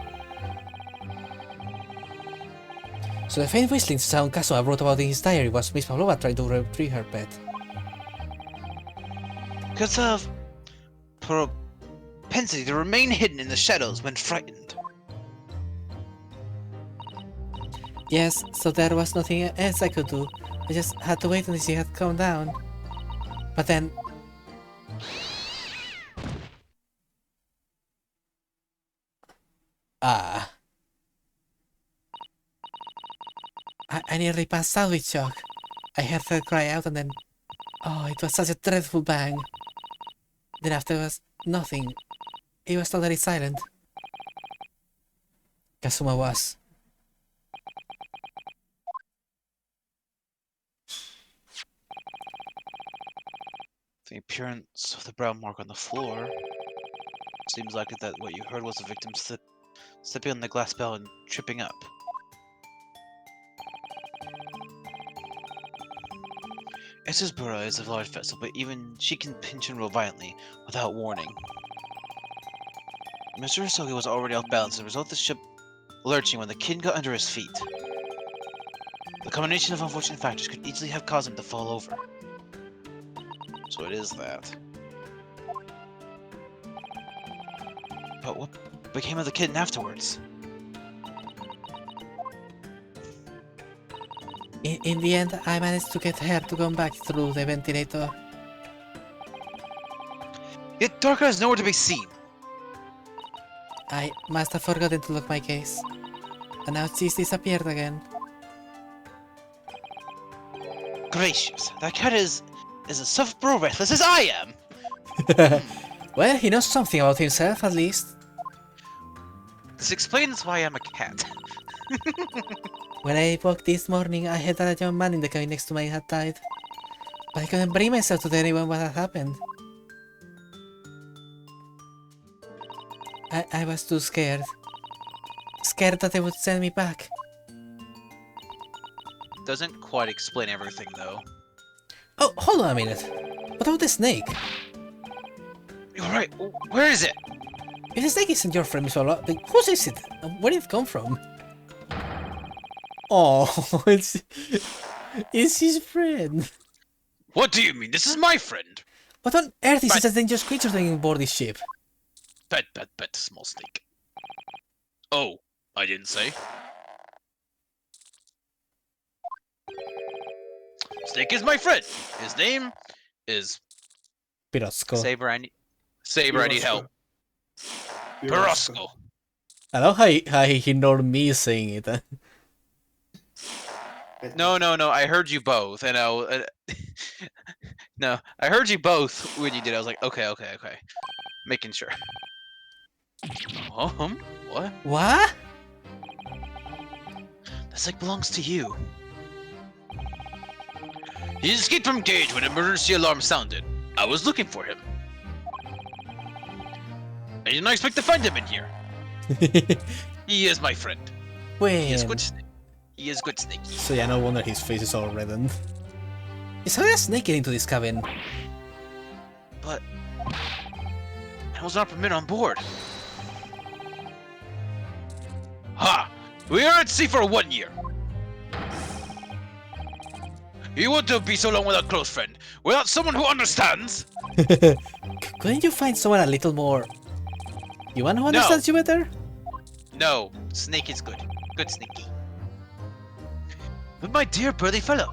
So the faint whistling sound Kazuma wrote about in his diary was Miss Pavlova trying to retrieve her pet. Because of propensity to remain hidden in the shadows when frightened. Yes, so there was nothing else I could do. I just had to wait until she had calmed down. But then... Ah. I nearly passed out with shock. I heard her cry out and then... Oh, it was such a dreadful bang. Then afterwards, nothing. It was totally silent. Kazuma was. The appearance of the brown mark on the floor. Seems like that what you heard was the victim slipping on the glass bell and tripping up. Esesbura is a large vessel, but even she can pinch and roll violently without warning. Mr. Hisogi was already off balance as a result of the ship lurching when the kid got under his feet. The combination of unfortunate factors could easily have caused him to fall over. So it is that. But what became of the kitten afterwards? In the end, I managed to get her to come back through the ventilator. Yet Darka is nowhere to be seen. I must have forgotten to lock my case. And now she's disappeared again. Gracious, that cat is as insufferable reckless as I am! Well, he knows something about himself, at least. This explains why I'm a cat. When I woke this morning, I heard that a young man in the cabin next to me had died. But I couldn't bring myself to tell anyone what had happened. I was too scared. Scared that they would send me back. Doesn't quite explain everything, though. Oh, hold on a minute. What about the snake? You're right. Where is it? If the snake isn't your friend, Miss Ola, then whose is it? And where did it come from? Oh, it's his friend. What do you mean? This is my friend. What on earth is such a dangerous creature doing on board this ship? Bet, small snake. Oh, I didn't say. Snake is my friend. His name is Pirosco. Saber. I need help. Pirosco. I love how he ignored me saying it. No. I heard you both, and no, I heard you both when you did. I was like, okay. Making sure. What? What? That snake belongs to you. He escaped from cage when emergency alarm sounded. I was looking for him. I did not expect to find him in here. He is my friend. He is When? good snake. He is good snakey. So yeah, no wonder his face is all reddened. Is how did a snake get into this cabin? But I was not permitted on board. Ha! We are at sea for 1 year. You want to be so long without a close friend, without someone who understands? Couldn't you find someone a little more... You want who understands you better? No, snake is good. Good sneaky. But my dear burly fellow,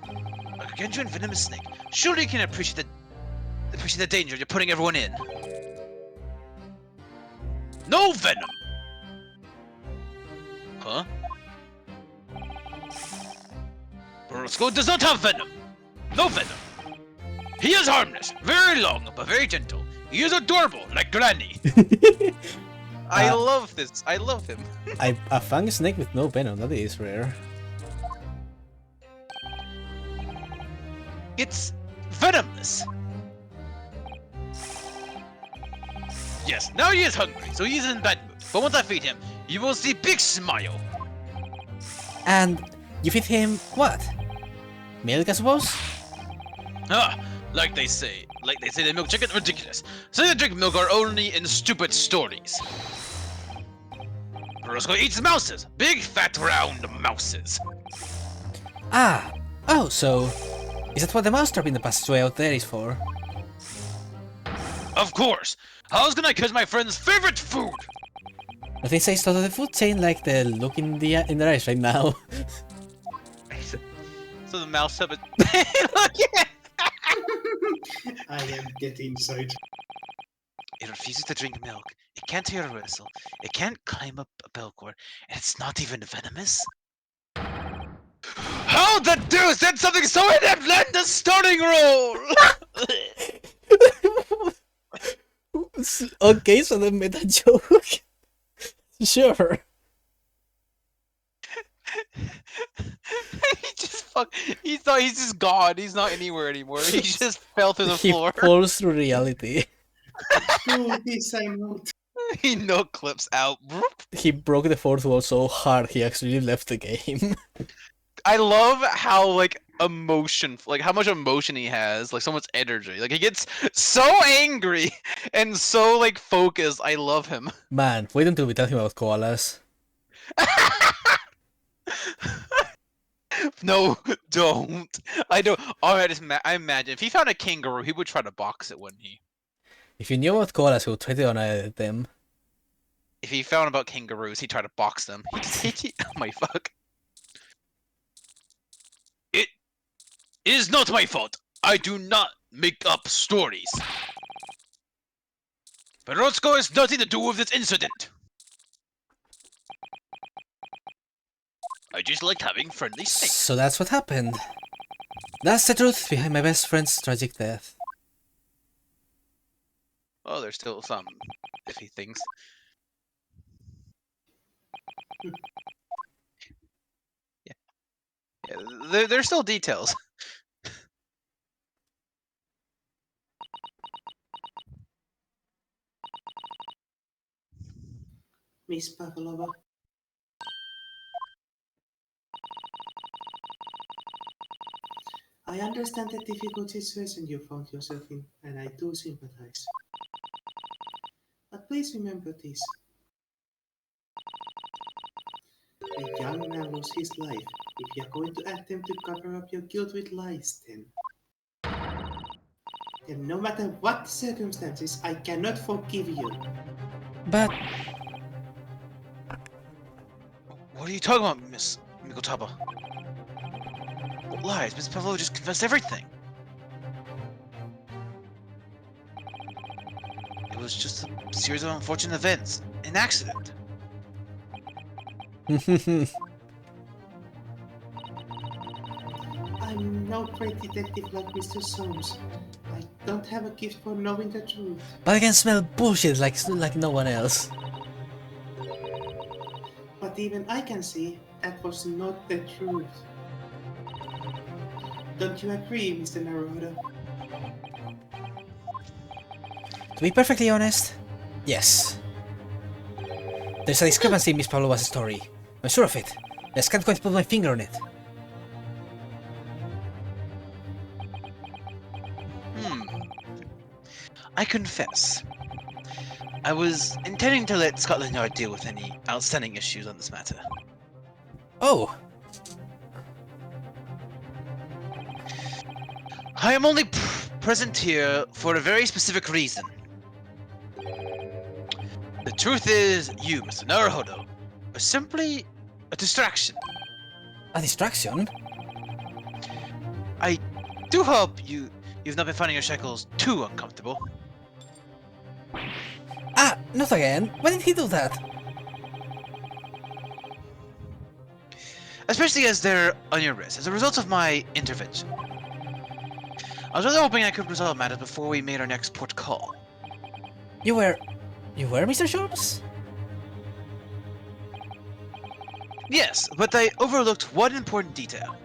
a gargantuan venomous snake. Surely you can appreciate the danger you're putting everyone in. No venom. Huh? Borosco does not have venom. No venom. He is harmless, very long, but very gentle. He is adorable, like Granny. I love this. I love him. A fang snake with no venom, that is rare. It's venomless. Yes, now he is hungry, so he is in bad mood. But once I feed him, you will see big smile. And you feed him what? Milk, I suppose? Ah, like they say the milk chicken ridiculous. So they drink milk are only in stupid stories. Roscoe eats mouses, big fat round mouses. Ah, oh, so is that what the mousetrap in the passageway out there is for? Of course. How's gonna catch my friend's favorite food? Nothing says to the food chain like the look in their eyes right now. So the mouse up it. Look at it. I am dead inside. It refuses to drink milk. It can't hear a whistle. It can't climb up a bell cord. And it's not even venomous. How the deuce did something so inept land the starting role? Okay, so the meta joke. Sure. He thought he's just gone. He's not anywhere anymore. He just fell through the He floor. falls through reality. Oh, this I know. He no clips out. He broke the fourth wall so hard he actually left the game. I love how how much emotion he has, like so much energy. Like he gets so angry and so focused. I love him. Man, wait until we tell him about koalas. No, don't. I don't. I imagine if he found a kangaroo, he would try to box it, wouldn't he? If you knew about koalas, he would try to annihilate them. If he found about kangaroos, he'd try to box them. Oh my fuck. It is not my fault. I do not make up stories. But Roscoe has nothing to do with this incident. I just liked having friendly snakes. So that's what happened. That's the truth behind my best friend's tragic death. Oh, there's still some iffy things. Yeah, there's still details. Miss Pavlova. I understand the difficult situation you found yourself in, and I do sympathize. But please remember this. A young man lost his life. If you're going to attempt to cover up your guilt with lies, then no matter what the circumstances, I cannot forgive you. But What are you talking about, Miss Mikotaba? lies. Miss Pavlova just confessed everything. It was just a series of unfortunate events. An accident. I'm no great detective like Mr. Soames. I don't have a gift for knowing the truth. But I can smell bullshit like no one else. But even I can see that was not the truth. Don't you agree, Mr. Naruhodo? To be perfectly honest, yes. There's a discrepancy in Miss Pavlova's story. I'm sure of it. I just can't quite put my finger on it. I confess. I was intending to let Scotland Yard deal with any outstanding issues on this matter. Oh! I am only present here for a very specific reason. The truth is, you, Mr. Naruhodo, are simply a distraction. A distraction? I do hope you've not been finding your shackles too uncomfortable. Ah, not again. Why did he do that? Especially as they're on your wrist, as a result of my intervention. I was really hoping I could resolve matters before we made our next port call. You were Mr. Shores? Yes, but I overlooked one important detail.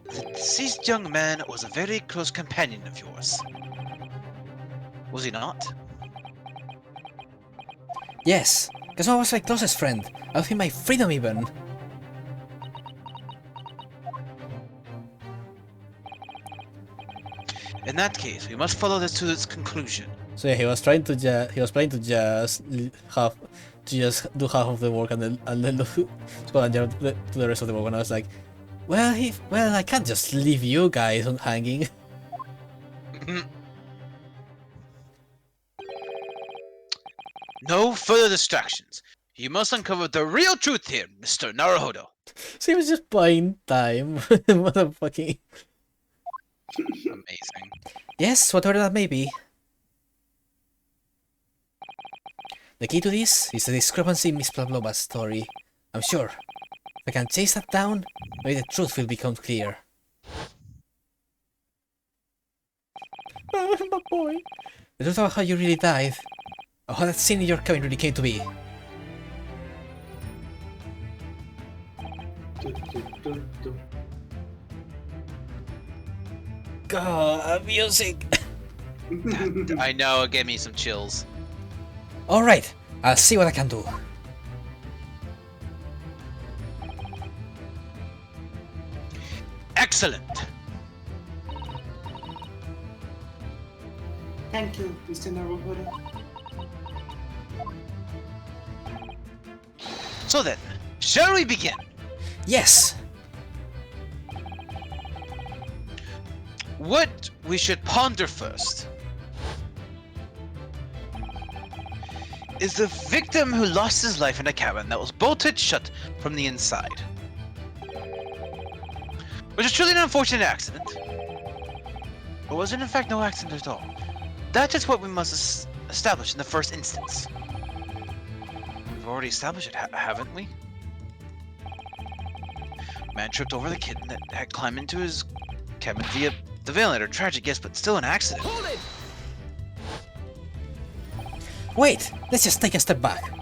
The deceased young man was a very close companion of yours. Was he not? Yes, Kazuma was my closest friend. I owe him my freedom even. In that case, we must follow this to its conclusion. So yeah, he was planning to just do half of the work and then Scotland Yard to the rest of the work. And I was like, well, I can't just leave you guys on hanging. No further distractions. You must uncover the real truth here, Mr. Naruhodo. So he was just buying time. Motherfucking. Amazing. Yes, whatever that may be. The key to this is the discrepancy in Miss Pavlova's story. I'm sure. If I can chase that down, maybe the truth will become clear. My boy. The truth about how you really died. Or how that scene in your cabin really came to be. God, music! I know, it gave me some chills. Alright, I'll see what I can do. Excellent! Thank you, Mr. Naruhodo. So then, shall we begin? Yes! What we should ponder first is the victim who lost his life in a cabin that was bolted shut from the inside. Which is truly an unfortunate accident. Or was it in fact no accident at all? That is what we must establish in the first instance. We've already established it, haven't we? Man tripped over the kitten that had climbed into his cabin via the ventilator. Tragic, yes, but still an accident. Hold it! Wait, let's just take a step back.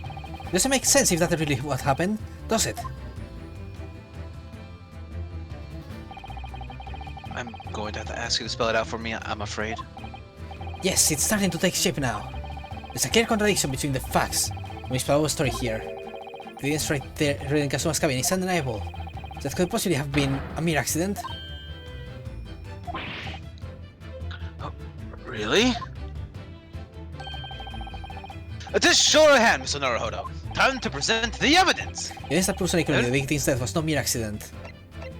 Does it make sense if that's really what happened? Does it? I'm going to have to ask you to spell it out for me, I'm afraid. Yes, it's starting to take shape now. There's a clear contradiction between the facts and Miss Pavlova's story here. The evidence right there in Kazuma's cabin is undeniable. That could possibly have been a mere accident. Really? At this show of hand, Mr. Naruhodo. Time to present the evidence! Evidence that proves unequivocally the victim's death was no mere accident.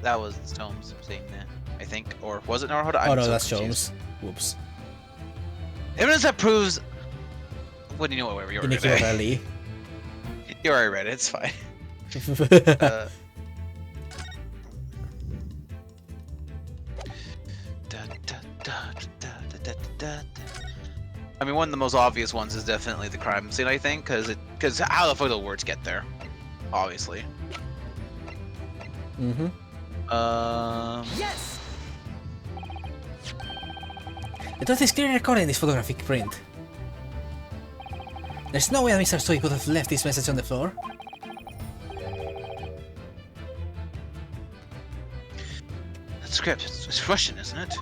That was Holmes saying that, I think. Or was it Naruhodo? Oh no, that's Jones. Whoops. Evidence that proves... What do you know, whatever, you already read it. Unequivocally. You already read it, it's fine. Uh, da, da, da, da, da, da, da, da. I mean, one of the most obvious ones is definitely the crime scene, I think, because how the fuck do the words get there? Obviously. Mm-hmm. Yes! The truth is clearly recorded in this photographic print. There's no way that Mr. Soy could have left this message on the floor. That script, it's Russian, isn't it?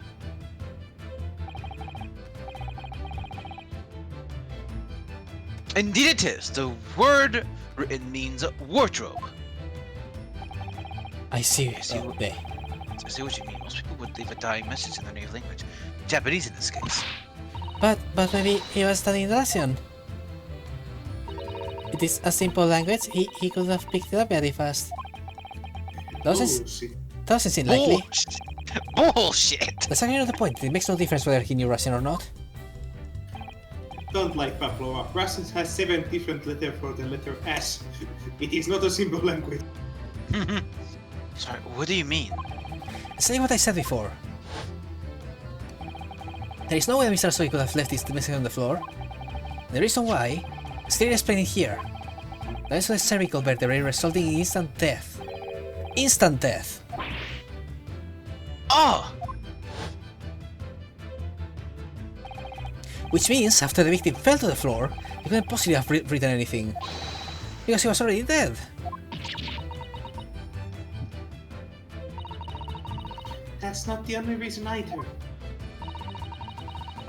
Indeed it is. The word written means wardrobe. I see. I see. Okay. I see what you mean. Most people would leave a dying message in their native language. Japanese in this case. But maybe he was studying Russian. It is a simple language. He could have picked it up very fast. Doesn't seem likely. Bullshit! That's actually not the point. It makes no difference whether he knew Russian or not. Don't like Pavlova. Russian has 7 different letters for the letter S. It is not a simple language. Sorry, what do you mean? Exactly what I said before. There is no way Mr. Soy could have left this message on the floor. The reason why is clearly explained here. That is the cervical vertebrae resulting in instant death. Instant death! Oh! Which means after the victim fell to the floor, he couldn't possibly have written anything. Because he was already dead. That's not the only reason either.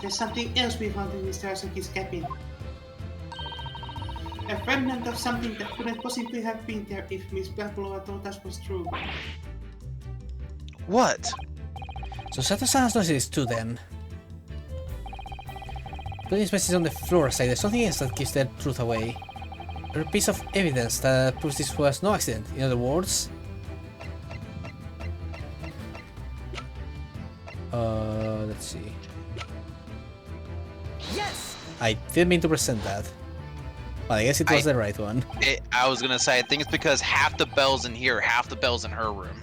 There's something else we found in Mr. Asaki's cabin. A remnant of something that couldn't possibly have been there if Miss Pavlova told us was true. What? So Sato-san has noticed this too then. Putting his message on the floor aside, there's something else that gives the truth away. A piece of evidence that proves this was no accident. In other words... let's see. Yes! I didn't mean to present that. But I guess it was the right one. I was gonna say, I think it's because half the bells in here, half the bells in her room.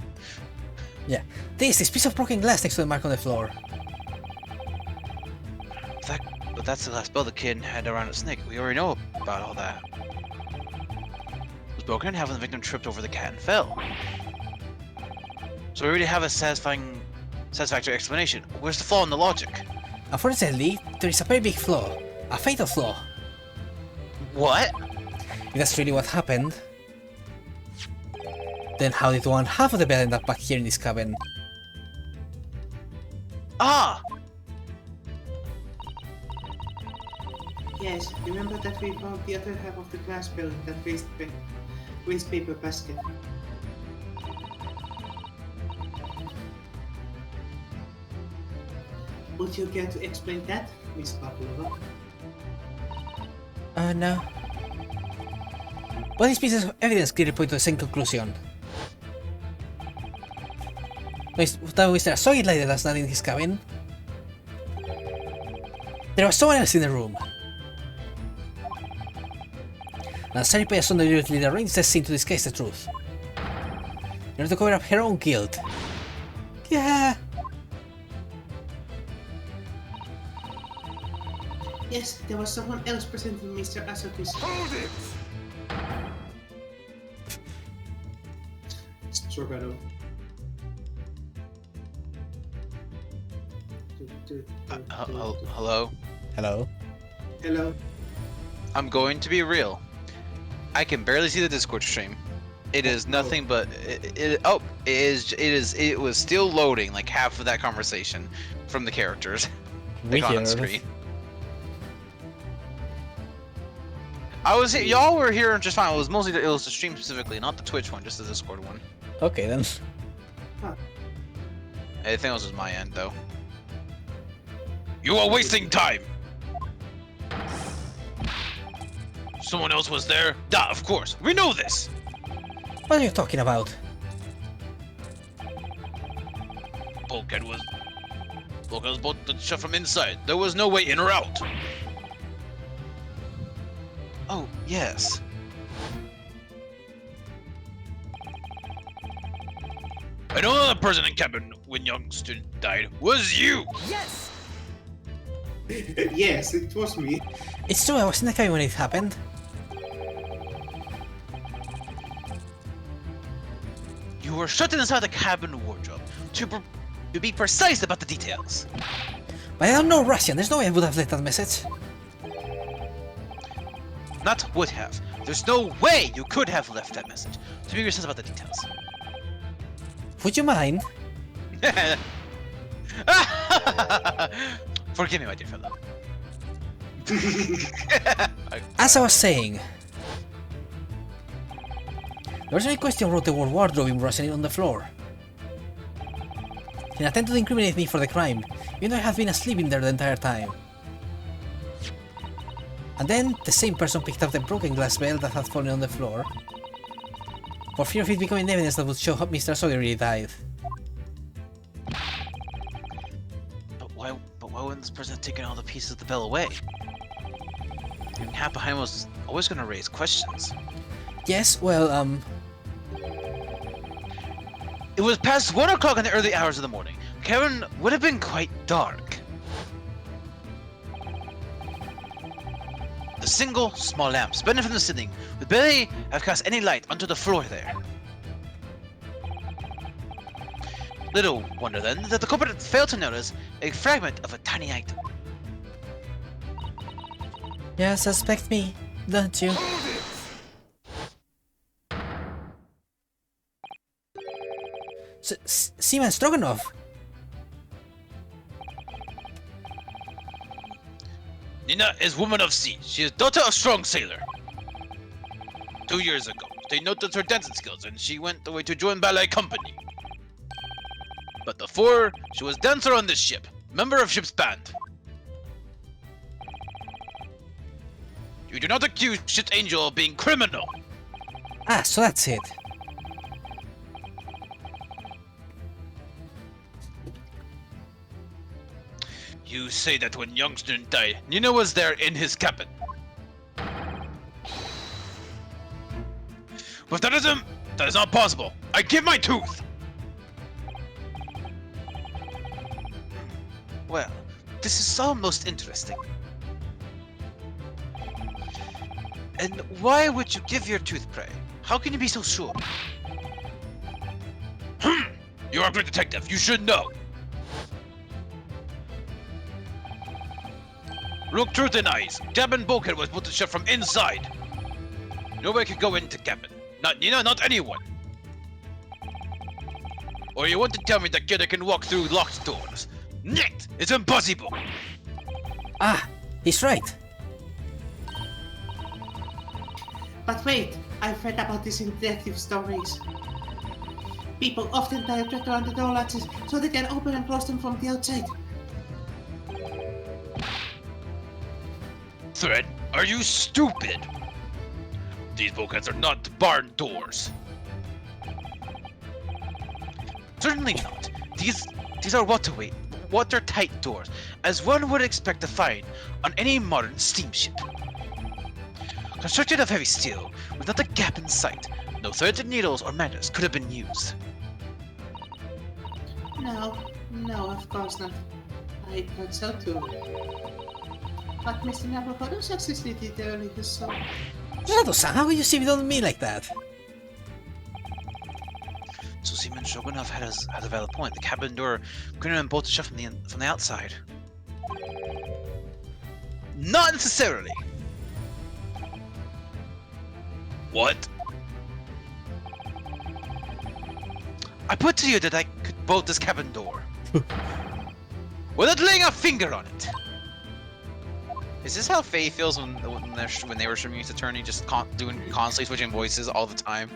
Yeah. This piece of broken glass next to the mark on the floor. But that's the last bell the kid had around a snake. We already know about all that. It was broken having the victim tripped over the cat and fell. So we already have a satisfactory explanation. Where's the flaw in the logic? Unfortunately, there is a very big flaw. A fatal flaw. What? If that's really what happened, then how did one half of the bell end up back here in this cabin? Ah! Yes, remember that we found the other half of the glass bell in that waste paper basket. Would you care to explain that, Miss Pavlova? No. But these pieces of evidence clearly point to the same conclusion. That Mr. Soy lighted last night in his cabin. There was someone else in the room. And Saripaya Son deliberately arranged the scene to disguise the truth. In order to cover up her own guilt. Yeah. Yes, there was someone else present in Mr. Asaki's... Hold it! Sorgado. Hello? Hello. Hello. I'm going to be real. I can barely see the Discord stream. It is nothing but it was still loading like half of that conversation from the characters that got on screen. Y'all were here just fine. It was the stream specifically, not the Twitch one, just the Discord one. Okay then. Everything else was my end though. You are wasting time. Someone else was there? Duh, of course. We know this. What are you talking about? Bulkhead was both shut from inside. There was no way in or out. Oh, yes. I know the person in cabin when young student died was you. Yes! Yes, it was me. It's true, I was in the cabin when it happened. You were shut inside the cabin wardrobe. To be precise about the details. But I don't know Russian, there's no way I would have left that message. Not would have. There's no way you could have left that message. To be precise about the details. Would you mind? Forgive me, my dear fellow. As I was saying, the person in question wrote the word wardrobe in Russian on the floor. In an attempt to incriminate me for the crime, even though I have been asleep in there the entire time. And then, the same person picked up the broken glass bell that had fallen on the floor, for fear of it becoming evidence that would show how Mr. Sawyer really died. But why wouldn't this person have taken all the pieces of the bell away? Leaving hat behind was always gonna raise questions. Yes, well, It was past 1 o'clock in the early hours of the morning. Kevin would have been quite dark. The single small lamp suspended from the ceiling would barely have cast any light onto the floor there. Little wonder then that the culprit failed to notice a fragment of a tiny item. yeah, suspect me, don't you? Seaman Stroganoff! Nina is woman of sea. She is daughter of strong sailor. 2 years ago, they noticed her dancing skills and she went away to join ballet company. But before, she was dancer on this ship, member of ship's band. You do not accuse Ship's Angel of being criminal. Ah, so that's it. You say that when young student died, Nina was there in his cabin. But that is not possible. I give my tooth. Well, this is all most interesting. And why would you give your tooth, pray? How can you be so sure? You are a great detective. You should know. Look truth in eyes. Cabin bulkhead was bolted shut from inside. Nobody could go into cabin. Not Nina, not anyone. Or you want to tell me that killer can walk through locked doors? Нет! It's impossible! Ah, he's right. But wait, I've read about this in detective stories. People often tie a thread around the door latches so they can open and close them from the outside. Thread, are you stupid? These bulkheads are not barn doors. Certainly not. These are watertight doors, as one would expect to find on any modern steamship. Constructed of heavy steel, with not a gap in sight, no threads and needles or magnets could have been used. No, of course not. I thought so too. But Mr. Nabucodonosor succeeded it earlier, so... Rato-san, how could you see it on me like that? So Seaman Shogunov has a valid point. The cabin door couldn't have been bolted shut from the outside. Not necessarily. What? I put to you that I could bolt this cabin door. Without laying a finger on it. Is this how Faye feels when they were Great Ace Attorney, just constantly switching voices all the time?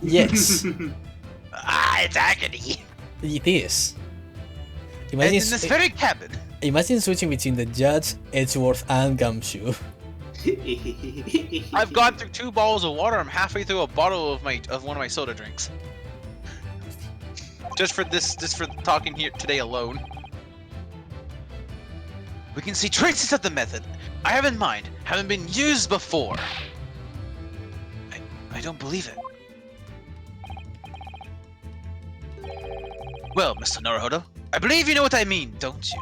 Yes, It's agony. it is. And in this very cabin. Imagine switching between the Judge, Edgeworth, and Gumshoe. I've gone through 2 bottles of water. I'm halfway through a bottle of one of my soda drinks. Just for talking here today alone. We can see traces of the method I have in mind haven't been used before. I don't believe it. Well, Mr. Naruhodo, I believe you know what I mean, don't you?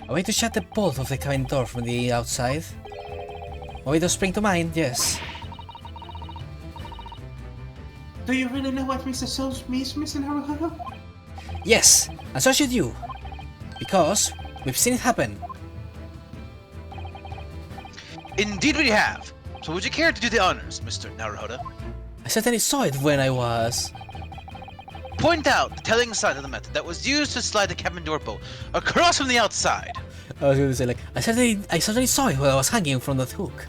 A way to shut the bolt of the cabin door from the outside? A way to spring to mind, yes. Do you really know what Mr. Souls means, Mr. Naruhodo? Yes, and so should you. Because we've seen it happen. Indeed we have. So would you care to do the honors, Mr. Naruhodo? I certainly saw it when I was... Point out the telling sign of the method that was used to slide the cabin door bolt across from the outside. I was going to say, like, I certainly saw it when I was hanging from that hook.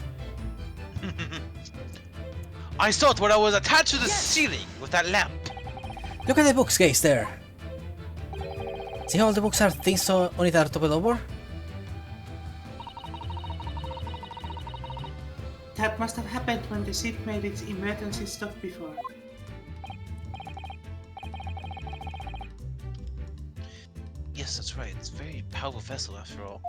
I saw it when I was attached to the ceiling with that lamp. Look at the books, guys, there. See how all the books are things on it are toppled over? That must have happened when the ship made its emergency stop before. Yes, that's right. It's a very powerful vessel after all.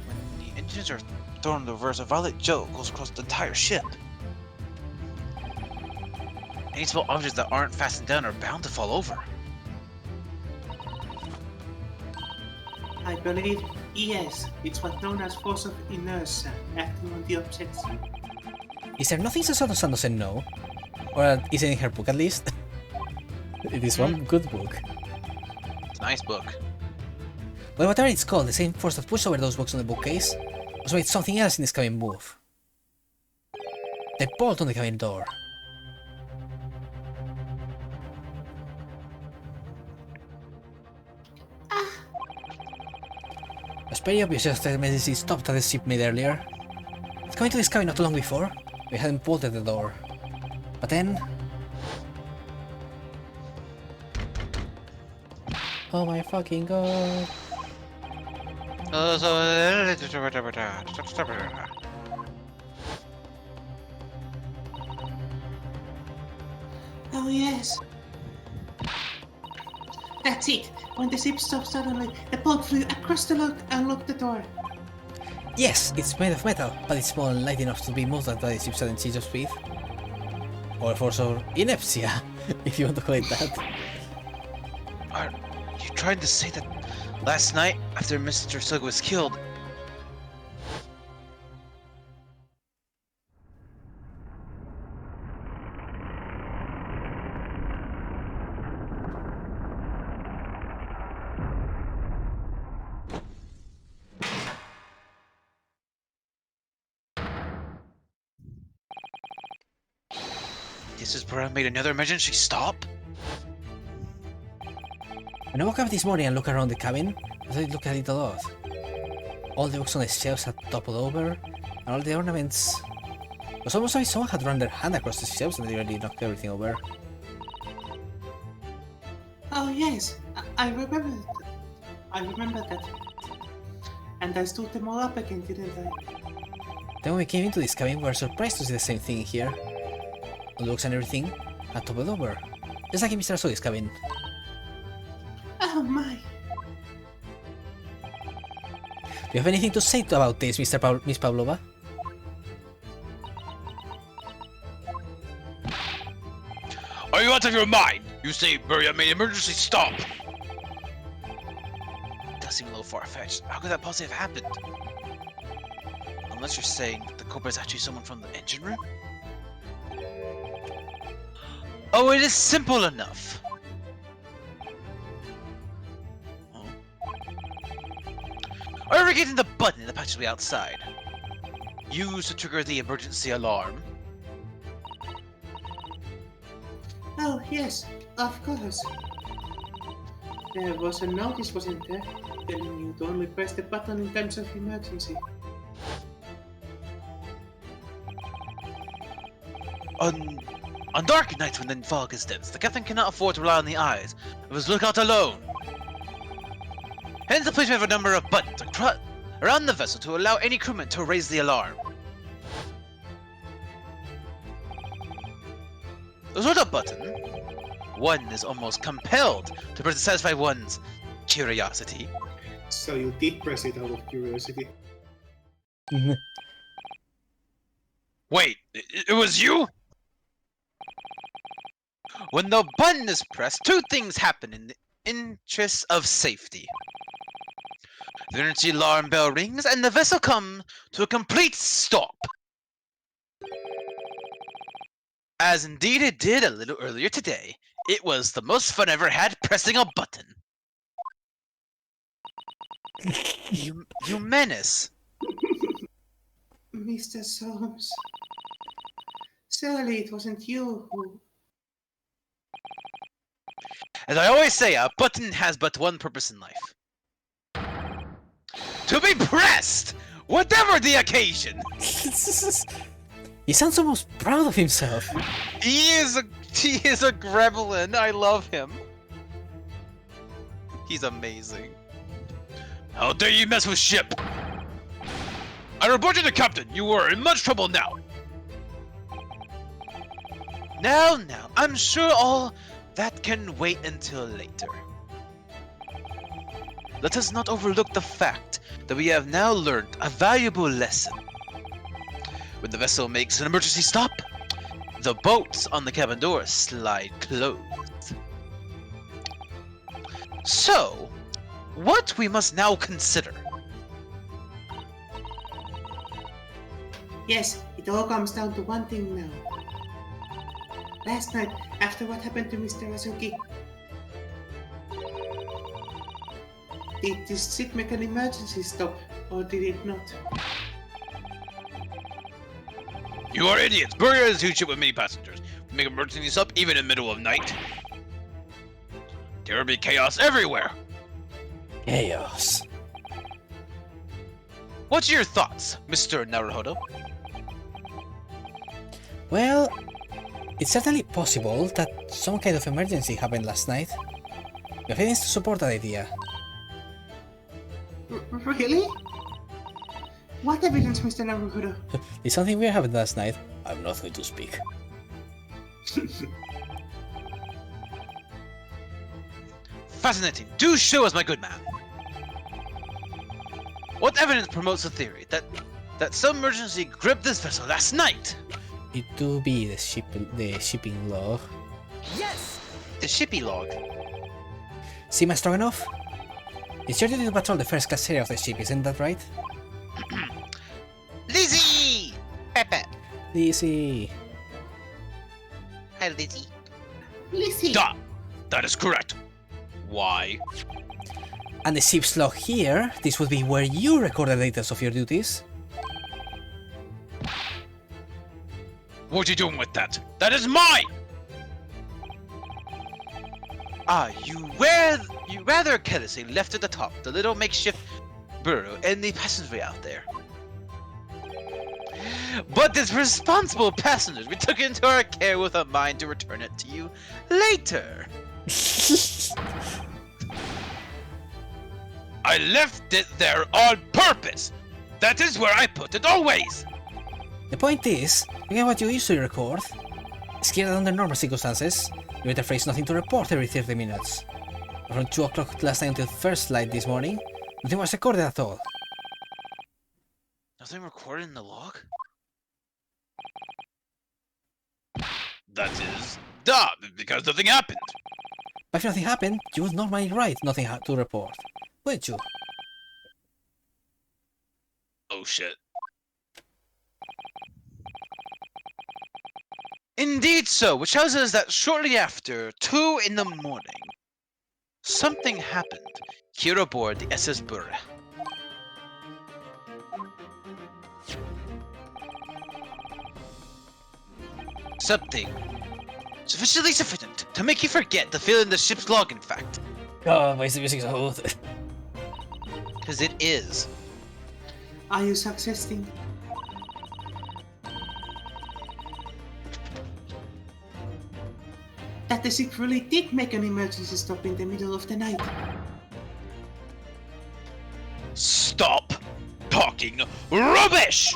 When the engines are thrown in reverse, a violet gel goes across the entire ship. Any small objects that aren't fastened down are bound to fall over. I believe, yes, it's what's known as force of inertia, acting on the objects. Is there nothing Sasato-san doesn't know? Or is it in her book at least? It is one good book. It's a nice book. Well, whatever it's called, the same force that pushed over those books on the bookcase also made something else in this cabin move. The bolt on the cabin door. It was pretty obvious just that the emergency stopped that the ship made earlier. It's coming to this cabin not too long before. We hadn't bolted the door. But then... Oh my fucking god. Oh yes! That's it! When the ship stopped suddenly, the bolt flew across the lock and locked the door. Yes, it's made of metal, but it's small and light enough to be moved by the ship's sudden change of speed. Or force of inertia, if you want to call it that. Are you trying to say that last night, after Mr. Sug was killed, this is where I made another emergency stop? When I woke up this morning and looked around the cabin, I started looking at it a lot. All the books on the shelves had toppled over, and all the ornaments... It was almost like someone had run their hand across the shelves and they really knocked everything over. Oh yes, I remember that. I remember that. And I stood them all up again, didn't I? Then when we came into this cabin, we were surprised to see the same thing here. All the books and everything had toppled over, just like in Mr. Sogi's cabin. Oh my! Do you have anything to say about this, Miss Pavlova? Are you out of your mind? You say Maria made emergency stop! Does seem a little far-fetched. How could that possibly have happened? Unless you're saying that the culprit is actually someone from the engine room? Oh, it is simple enough! Oh. Are you regating the button in the passageway outside? Used to trigger the emergency alarm. Oh yes, of course. There was a notice, wasn't there, telling you to only press the button in times of emergency. On dark nights when the fog is dense, the captain cannot afford to rely on the eyes of his lookout alone. Hence the placement of a number of buttons around the vessel to allow any crewman to raise the alarm. The sort of button, one is almost compelled to press to satisfy one's curiosity. So you did press it out of curiosity. Wait, it was you? When the button is pressed, two things happen in the interest of safety. The emergency alarm bell rings, and the vessel comes to a complete stop. As indeed it did a little earlier today. It was the most fun I ever had pressing a button. You menace. Mr. Soames. Surely it wasn't you who... As I always say, a button has but one purpose in life. To be pressed! Whatever the occasion! He sounds almost proud of himself. He is a gremlin. I love him. He's amazing. How dare you mess with ship! I report to the captain. You are in much trouble now. Now, I'm sure all that can wait until later. Let us not overlook the fact that we have now learned a valuable lesson. When the vessel makes an emergency stop, the bolts on the cabin door slide closed. So, what we must now consider. Yes, it all comes down to one thing now. Last night, after what happened to Mr. Azuki, did this ship make an emergency stop, or did it not? You are idiots! Burger is a huge ship with many passengers. We make emergency stop even in the middle of night. There will be chaos everywhere. Chaos. What's your thoughts, Mr. Naruhodo? Well, it's certainly possible that some kind of emergency happened last night. We have evidence to support that idea. Really? What evidence, Mr. Naruhodo? Did something weird happen last night? I'm not going to speak. Fascinating. Do show us, my good man. What evidence promotes the theory that some emergency gripped this vessel last night? It do be the shipping log. Yes! The shippy log. Seaman strong enough? It's your duty to patrol the first class area of the ship, isn't that right? Lizzie! Pepe. Lizzie. Hi, Lizzie. Lizzie! Duh! That is correct. Why? And the ship's log here, this would be where you record the details of your duties. What are you doing with that? That is mine! You rather carelessly left at the top the little makeshift burrow and the passenger out there. But as responsible passengers, we took it into our care with a mind to return it to you later. I left it there on purpose. That is where I put it always. The point is, you get what you usually record. Scared that under normal circumstances, you better phrase nothing to report every 30 minutes. From 2 o'clock last night until first light this morning, nothing was recorded at all. Nothing recorded in the log? That is dumb, because nothing happened. But if nothing happened, you would normally write nothing to report, wouldn't you? Oh shit. Indeed so, which tells us that shortly after 2 in the morning, something happened here aboard the SS Burre. Something sufficiently sufficient to make you forget to fill in the ship's log, in fact. God, why is the music so old? Because it is. Are you suggesting? That the ship really did make an emergency stop in the middle of the night? Stop talking rubbish!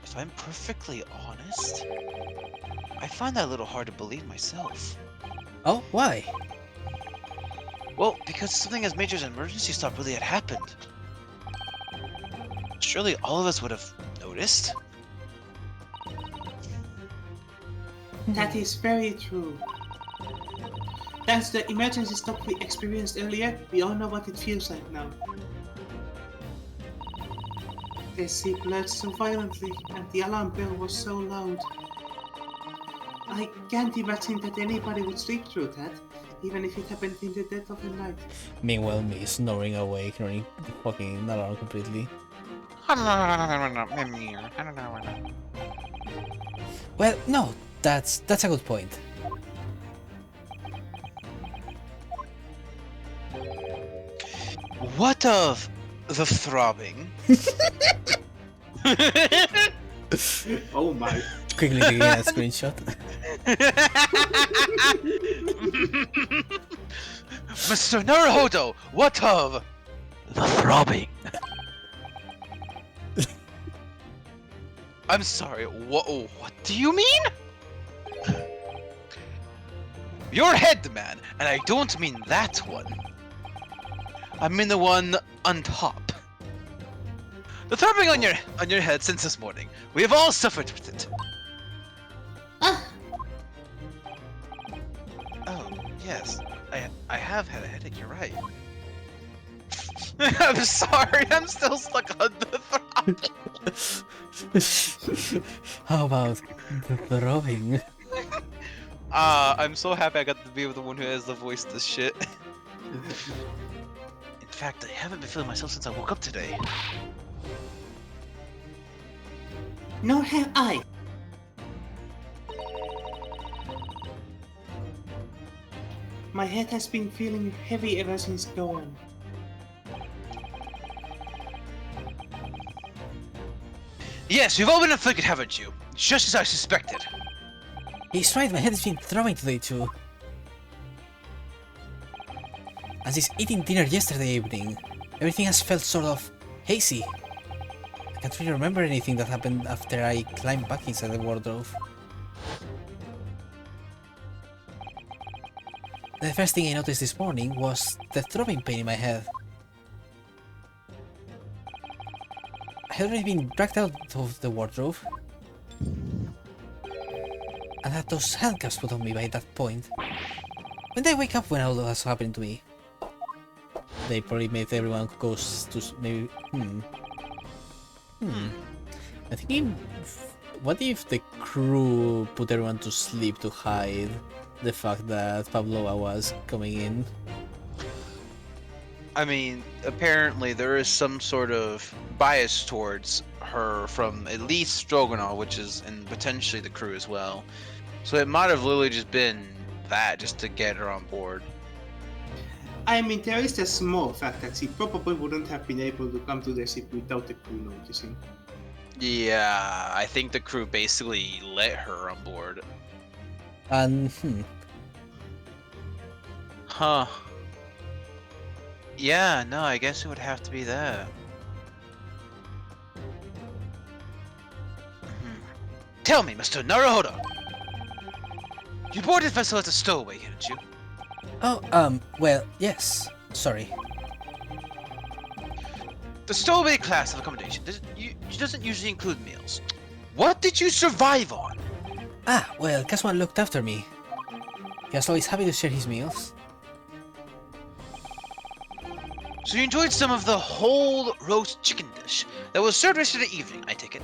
If I'm perfectly honest, I find that a little hard to believe myself. Oh, why? Well, because something as major as an emergency stop really had happened. Surely all of us would have noticed. That is very true. Thanks to the emergency stop we experienced earlier, we all know what it feels like now. The ship lurched so violently, and the alarm bell was so loud. I can't imagine that anybody would sleep through that, even if it happened in the dead of the night. Meanwhile, me snoring away, ignoring the fucking alarm completely. Well, no, that's a good point. What of the throbbing? Oh my. Quickly taking a screenshot. Mr. Naruhodo, what of the throbbing? I'm sorry, what do you mean? Your head, man, and I don't mean that one. I mean the one on top. The throbbing on your head since this morning. We have all suffered with it. Oh, yes. I have had a headache, you're right. I'm sorry, I'm still stuck on the throbbing. How about the throbbing? I'm so happy I got to be the one who has the voice this shit. In fact, I haven't been feeling myself since I woke up today. Nor have I. My head has been feeling heavy ever since dawn. Yes, we've all been afflicted, haven't you? Just as I suspected. He's right, my head has been throbbing today too. And since eating dinner yesterday evening, everything has felt sort of hazy. I can't really remember anything that happened after I climbed back inside the wardrobe. The first thing I noticed this morning was the throbbing pain in my head. I had already been dragged out of the wardrobe and had those handcuffs put on me by that point. When did I wake up when all that was happening to me? They probably made everyone go to maybe. I'm thinking, what if the crew put everyone to sleep to hide the fact that Pavlova was coming in? I mean, apparently there is some sort of bias towards her from at least Stroganoff, which is, and potentially the crew as well. So it might have literally just been that, just to get her on board. I mean, there is the small fact that she probably wouldn't have been able to come to the ship without the crew noticing. Yeah, I think the crew basically let her on board. And Huh. Yeah, no, I guess it would have to be that. Tell me, Mr. Naruhodo! You boarded vessel at a stowaway, didn't you? oh, well, yes. Sorry. The stowaway class of accommodation doesn't usually include meals. What did you survive on? Ah, well, Kazuma looked after me. He was always happy to share his meals. So you enjoyed some of the whole roast chicken dish that was served yesterday evening, I take it.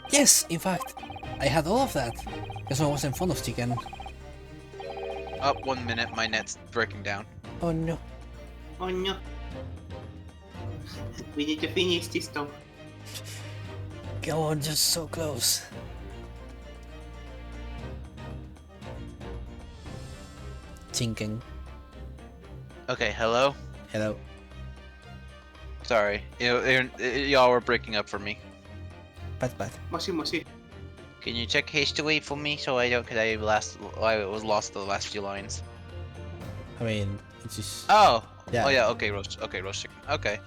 Yes, in fact, I had all of that. Kazuma wasn't fond of chicken. Up 1 minute, my net's breaking down. Oh no. Oh no. We need to finish this though. Go on, just so close. Chinking. Okay, hello? Hello. Sorry, y'all were breaking up for me. Pat. Moshi. Can you check hastily for me so I don't, cause I was lost the last few lines. I mean, it's just. Oh! Yeah. Oh yeah, okay, roast chicken. Okay.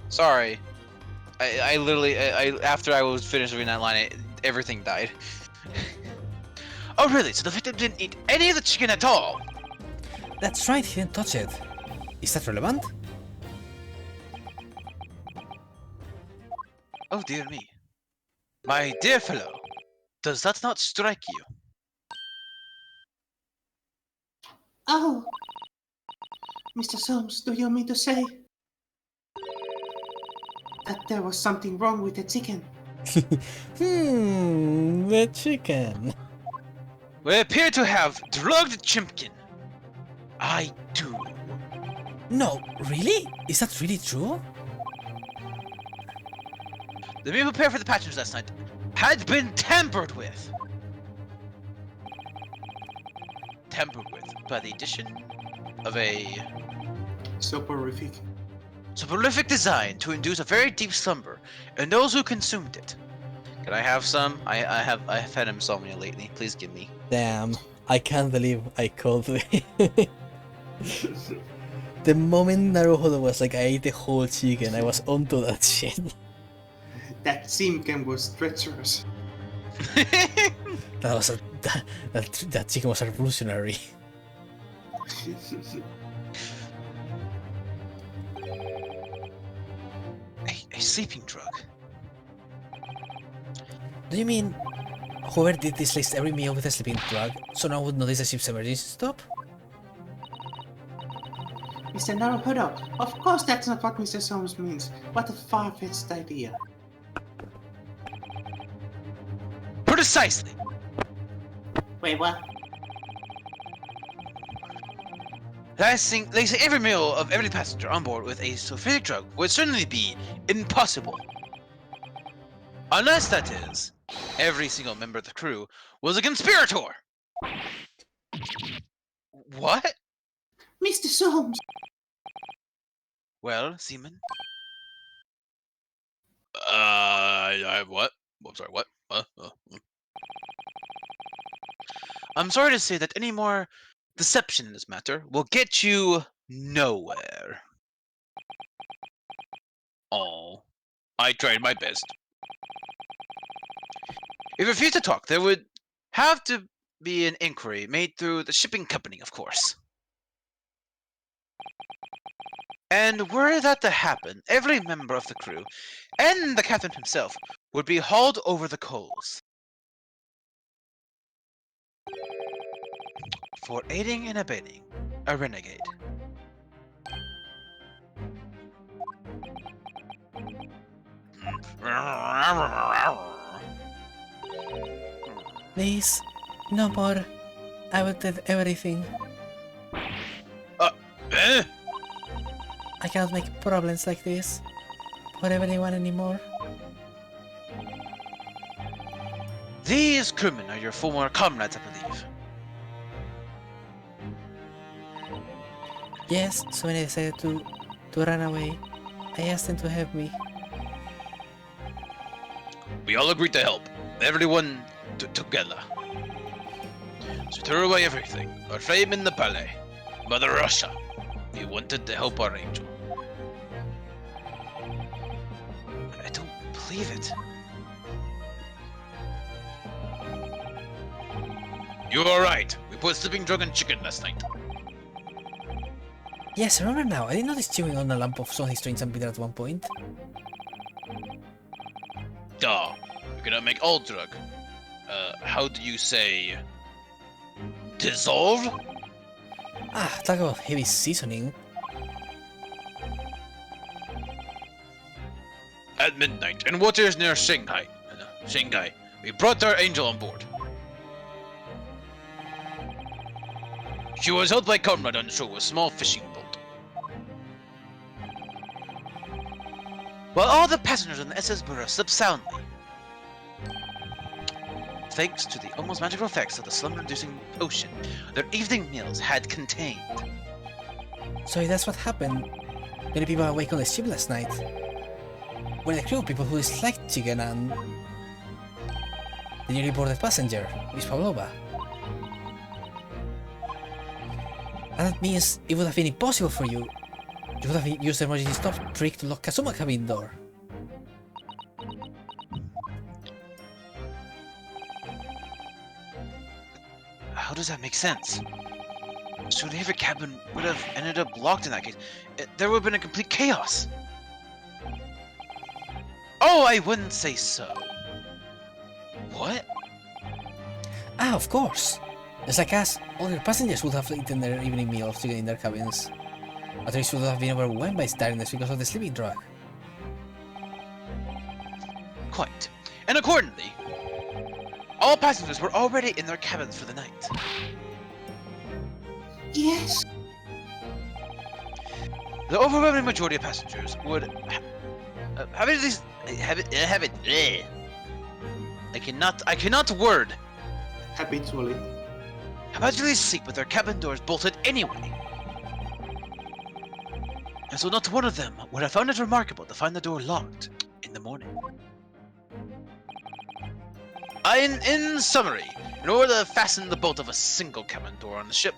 Sorry. I literally, after I was finished reading that line, everything died. Oh really? So the victim didn't eat any of the chicken at all? That's right, he didn't touch it. Is that relevant? Oh dear me. My dear fellow, does that not strike you? Oh! Mr. Soames, do you mean to say that there was something wrong with the chicken? The chicken. We appear to have drugged Chimpkin. I do. No, really? Is that really true? The meal prepared for the passengers last night had been tampered with. Tampered with by the addition of a Soporific. soporific design to induce a very deep slumber in those who consumed it. Can I have some? I have had insomnia lately. Please give me. Damn, I can't believe I called it. The moment Naruhodo was like, I ate the whole chicken, I was onto that shit. That Simken was treacherous. That chicken was revolutionary. A sleeping drug. Do you mean whoever did this laced every meal with a sleeping drug, so no one would notice the ship's emergency stop? Mr. Naruhodo, of course that's not what Mr. Soames means. What a far-fetched idea. Precisely. Wait, what? Lacing every meal of every passenger on board with a sulfuric drug would certainly be impossible. Unless, that is, every single member of the crew was a conspirator! What? Mr. Soames! Well, Seaman? What? I'm sorry, what? I'm sorry to say that any more deception in this matter will get you nowhere. Oh, I tried my best. If you refuse to talk, there would have to be an inquiry made through the shipping company, of course. And were that to happen, every member of the crew, and the captain himself, would be hauled over the coals. For aiding and abetting a renegade. Please, no more. I will tell everything. Eh? I can't make problems like this for everyone anymore. These crewmen are your former comrades, I believe. Yes, so when I decided to run away, I asked them to help me. We all agreed to help. Everyone together. So threw away everything. Our fame in the ballet. Mother Russia. We wanted to help our angel. I don't believe it. You are right. We put sleeping drug and chicken last night. Yes, I remember now. I didn't notice chewing on a lump of something strange and bitter at one point. Duh. You cannot make all drug. How do you say... dissolve? Ah, talk about heavy seasoning. At midnight, in waters near Shanghai, we brought our angel on board. She was held by comrade on shore with a small fishing boat. While all the passengers on the SS Burra slept soundly, thanks to the almost magical effects of the slumber-inducing potion their evening meals had contained. So if that's what happened, many people awake on the ship last night. Were the crew people who disliked chicken and the newly boarded passenger, Miss Pavlova. And that means it would have been impossible for you. You would have used the emergency stop trick to lock Kazuma cabin door. How does that make sense? Surely every cabin would have ended up locked in that case. There would have been a complete chaos. Oh, I wouldn't say so. What? Ah, of course. It's like us. All your passengers would have eaten their evening meals to get in their cabins. But they should have been overwhelmed by tiredness because of the sleeping drug. Quite. And accordingly, all passengers were already in their cabins for the night. Yes. The overwhelming majority of passengers would have it at least have it. I cannot word. Habitually. Habitually sleep with their cabin doors bolted anyway. And so not one of them would have found it remarkable to find the door locked in the morning. In summary, in order to fasten the bolt of a single cabin door on the ship,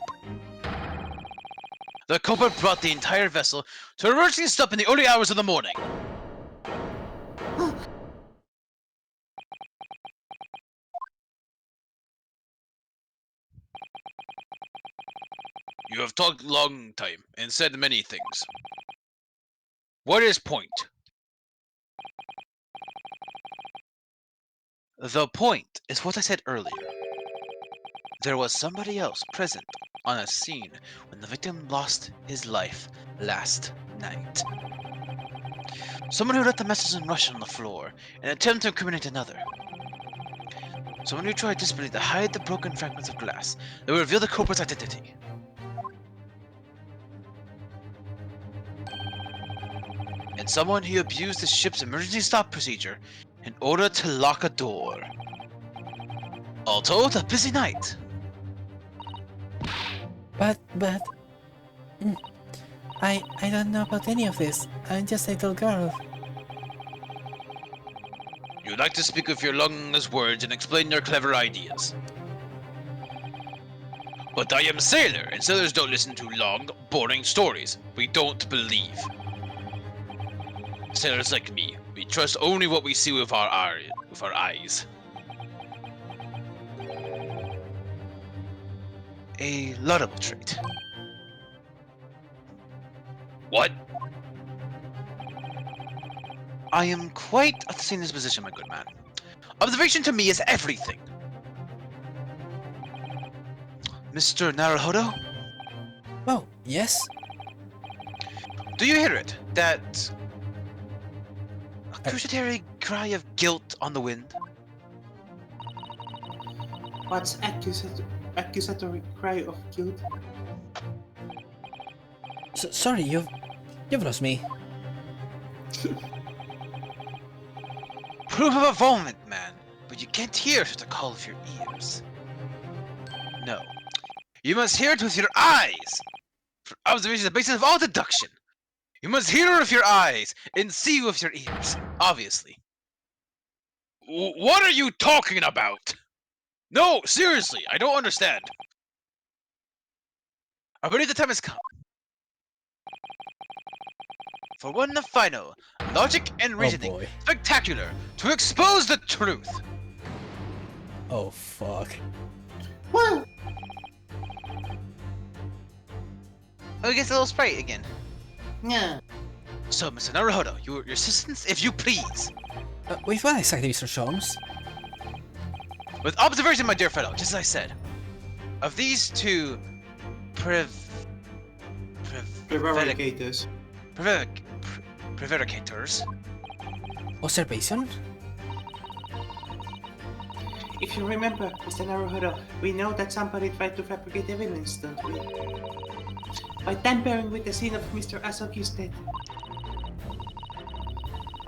the culprit brought the entire vessel to an emergency stop in the early hours of the morning. You have talked long time and said many things. What is point? The point is what I said earlier. There was somebody else present on a scene when the victim lost his life last night. Someone who left a message in Russian on the floor in an attempt to incriminate another. Someone who tried desperately to hide the broken fragments of glass that would reveal the culprit's identity. And someone who abused the ship's emergency stop procedure in order to lock a door. All told, a busy night. But, I don't know about any of this. I'm just a little girl. You like to speak with your longest words and explain your clever ideas. But I am sailor, and sailors don't listen to long, boring stories we don't believe. Sailors like me, we trust only what we see with our eyes. A laudable trait. What? I am quite of the same disposition, my good man. Observation to me is everything. Mr. Naruhodo? Oh, yes? Do you hear it? That accusatory cry of guilt on the wind? What's accusatory cry of guilt? Sorry, you've lost me. Proof of involvement, man. But you can't hear such a call with your ears. No. You must hear it with your eyes! For observation is the basis of all deduction. You must hear with your eyes and see with your ears, obviously. What are you talking about? No, seriously, I don't understand. I believe the time has come. For one the final, logic and reasoning, boy. spectacular, to expose the truth. Oh, fuck. Well, Oh, he gets a little sprite again. yeah. So, Mr. Naruhodo, your assistance, if you please. With what exactly, Mr. Sholmes? With observation, my dear fellow, just as I said. Of these two Prevaricators. prevaricators, Observation? If you remember, Mr. Naruhodo, we know that somebody tried to fabricate evidence, don't we? By tampering with the scene of Mr. Asoki's death.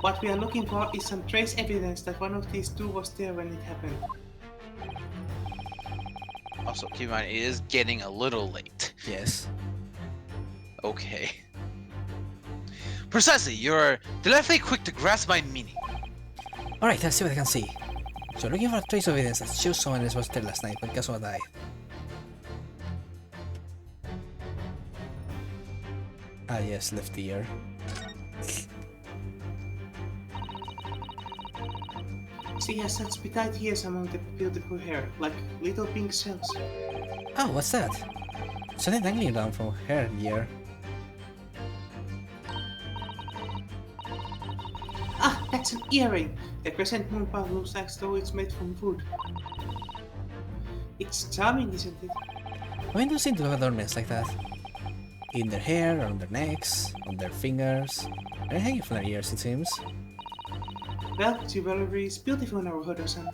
What we are looking for is some trace evidence that one of these two was there when it happened. also keep in mind, it is getting a little late. Yes. Okay. Precisely, you're delightfully quick to grasp my meaning. Alright, let's see what I can see. So looking for a trace of evidence that shows someone else was there last night when Kazuma died. Ah yes, left ear. She has such bright ears among the beautiful hair, like little pink cells. Oh, what's that? Something dangling down from her ear. Ah, that's an earring! The crescent moon ball looks like though it's made from wood. It's charming, isn't it? Women don't seem to have adornments like that. In their hair, on their necks, on their fingers. They're hanging from their ears, it seems. Well, jewelry is beautiful now, Hodo-san.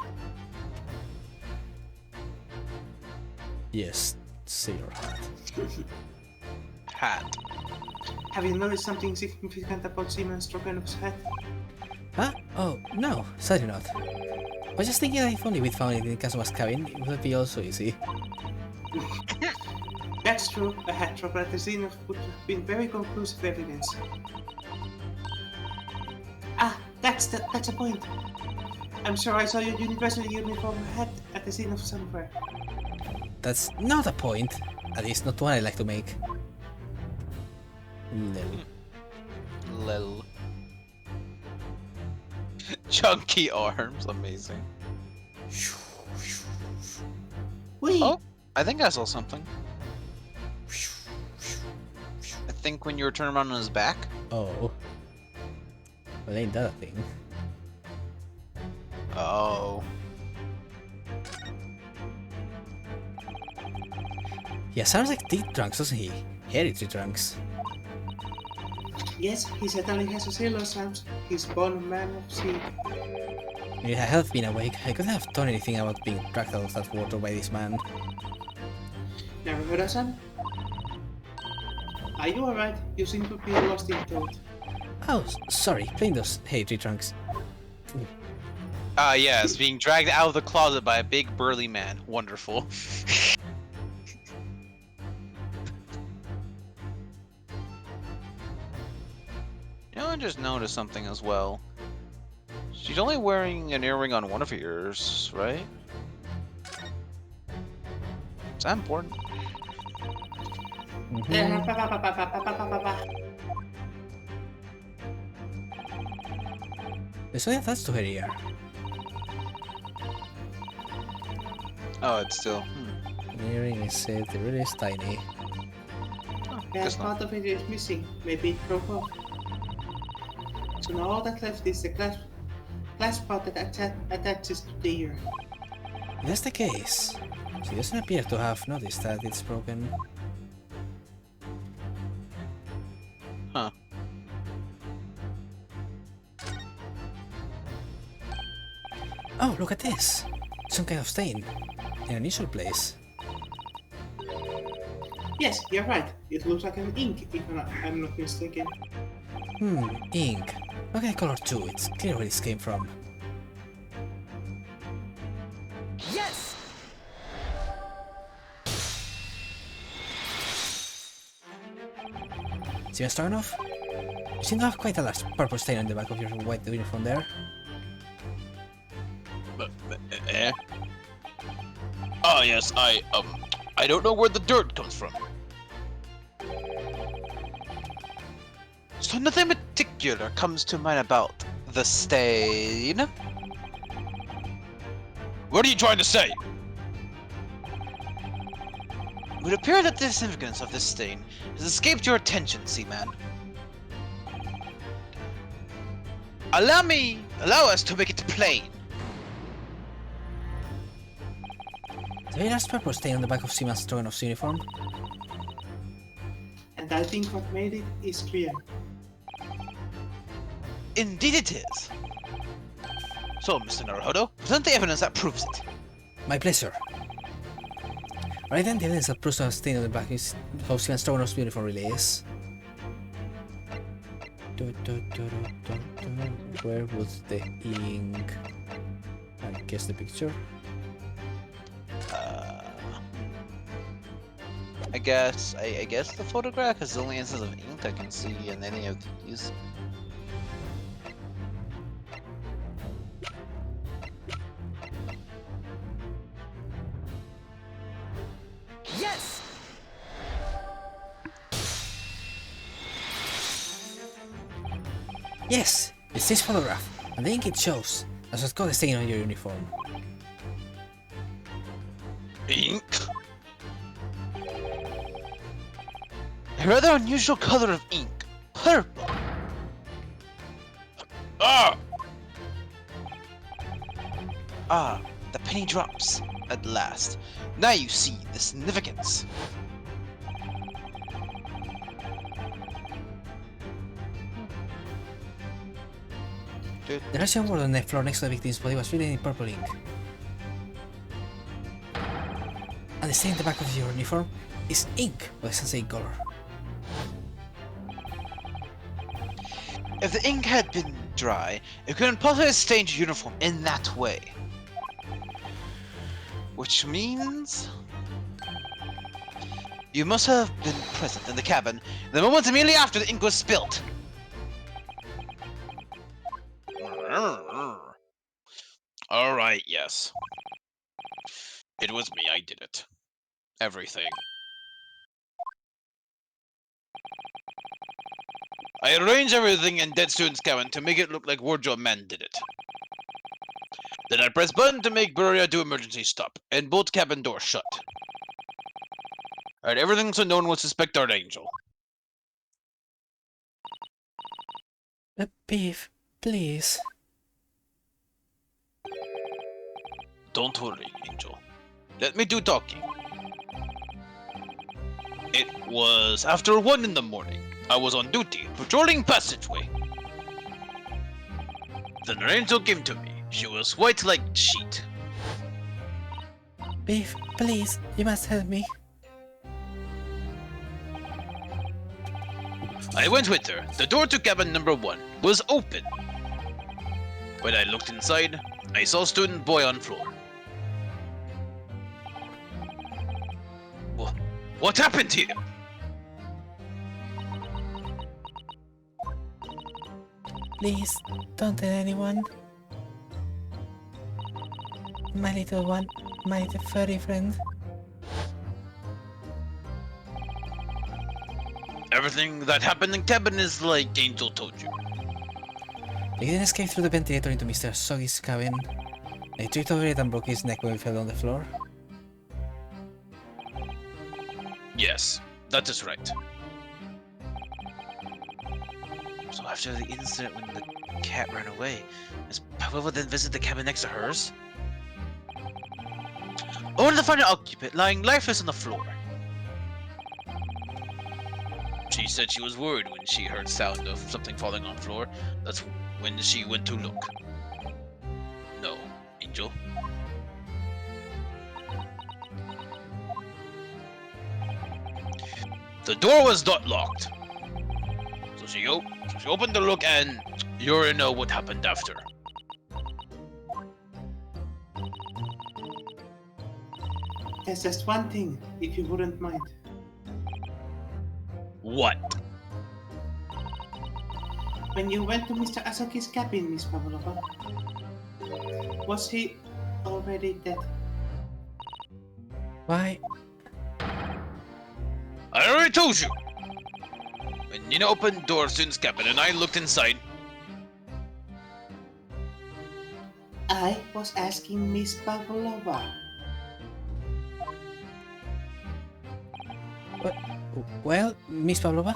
Yes, say your hat. Hat. Have you noticed something significant about Seaman Stroganov's hat? Huh? Oh, no, sadly not. I was just thinking that if only we'd found it in Kazuma's cabin, it would be also easy. That's true. A hat drop at the scene would have been very conclusive evidence. Ah, that's a point. I'm sure I saw your university uniform hat at the scene of somewhere. That's not a point. At least not one I like to make. Lil. Lil. Chunky arms, amazing. Wait, Oh, I think I saw something. I think when you were turning around on his back. Oh. Well, ain't that a thing? Oh. Yeah, sounds like teeth trunks, doesn't he? Hairy tree trunks. yes, he certainly has a sailor sound. He's born a man of sea. If I had been awake, I couldn't have done anything about being dragged out of that water by this man. Never heard of son? Are you alright? You seem to be lost in thought. Oh, sorry, playing those hairy tree trunks. Ah, yes, being dragged out of the closet by a big burly man. Wonderful. You know, I just noticed something as well. She's only wearing an earring on one of her ears, right? Is that important? There's only attached to her ear. Oh, it's still. The earring is said it really is tiny. Oh, That guess not. part of it is missing. Maybe it broke off. So now all that left is the clasp part that attaches to the ear. If that's the case, she doesn't appear to have noticed that it's broken. Huh. Oh, look at this! Some kind of stain. In an initial place. Yes, you're right. It looks like an ink, if I'm not mistaken. Ink. Look at the color too, it's clear where this came from. Yes! Seems strong enough? You seem to have quite a large purple stain on the back of your white uniform there. Eh? Oh yes, I don't know where the dirt comes from. So nothing particular comes to mind about the stain? What are you trying to say? It would appear that the significance of this stain has escaped your attention, Seaman. Allow us to make it plain. The very large purple stain on the back of Seaman Stroganov's uniform. And I think what made it is clear. Indeed it is. So, Mr. Naruhodo, present the evidence that proves it. My pleasure. Right then, the evidence that proves to have stain on the back is of Seaman Stroganov's uniform really is. Where was the ink? I guess the picture. I guess the photograph is the only instance of ink I can see in any of these. Yes! Yes! It's this photograph, and the ink it shows. That's what's got the stain on your uniform. Ink? A rather unusual color of ink. Purple. Ah! Ah, the penny drops. At last. Now you see the significance. The Russian word on the floor next to the victim's body was written in purple ink. And the stain in the back of your uniform is ink with the same color. If the ink had been dry, it couldn't possibly have stained your uniform in that way. Which means... you must have been present in the cabin the moment immediately after the ink was spilt. Alright, yes. It was me, I did it. Everything. I arranged everything in Dead Student's cabin to make it look like Wardrobe Man did it. Then I pressed button to make Buria do emergency stop, and both cabin doors shut. Alright, everything so no one would suspect our angel. Beef, please. Don't worry, Angel. Let me do talking. It was after 1 in the morning. I was on duty, patrolling passageway. Then her angel came to me. She was white like sheet. Beef, please, you must help me. I went with her. The door to cabin number 1 was open. When I looked inside, I saw student boy on floor. What happened here? Please, don't tell anyone. My little one, my little furry friend. Everything that happened in cabin is like Angel told you. They didn't escape through the ventilator into Mr. Soggy's cabin. They tripped over it and broke his neck when he fell on the floor. Yes, that is right. So after the incident when the cat ran away, Miss Pavlova then visited the cabin next to hers? Only to find an occupant lying lifeless on the floor. She said she was worried when she heard sound of something falling on the floor. That's when she went to look. No, Angel. The door was not locked. So she opened to look, and you already know what happened after. There's just one thing, if you wouldn't mind. What? When you went to Mr. Asaki's cabin, Miss Pavlova, was he already dead? Why? I already told you! When Nina opened the door to student's cabin and I looked inside, I was asking Miss Pavlova. Well, Miss Pavlova?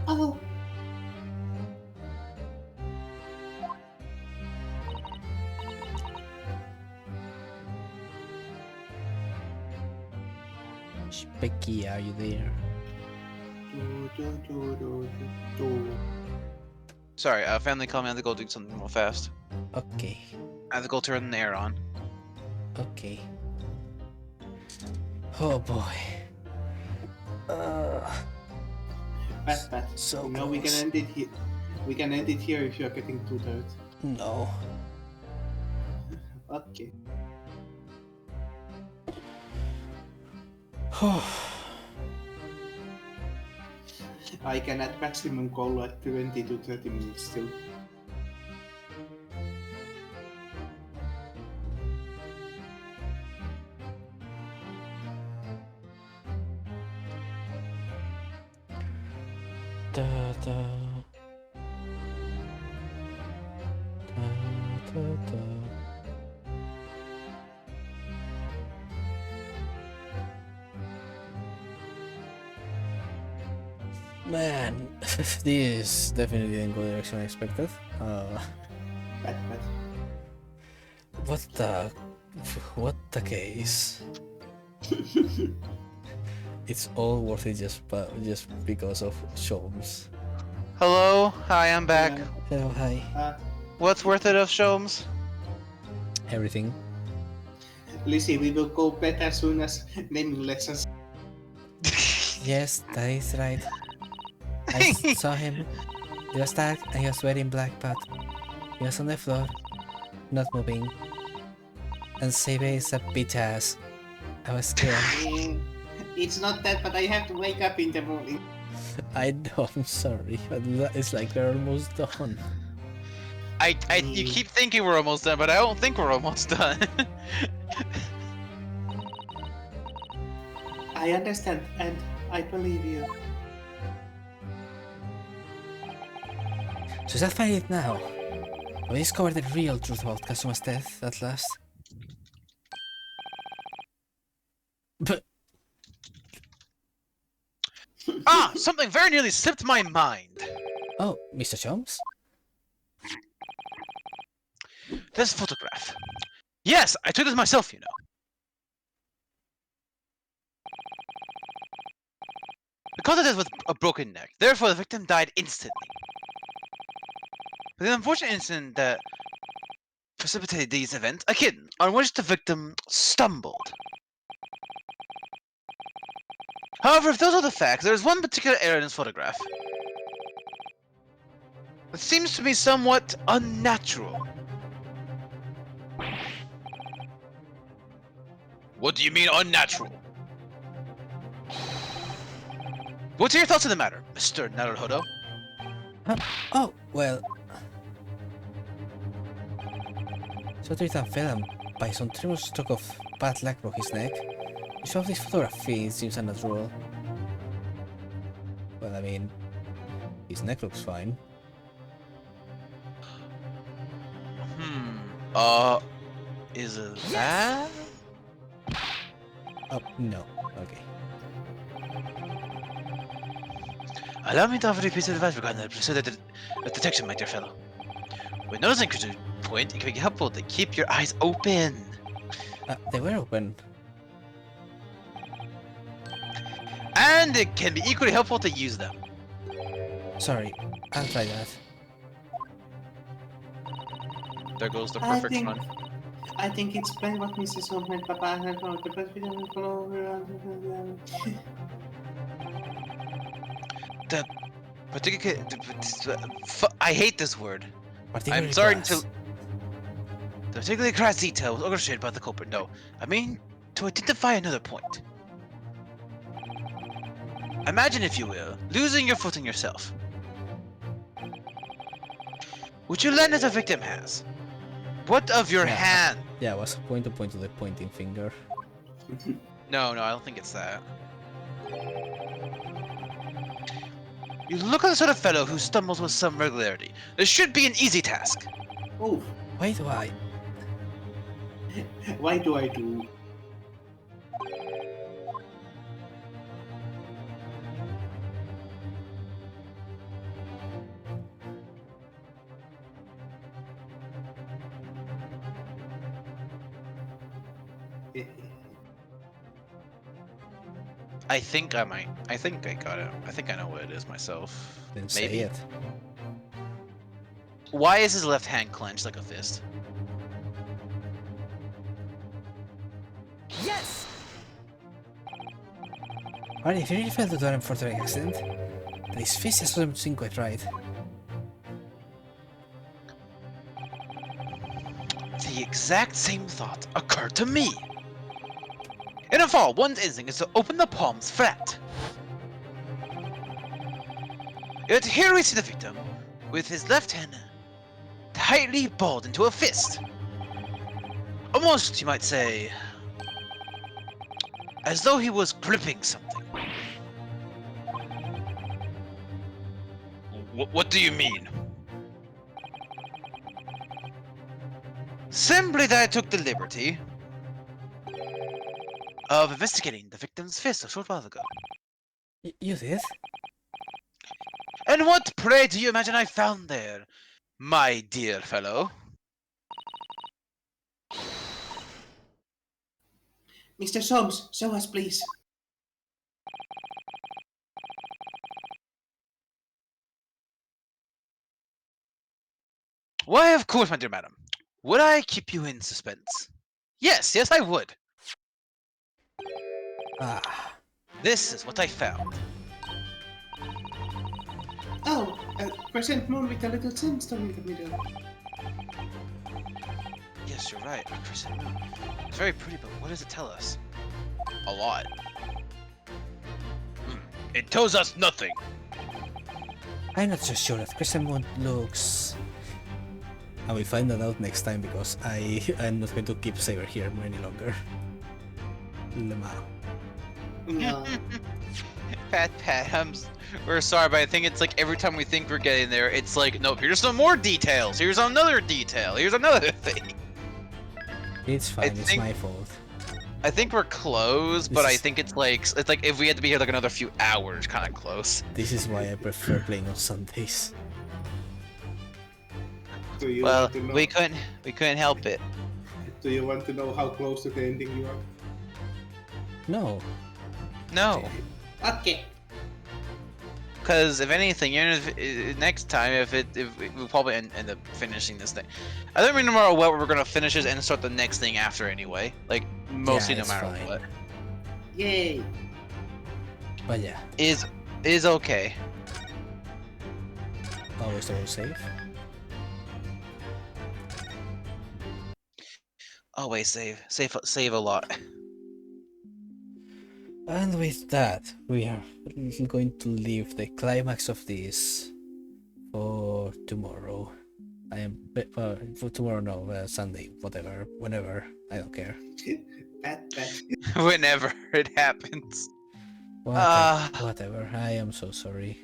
Oh, Becky, are you there? sorry, family called me. I have to go do something real fast. Okay, I have to go turn the air on. okay. Oh boy. Pat. So you know we can close. end it here. We can end it here if you're getting too tired. No. Okay. I can at maximum call like 20 to 30 minutes still. Da, da. Da, da, da. Man, this definitely didn't go the direction I expected. But What the... What the case? It's all worth it just because of Sholmes. Hello, hi, I'm back. Hello, hi. What's worth it of Sholmes? Everything. Lizzie, we will go back as soon as naming lessons. Yes, that is right. I saw him. He was dark and he was wearing black, but he was on the floor, not moving. And Sebe is a bitch ass. I was scared. it's not that, but I have to wake up in the morning. I know, I'm sorry, but it's like we're almost done. You keep thinking we're almost done, but I don't think we're almost done. I understand, and I believe you. So is that finally it now? We discovered the real truth about Kazuma's death at last. But Something very nearly slipped my mind. oh, Mr. Jones? This photograph. Yes, I took this myself, you know. The cause of death was a broken neck. Therefore, the victim died instantly. But the unfortunate incident that precipitated these events, a kitten, on which the victim stumbled. However, if those are the facts, there is one particular error in this photograph. It seems to be somewhat unnatural. What do you mean unnatural? What's your thoughts on the matter, Mr. Naruhodo? Oh, well... So Triton fell and by some tremendous stroke of bad luck broke his neck. The show of this photography seems unnatural. Well, I mean... his neck looks fine. Is it that? Oh, no. Okay. Allow me to offer you a piece of advice regarding the procedure of detection, my dear fellow. When noticing a critical point, it can be helpful to keep your eyes open. They were open. And it can be equally helpful to use them. Sorry, I'll try that. There goes the perfect run. I think it's plain what Mrs. Holmes and Papa had found. The best video will follow around. The particular... I hate this word. Particularly I'm sorry glass. to... The particularly crass detail was orchestrated by the culprit. No, I mean to identify another point. Imagine, if you will, losing your footing yourself. Would you land as a victim has? What of your Yeah. hand? Yeah, I was going to point to the pointing finger. No, I don't think it's that. You look at the sort of fellow who stumbles with some regularity. This should be an easy task. Oh, Why do I? why do I do? I think I might. I think I got it. I think I know what it is myself. Then Maybe. say it. Why is his left hand clenched like a fist? Yes! Alright, if you really felt to him for the accident, then his fist just doesn't seem quite right. The exact same thought occurred to me. In a fall, one's instinct is to open the palms flat. Yet here we see the victim, with his left hand tightly balled into a fist. Almost, you might say, as though he was gripping something. What do you mean? Simply that I took the liberty of investigating the victim's fist a short while ago. You did? And what, pray, do you imagine I found there, my dear fellow? Mr. Soames, show us, please. Why, of course, my dear madam. Would I keep you in suspense? Yes, yes, I would. Ah, This is what I found. Oh, a crescent moon with a little sandstone in the middle. Yes, you're right. A crescent moon. It's very pretty, but what does it tell us? A lot. It tells us nothing. I'm not so sure that Crescent Moon looks. I will find that out next time because I'm not going to keep Saber here any longer. Lemao. No. Pat, we're sorry, but I think it's like every time we think we're getting there, it's like, nope, here's some more details. Here's another detail. Here's another thing. It's fine, it's think- my fault. I think we're close, but This I is- think it's like if we had to be here like another few hours, kind of close. This is why I prefer playing on Sundays. Do you Well, want to know? we couldn't help it. Do you want to know how close to the ending you are? No. No, Okay. because if anything, next time, if we'll probably end up finishing this thing. I think no matter what, we're gonna finish this and start the next thing after anyway. Like mostly, no it's matter fine. what, Yay. But yeah, is okay. always double save. Always save a lot. And with that, we are going to leave the climax of this for tomorrow. For tomorrow, no, Sunday, whatever, whenever, I don't care. Pat. Whenever it happens. Whatever, I am so sorry.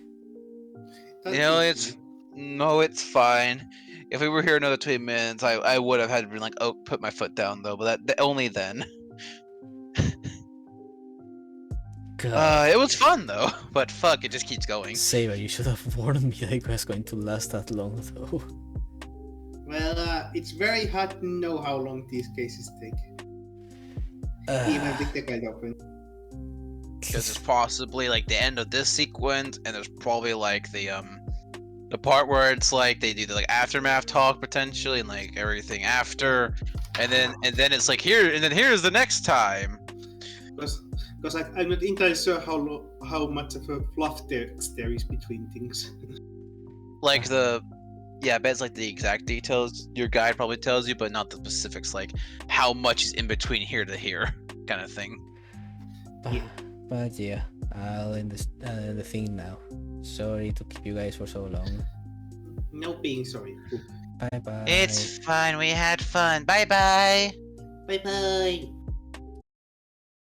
Don't You know, be it's silly. no, it's fine. If we were here another 20 minutes, I would have had to be like, oh, put my foot down though. But only then. God. It was fun though. But fuck, it just keeps going. Saber, you should have warned me that it was going to last that long, though. Well, it's very hard to know how long these cases take. Even with the guide open. Because it's possibly like the end of this sequence, and there's probably like the part where it's like they do the like aftermath talk potentially, and like everything after, and then it's like here, and then here's the next time. Because I'm not entirely sure how much of a fluff there is between things. Like yeah, I bet it's like the exact details your guide probably tells you, but not the specifics, like how much is in between here to here, kind of thing. But yeah, I'll end the thing now. Sorry to keep you guys for so long. No being sorry. Bye bye. It's fun. We had fun. Bye bye. Bye bye.